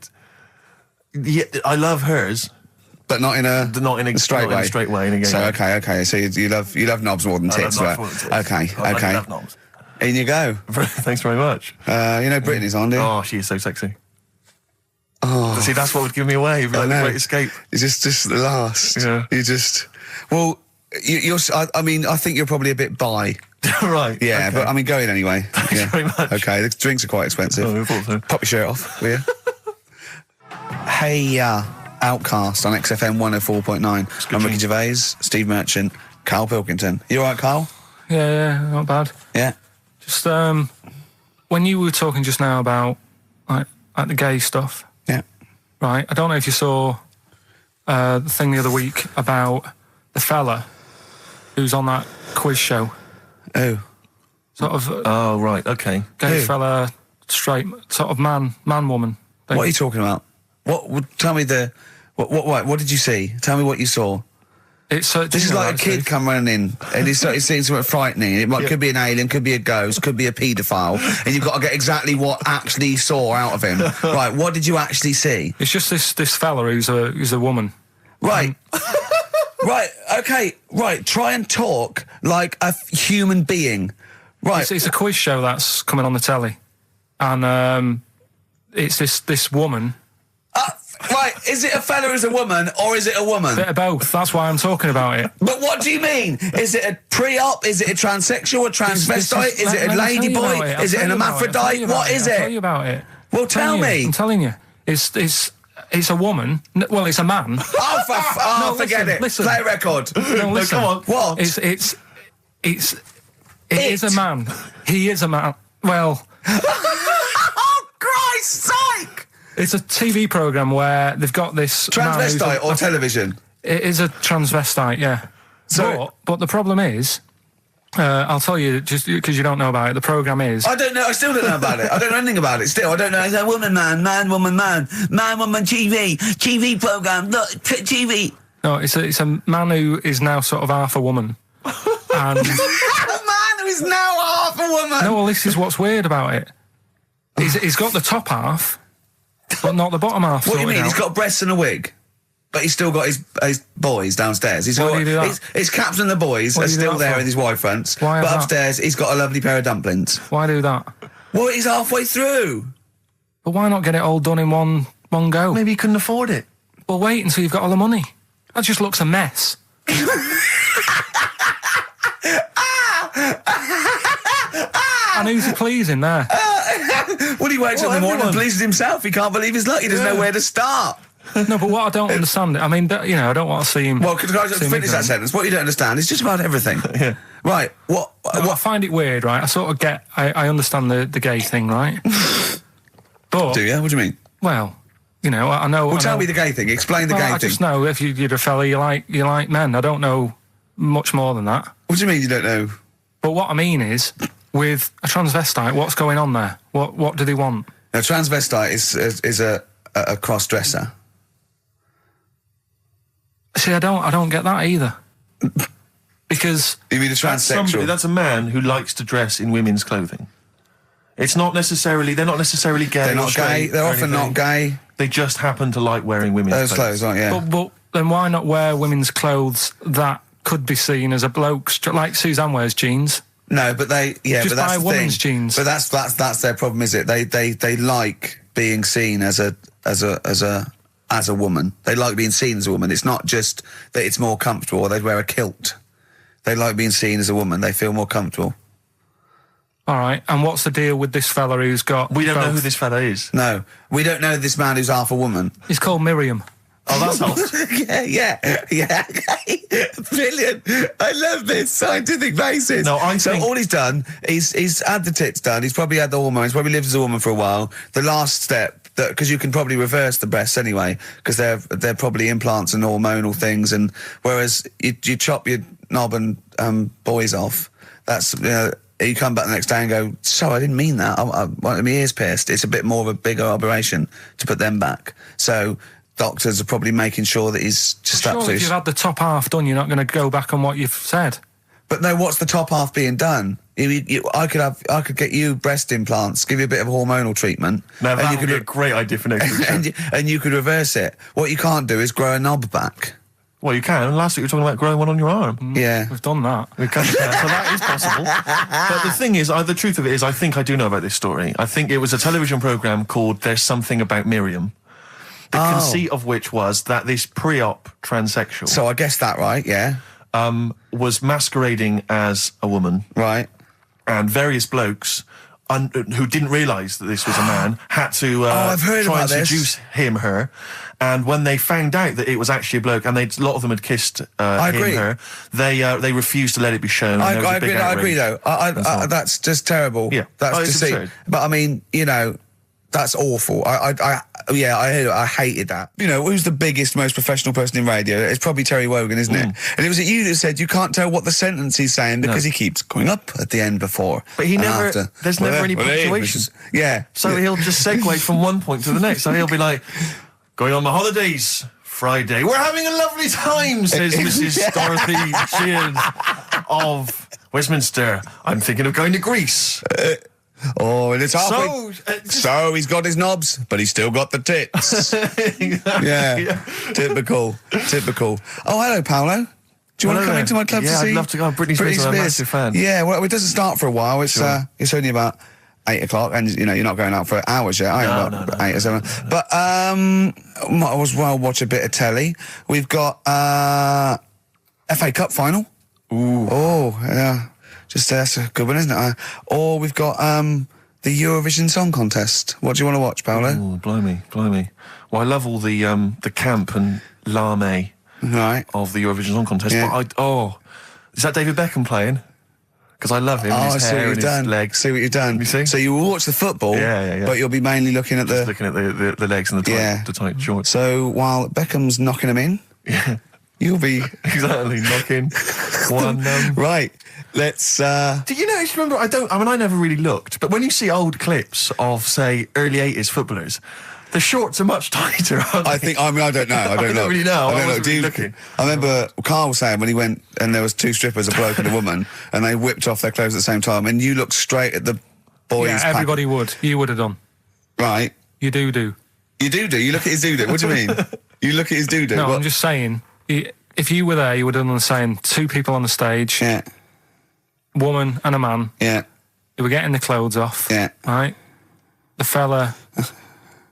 love hers. But not in a straight way. In a straight way. In a gay So way. okay. So you love knobs more than tits, right? Okay. I love knobs. In you go. Thanks very much. Brittany's on, do you? Oh, she is so sexy. Oh, see, that's what would give me away. It'd be like the Great Escape. It's just the last. Yeah. You just. Well, you're. I think you're probably a bit bi. Right. Yeah, okay. but I mean, going anyway. Thanks very much. Okay, the drinks are quite expensive. Oh, I thought so. Pop your shirt off, will you? Hey, Outcast on XFM 104.9. I'm Ricky Gervais, Steve Merchant, Karl Pilkington. You all right, Karl? Yeah, not bad. Yeah. Just when you were talking just now about like the gay stuff. Yeah. Right. I don't know if you saw the thing the other week about the fella who's on that quiz show. Oh. Sort of. Oh, right. Okay. Gay fella, straight, sort of man, woman. What are you talking about? Tell me what did you see? Tell me what you saw. This is like a kid come running in and he's seeing something frightening. It could be an alien, could be a ghost, could be a paedophile, and you've got to get exactly what actually saw out of him. Right, what did you actually see? It's just this fella who's a woman. Right. Right, okay, right, try and talk like a human being. Right. It's a quiz show that's coming on the telly. And it's this woman. Right, is it a fella who's a woman, or is it a woman? Bit of both, that's why I'm talking about it. But what do you mean? Is it a pre-op? Is it a transsexual, a transvestite? Is it a lady boy? Is it an hermaphrodite? What is it? I'll tell you about it. Well, tell me. I'm telling you. It's a woman. Well, it's a man. Forget it. Listen. Play a record. No, listen. Come on. What? It is a man. He is a man. Well. Oh, Christ's sake! It's a TV programme where they've got this... Transvestite or television? It is a transvestite, yeah. So, but the problem is, I'll tell you, just because you don't know about it, the programme is... I don't know, I still don't know about it. I don't know anything about it still. I don't know. It's a woman, man, woman, TV programme, look, TV. No, it's a man who is now sort of half a woman. And... A man who is now half a woman! No, well, this is what's weird about it. He's got the top half, but not the bottom half. What do you mean? Out. He's got breasts and a wig? But he's still got his boys downstairs. Why do you do that? His caps and the boys are still there with his Y fronts. Why but that? upstairs, he's got a lovely pair of dumplings. Why do that? Well, he's halfway through. But why not get it all done in one go? Maybe he couldn't afford it. Well, wait until you've got all the money. That just looks a mess. And who's he pleasing there? Well, he wakes up in the morning and pleases himself. He can't believe his luck. He doesn't know where to start. No, but what I don't understand, I mean, I don't want to see him... Well, could I just finish that sentence? What you don't understand is just about everything. Yeah. Right, what... I find it weird, right? I sort of get... I understand the gay thing, right? But... Do you? What do you mean? Well, I know... Well, tell me the gay thing. Explain the gay thing. I just know if you're a fella, you like men. I don't know much more than that. What do you mean you don't know? But what I mean is, with a transvestite, what's going on there? What do they want? A transvestite is a cross-dresser. See, I don't get that either. Because... You mean a transsexual? That's a man who likes to dress in women's clothing. It's not necessarily... They're not necessarily gay. They're not gay. They're often not gay. They just happen to like wearing women's clothes, aren't you? But then why not wear women's clothes that could be seen as a bloke's... Like Suzanne wears jeans. No, but they... Yeah, just but that's buy the women's thing. jeans. But that's their problem, is it? They like being seen as a woman. They like being seen as a woman. It's not just that it's more comfortable, or they'd wear a kilt. They like being seen as a woman. They feel more comfortable. All right, and what's the deal with this fella who's got... We don't know who this fella is. No, we don't know this man who's half a woman. He's called Miriam. Oh, that's helps. yeah. Brilliant. I love this scientific basis. No, I so think... all he's done, he's had the tits done, he's probably had the hormones, probably lived as a woman for a while. The last step, because you can probably reverse the breasts anyway, because they're probably implants and hormonal things, and whereas you chop your knob and boys off, that's... you come back the next day and go, so I didn't mean that. I wanted my ears pierced. It's a bit more of a bigger operation to put them back. So doctors are probably making sure that he's just absolutely... if you've had the top half done, you're not going to go back on what you've said. But no, what's the top half being done? I could get you breast implants, give you a bit of hormonal treatment. Now that would be a great idea for next week. and you could reverse it. What you can't do is grow a knob back. Well, you can. Last week we were talking about growing one on your arm. Yeah. We've done that. We can, so that is possible. But the thing is, the truth of it is, I think I do know about this story. I think it was a television programme called There's Something About Miriam. The conceit of which was that this pre-op transsexual... So I guessed that right, yeah. Was masquerading as a woman. Right. And various blokes... who didn't realise that this was a man, had to I've heard try about and this. seduce her. And when they found out that it was actually a bloke, and a lot of them had kissed her, they refused to let it be shown. I agree, though. That's just terrible. Yeah. That's deceit. But I mean, that's awful. I hated that. Who's the biggest, most professional person in radio? It's probably Terry Wogan, isn't it? And it was you that said you can't tell what the sentence he's saying because he keeps coming up at the end before. But he never. After. There's never any punctuation. Yeah. So he'll just segue from one point to the next. So he'll be like, going on my holidays. Friday. We're having a lovely time, says Mrs. Dorothy Sheehan of Westminster. I'm thinking of going to Greece. And it's halfway. So he's got his knobs, but he's still got the tits. Exactly. Yeah. Typical. Oh, hello, Paolo. Do you want to come into my club to see? Yeah, I'd love to go. Britney Spears, I'm a massive fan. Yeah, well, it doesn't start for a while. It's it's only about 8 o'clock, and you're not going out for hours yet. No. 8 or 7. But might as well watch a bit of telly. We've got FA Cup final. Ooh. Oh, yeah. That's a good one, isn't it? Or we've got the Eurovision Song Contest. What do you want to watch, Paolo? Oh, blimey. Well, I love all the camp and lame of the Eurovision Song Contest. Yeah. But is that David Beckham playing? Because I love him. His hair and his legs. See what you've done. You see? So you will watch the football, but you'll be mainly looking at the legs and the tight joints. So while Beckham's knocking them in, You'll be exactly knocking one. Right. Let's. Do you know? Remember, I never really looked, but when you see old clips of, say, early '80s footballers, the shorts are much tighter. Aren't they? I think. I mean, I don't know. I don't really know. I don't know. wasn't really looking. I remember Carl was saying when he went and there was two strippers, a bloke and a woman, and they whipped off their clothes at the same time, and you looked straight at the boys. Yeah, everybody would. You would have done. Right. You do. You do. You look at his doo-doo. What do you mean? You look at his doo-doo. No, What? I'm just saying. If you were there, you would have done the same. Two people on the stage. Yeah. Woman and a man. Yeah. They were getting the clothes off. Yeah. Right? The fella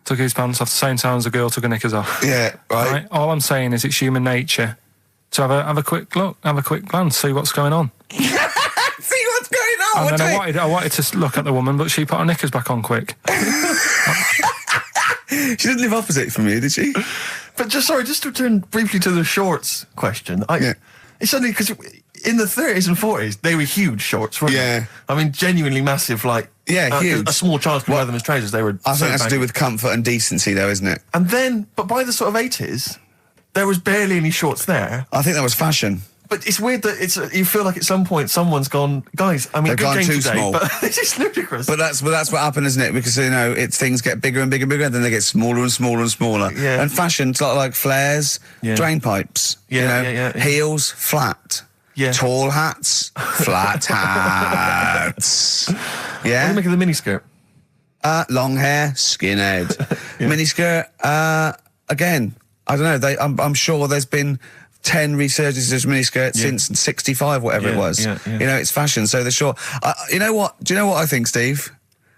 took his pants off the same time as the girl took her knickers off. Yeah. Right. All I'm saying is it's human nature to have a quick look, have a quick glance, see what's going on. See what's going on. And then I wanted to look at the woman, but she put her knickers back on quick. She didn't live opposite from you, did she? But just to return briefly to the shorts question. It's only because in the 30s and 40s they were huge shorts, weren't Yeah. they? I mean, genuinely massive. Like huge. A small child could wear them as trousers. They were. I think so that's to do baggy. with comfort and decency, though, isn't it? And then, but by the sort of 80s, there was barely any shorts there. I think that was fashion. But it's weird that you feel like at some point someone's gone, guys. I mean, They've good gone game too today, small. but this is ludicrous. But that's what happened, isn't it? Because things get bigger and bigger and bigger, and then they get smaller and smaller and smaller. Yeah. And fashion's like flares, drain pipes. Yeah. Heels, flat. Yeah. Tall hats, flat hats. What do Yeah. you make of the miniskirt? Long hair, skinhead. Miniskirt. Again, I don't know. I'm sure there's been 10 resurgences of miniskirts since 65, whatever it was. Yeah. It's fashion. So the short. You know what? Do you know what I think, Steve?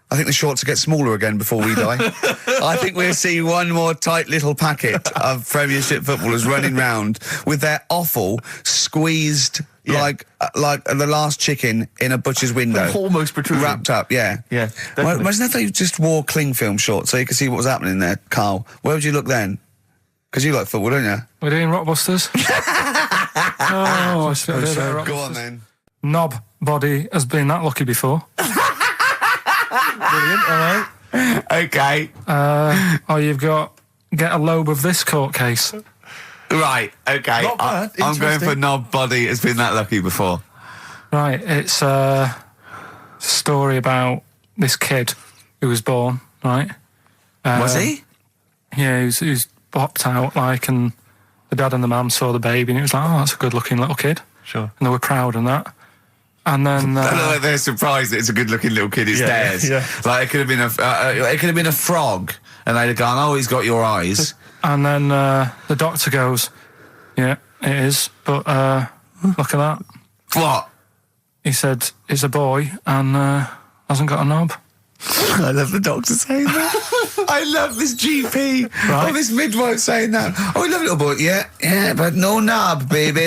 I think the shorts will get smaller again before we die. I think we'll see one more tight little packet of Premiership footballers running round with their offal squeezed like the last chicken in a butcher's window. Almost protruding. Wrapped up, yeah. Yeah, Well, definitely. imagine if they just wore cling film shorts so you could see what was happening there, Carl. Where would you look then? Because you like football, don't you? We're doing Rockbusters. I suppose so. Go on then. Knob body has been that lucky before. Brilliant, all right. Okay. Or you've got get a lobe of this court case. Right, okay. Not bad, I'm going interesting. for knob body. It's been that lucky before. Right, it's a story about this kid who was born, right? Was he? Yeah, he was popped out, and the dad and the mum saw the baby, and it was like, oh, that's a good-looking little kid. Sure. And they were proud and that. And then... like they're surprised that it's a good-looking little kid. It's theirs. Yeah. Like it could have been a frog, and they'd have gone, "Oh, he's got your eyes." And then the doctor goes, yeah, it is, but look at that. What? He said, it's a boy and hasn't got a knob. I love the doctor saying that. I love this GP. Right. Oh, this midwife saying that. Oh, I love little boy. Yeah, but no knob, baby.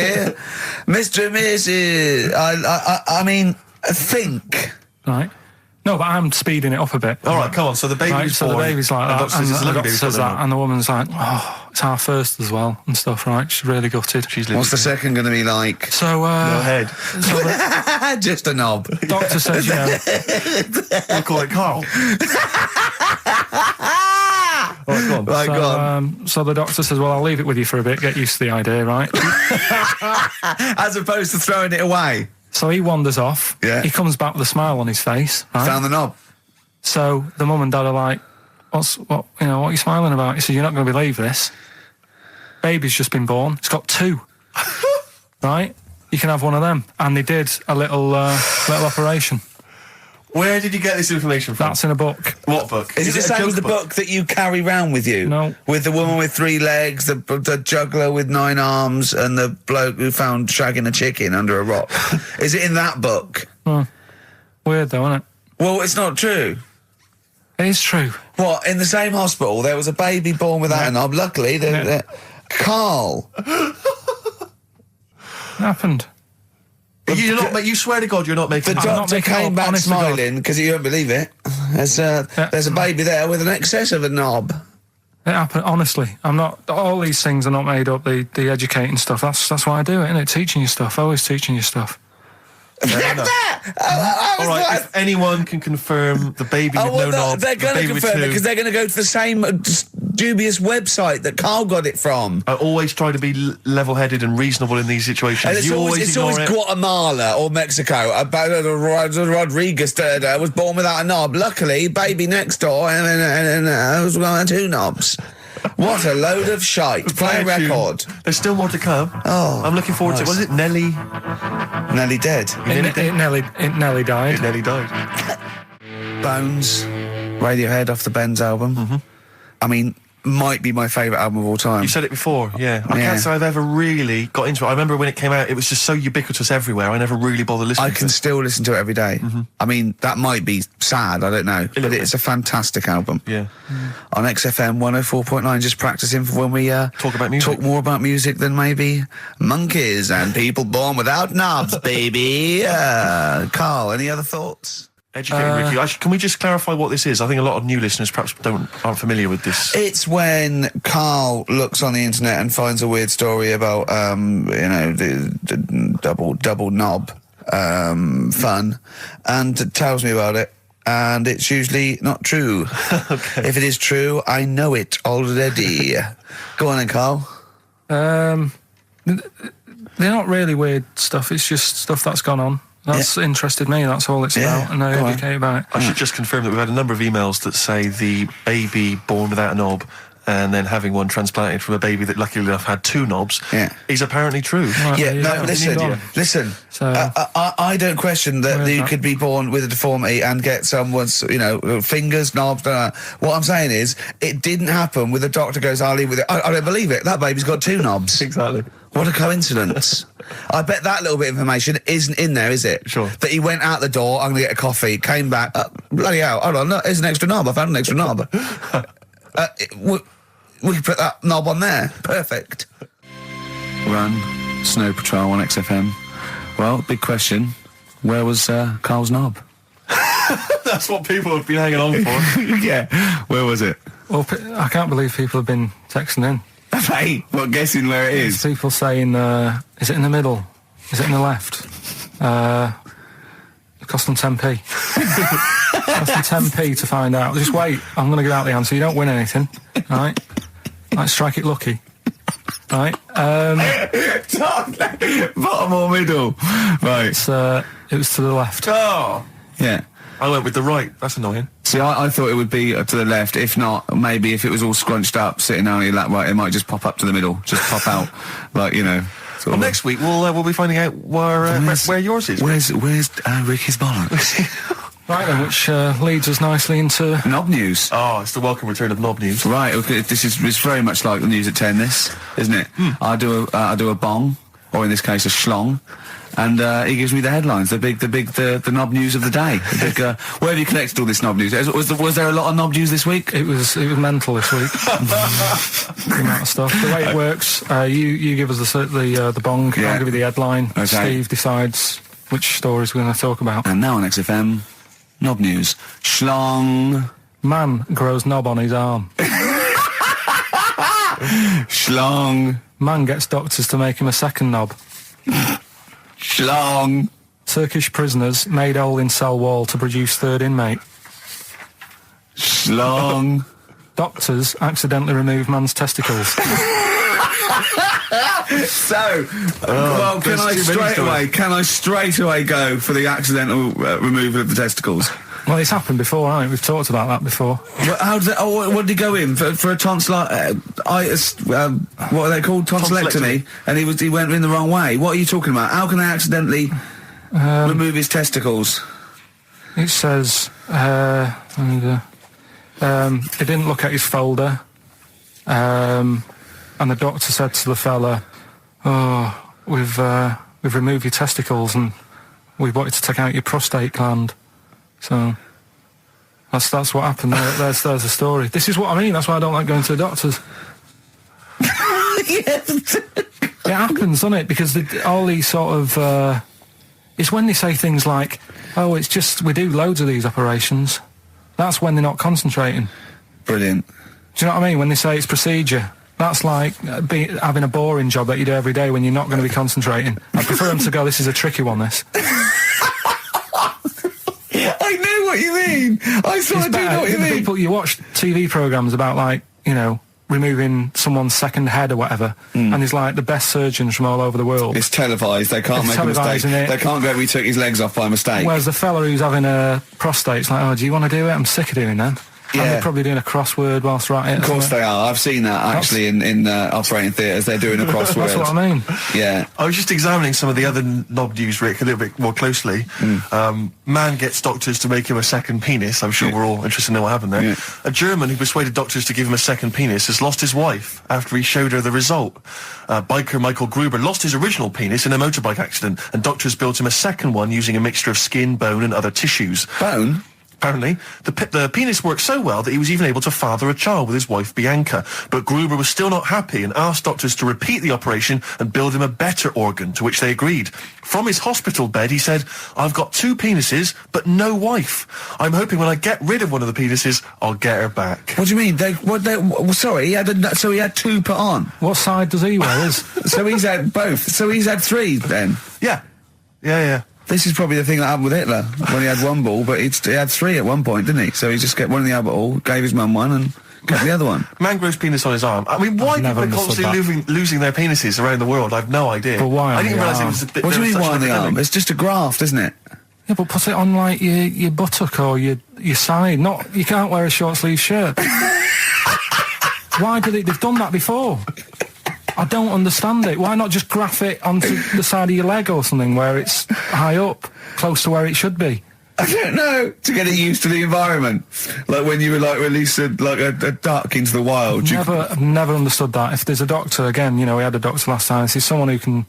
Mr. and Mrs. I mean, think. Right. No, but I'm speeding it up a bit. All right, come on. So the baby's Right, so born. the baby's like and that, doctor and says it's a the lovely doctor baby, says got that, the and the woman's like, oh, it's our first as well, and stuff, right? She's really gutted. She's What's the second going to be like? So, Go ahead. so the Just a knob. doctor says, you know, We'll call it Carl. All right, go on. Right, go on. so the doctor says, well, I'll leave it with you for a bit, get used to the idea, right? As opposed to throwing it away. So he wanders off. Yeah. He comes back with a smile on his face, right? Found the knob. So the mum and dad are like, what are you smiling about? He said, you're not going to believe this. Baby's just been born. It's got 2. Right? You can have one of them. And they did a little operation. Where did you get this information from? That's in a book. What book? Is it the a same joke as the book that you carry round with you? No. With the woman with 3 legs, the juggler with 9 arms, and the bloke who found shagging a chicken under a rock. Is it in that book? Weird though, isn't it? Well, it's not true. It is true. What, in the same hospital, there was a baby born without a knob. Luckily, Carl. It happened. You swear to God you're not making The it up. doctor making came up, back honest to God. smiling because you won't believe it. There's a baby there with an excess of a knob. It happened, honestly. I'm not, all these things are not made up, the educating stuff. That's why I do it, innit? Teaching you stuff, always teaching you stuff. Fair enough. All right, if anyone can confirm the baby with no knob, they're going to the baby with confirm it two, because they're going to go to the same dubious website that Carl got it from. I always try to be level-headed and reasonable in these situations. And it's always Guatemala or Mexico. Rodriguez was born without a knob. Luckily, baby next door was one 2 knobs. What a load of shite. Play a record. There's still more to come. Oh, I'm looking forward to it. Was it Nelly? Nelly dead. It nearly died. It nearly died. Bones, Radiohead off the Benz album. I mean, might be my favourite album of all time. You said it before, yeah. I can't say I've ever really got into it. I remember when it came out, it was just so ubiquitous everywhere. I never really bothered listening to it. I can still listen to it every day. I mean, that might be sad, I don't know. But it's a fantastic album. Yeah. On XFM 104.9, just practicing for when we talk about music. Talk more about music than maybe monkeys and people born without knobs, baby. Carl, any other thoughts? Educating Ricky. Can we just clarify what this is? I think a lot of new listeners perhaps aren't familiar with this. It's when Carl looks on the internet and finds a weird story about, the double knob fun, and tells me about it. And it's usually not true. Okay. If it is true, I know it already. Go on then, Carl. They're not really weird stuff. It's just stuff that's gone on. That's interested me, that's all it's about, and I educate about it. I should just confirm that we've had a number of emails that say the baby born without a knob and then having one transplanted from a baby that luckily enough had 2 knobs is apparently true. Right, listen. So, I don't question that you could be born with a deformity and get someone's, fingers, knobs. What I'm saying is, it didn't happen with the doctor goes, I'll leave with it. I don't believe it. That baby's got 2 knobs. Exactly. What a coincidence. I bet that little bit of information isn't in there, is it? Sure. That he went out the door, I'm going to get a coffee, came back, bloody hell, hold on, look, here's an extra knob, I found an extra knob. We can put that knob on there. Perfect. Run, Snow Patrol on XFM. Well, big question, where was Carl's knob? That's what people have been hanging on for. Yeah, where was it? Well, I can't believe people have been texting in. Hey, what, guessing where it is? People saying, is it in the middle? Is it in the left? It cost them 10p. It cost them 10p to find out. Just wait, I'm going to give out the answer. You don't win anything, right? Like, strike it lucky. Right? Bottom or middle? Right. It was to the left. Oh! Yeah. I went with the right. That's annoying. See, I thought it would be to the left. If not, maybe if it was all scrunched up, sitting on your lap right, it might just pop up to the middle. Just pop out, like, Well, next week we'll be finding out where yours is. Where's Ricky's bollocks? Right then, which leads us nicely into knob news. Oh, it's the welcome return of knob news. Right, okay, it's very much like the news at 10. This, isn't it? I do a bong, or in this case a schlong, and he gives me the headlines, the knob news of the day. Where have you collected all this knob news? Was there a lot of knob news this week? It was mental this week. The amount of stuff. The way it works, you give us the bong. I'll give you the headline. Okay. Steve decides which stories we're going to talk about. And now on XFM, knob news. Schlong. Man grows knob on his arm. Schlong. Man gets doctors to make him a second knob. Schlong. Turkish prisoners made hole in cell wall to produce third inmate. Schlong. Doctors accidentally remove man's testicles. So, well, can I straight away go for the accidental removal of the testicles? Well, it's happened before, hasn't it? We've talked about that before. How did what did he go in for a tonsillitis? What are they called? Tonsillectomy. And he went in the wrong way. What are you talking about? How can they accidentally remove his testicles? It says he didn't look at his folder, and the doctor said to the fella, "Oh, we've removed your testicles and we wanted to take out your prostate gland." So that's what happened. There's the story. This is what I mean. That's why I don't like going to the doctors. Yes. It happens, doesn't it? Because all these sort of it's when they say things like, "Oh, it's just we do loads of these operations." That's when they're not concentrating. Brilliant. Do you know what I mean? When they say it's procedure, that's like having a boring job that you do every day when you're not going to be concentrating. I prefer them to go, "This is a tricky one, this." what you mean. I thought I do know what you mean. People, you watch TV programmes about, like, you know, removing someone's second head or whatever, and there's like the best surgeons from all over the world. It's televised. They can't make a mistake. They can't go, we took his legs off by mistake. Whereas the fella who's having a prostate's like, oh, do you want to do it? I'm sick of doing them. Yeah. And they're probably doing a crossword whilst writing it. Of course they are. I've seen that actually in operating theatres. They're doing a crossword. That's what I mean. Yeah. I was just examining some of the other knob news, Rick, a little bit more closely. Man gets doctors to make him a second penis. I'm sure we're all interested to know what happened there. Yeah. A German who persuaded doctors to give him a second penis has lost his wife after he showed her the result. Biker Michael Gruber lost his original penis in a motorbike accident, and doctors built him a second one using a mixture of skin, bone and other tissues. Bone? Apparently, the penis worked so well that he was even able to father a child with his wife Bianca. But Gruber was still not happy and asked doctors to repeat the operation and build him a better organ, to which they agreed. From his hospital bed, he said, "I've got 2 penises, but no wife. I'm hoping when I get rid of one of the penises, I'll get her back." What do you mean? Sorry, he had 2 put on. What side does he wear? So he's had both. So he's had 3 then. Yeah. This is probably the thing that happened with Hitler when he had 1 ball, but he had 3 at one point, didn't he? So he just got one in the other ball, gave his mum one, and got the other one. Man grows penis on his arm. I mean, why people are constantly losing their penises around the world? I've no idea. But why? I didn't realise it was a bit. What do you mean why on the arm? It's just a graft, isn't it? Yeah, but put it on like your buttock or your side. Not, you can't wear a short sleeve shirt. Why did they've done that before? I don't understand it. Why not just graph it onto the side of your leg or something where it's high up, close to where it should be? I don't know. To get it used to the environment, like when you were like release a duck into the wild. I've never understood that. If there's a doctor, again, you know, we had a doctor last time. If there's someone who can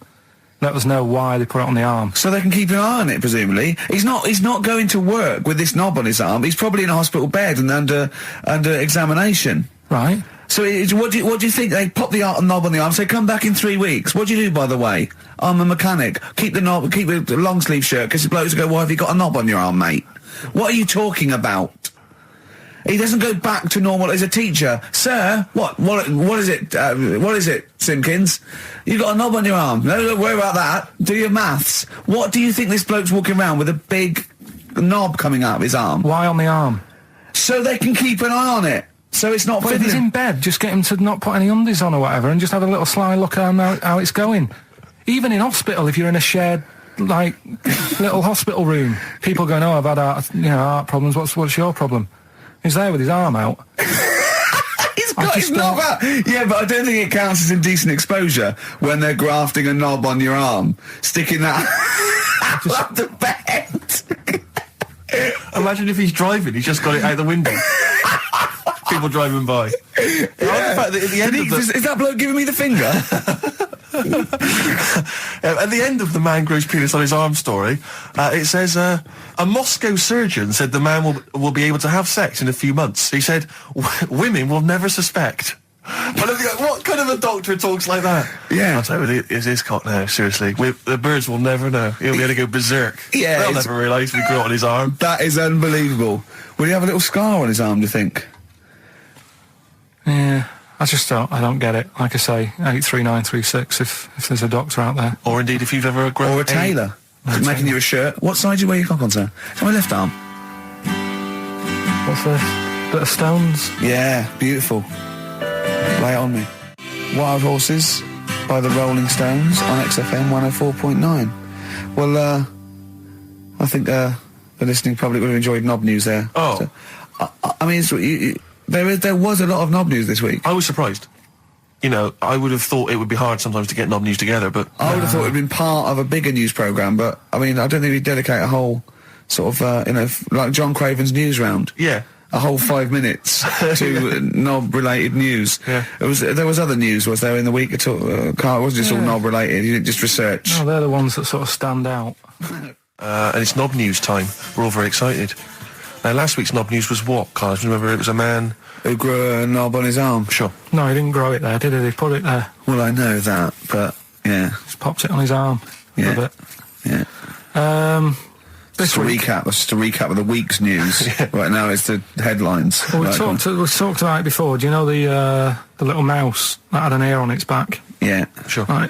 let us know why they put it on the arm, so they can keep an eye on it. Presumably, he's not going to work with this knob on his arm. He's probably in a hospital bed and under examination. Right. So what do you think? They pop the knob on the arm, say come back in 3 weeks. What do you do, by the way? I'm a mechanic. Keep the knob, keep the long sleeve shirt, because the blokes go, why have you got a knob on your arm, mate? What are you talking about? He doesn't go back to normal as a teacher. Sir, what is it? What is it, Simpkins? You got a knob on your arm. No, don't worry about that. Do your maths. What do you think this bloke's walking around with a big knob coming out of his arm? Why on the arm? So they can keep an eye on it. So it's not. But if he's in bed, just get him to not put any undies on or whatever, and just have a little sly look at how it's going. Even in hospital, if you're in a shared, like, little hospital room, people going, "Oh, I've had heart problems. What's your problem?" He's there with his arm out. He's got his knob out. Yeah, but I don't think it counts as indecent exposure when they're grafting a knob on your arm, sticking that up the bed. Imagine if he's driving, he's just got it out the window. People driving by. Yeah. At the end is that bloke giving me the finger? At the end of the man grows penis on his arm story, it says, a Moscow surgeon said the man will be able to have sex in a few months. He said, women will never suspect. What kind of a doctor talks like that? Yeah. I'll tell you, it's his cock now, seriously. The birds will never know. He'll be able to go berserk. Yeah. They'll never realise we grew it on his arm. That is unbelievable. Will he have a little scar on his arm, do you think? Yeah, I don't get it. Like I say, 83936 if there's a doctor out there. Or indeed if you've ever grown... Or a tailor. Making you a shirt. What side do you wear your cock on, sir? It's my left arm. What's this? Bit of Stones? Yeah, beautiful. Lay it on me. Wild Horses by the Rolling Stones on XFM 104.9. Well, I think the listening public would have enjoyed knob news there. Oh. So, I mean, there was a lot of knob news this week. I was surprised. You know, I would have thought it would be hard sometimes to get knob news together, but... I would have thought it would have been part of a bigger news programme, but, I mean, I don't think we'd dedicate a whole sort of, like John Craven's news round. Yeah. A whole 5 minutes to knob-related news. Yeah. There was other news, was there, in the week at all? Carl, it wasn't just all knob-related, you didn't just research. No, they're the ones that sort of stand out. And it's knob news time. We're all very excited. Now, last week's knob news was what, Carl? Do you remember it was a man... who grew a knob on his arm? Sure. No, he didn't grow it there, did he? He put it there. Well, I know that, but, yeah. Just popped it on his arm. Yeah. A bit. Yeah. Just a recap of the week's news. Yeah. Right now it's the headlines. Well, we talked about it before. Do you know the little mouse that had an ear on its back? Yeah. Sure. Right.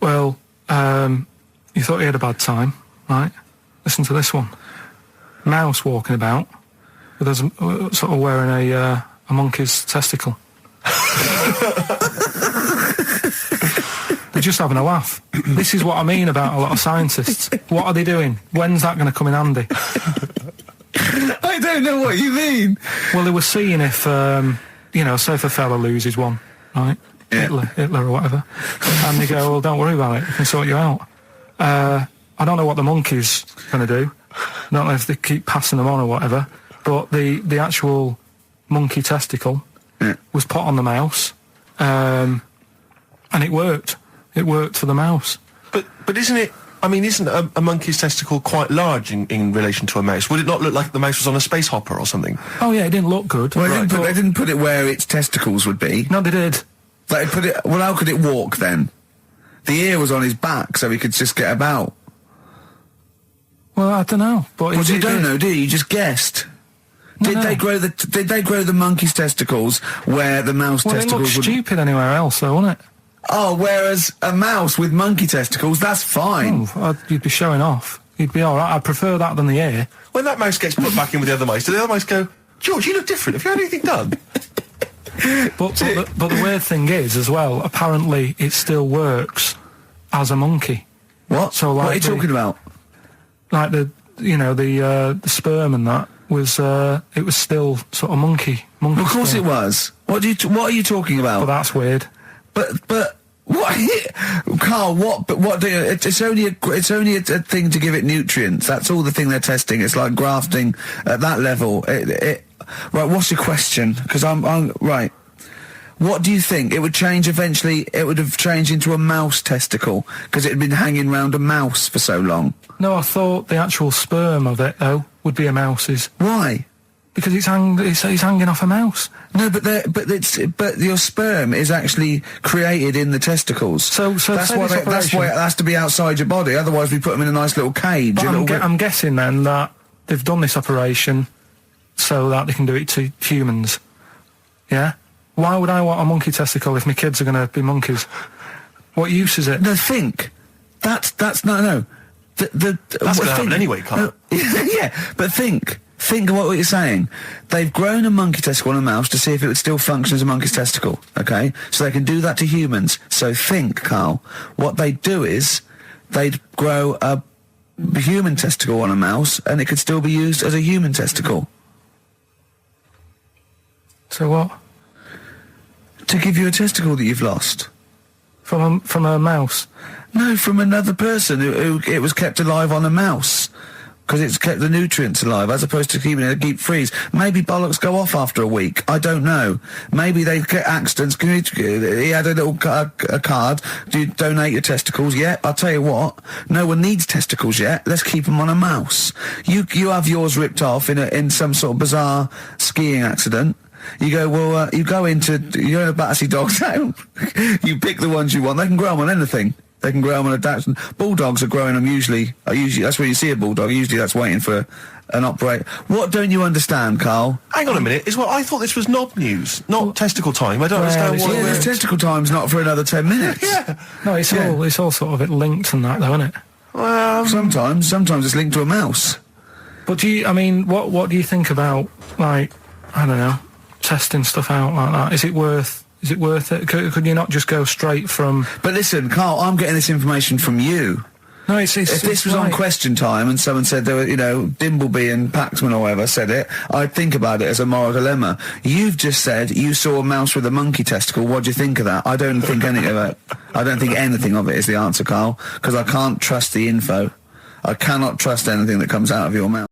Well, you thought he had a bad time, right? Listen to this one. mouse walking about with us sort of wearing a monkey's testicle. They're just having a laugh. This is what I mean about a lot of scientists. What are they doing? When's that going to come in handy? I don't know what you mean. Well, they were seeing if, say if a fella loses one, right? Yeah. Hitler or whatever. And they go, well, don't worry about it. We can sort you out. I don't know what the monkey's going to do. I don't know if they keep passing them on or whatever. But the actual monkey testicle was put on the mouse. And it worked. It worked for the mouse. But isn't it? I mean, isn't a monkey's testicle quite large in relation to a mouse? Would it not look like the mouse was on a space hopper or something? Oh yeah, it didn't look good. Well, they didn't put it where its testicles would be. No, they did. They put it. Well, how could it walk then? The ear was on his back, so he could just get about. Well, I don't know. But well, you don't know, do you? You just guessed. Did they grow the monkey's testicles where the mouse testicles? It looked stupid anywhere else, though, wouldn't it? Oh, whereas a mouse with monkey testicles, that's fine. Oh, you'd be showing off. You'd be all right. I'd prefer that than the ear. When that mouse gets put back in with the other mice, do the other mice go, George, you look different. Have you had anything done? But the weird thing is, as well, apparently it still works as a monkey. What? So, like, what are you talking about? Like the sperm and that was it was still sort of monkey. Of course sperm. it was. What are you talking about? But that's weird. But what, Carl? What do you? It's only a thing to give it nutrients. That's all the thing they're testing. It's like grafting at that level. Right. What's your question? Because I'm right. What do you think? It would change eventually. It would have changed into a mouse testicle because it had been hanging around a mouse for so long. No, I thought the actual sperm of it though would be a mouse's. Why? Because it's hanging off a mouse. No, but your sperm is actually created in the testicles. So that's why it has to be outside your body. Otherwise, we put them in a nice little cage. But I'm guessing then that they've done this operation so that they can do it to humans. Yeah. Why would I want a monkey testicle if my kids are going to be monkeys? What use is it? No, think. That's no. That's going to happen anyway, Carl. Yeah, but think. Think of what you're saying. They've grown a monkey testicle on a mouse to see if it would still function as a monkey's testicle, okay? So they can do that to humans. So think, Carl, what they'd do is they'd grow a human testicle on a mouse and it could still be used as a human testicle. So what? To give you a testicle that you've lost. From a mouse? No, from another person who it was kept alive on a mouse. Because it's kept the nutrients alive, as opposed to keeping it in a deep freeze. Maybe bollocks go off after a week. I don't know. Maybe they get accidents. He had a little a card. Do you donate your testicles? Yeah, I'll tell you what. No one needs testicles yet. Let's keep them on a mouse. You have yours ripped off in some sort of bizarre skiing accident. You go, well, you're in a Battersea Dog Town. You pick the ones you want. They can grow them on anything. They can grow them on a Dachshund. Bulldogs are growing them usually, that's where you see a bulldog. Usually that's waiting for an operator. What don't you understand, Carl? Hang on a minute. I thought this was knob news, not testicle time. I don't understand why. Yeah, this testicle time's not for another 10 minutes. Yeah. No, it's all sort of linked and that, though, isn't it? Well, sometimes it's linked to a mouse. But what do you think about, like, I don't know, testing stuff out like that? Is it worth it? Could you not just go straight from... But listen, Carl, I'm getting this information from you. No, if this was on Question Time and someone said there were, Dimbleby and Paxman or whatever said it, I'd think about it as a moral dilemma. You've just said you saw a mouse with a monkey testicle. What do you think of that? I don't think any of it. I don't think anything of it is the answer, Carl, because I can't trust the info. I cannot trust anything that comes out of your mouth.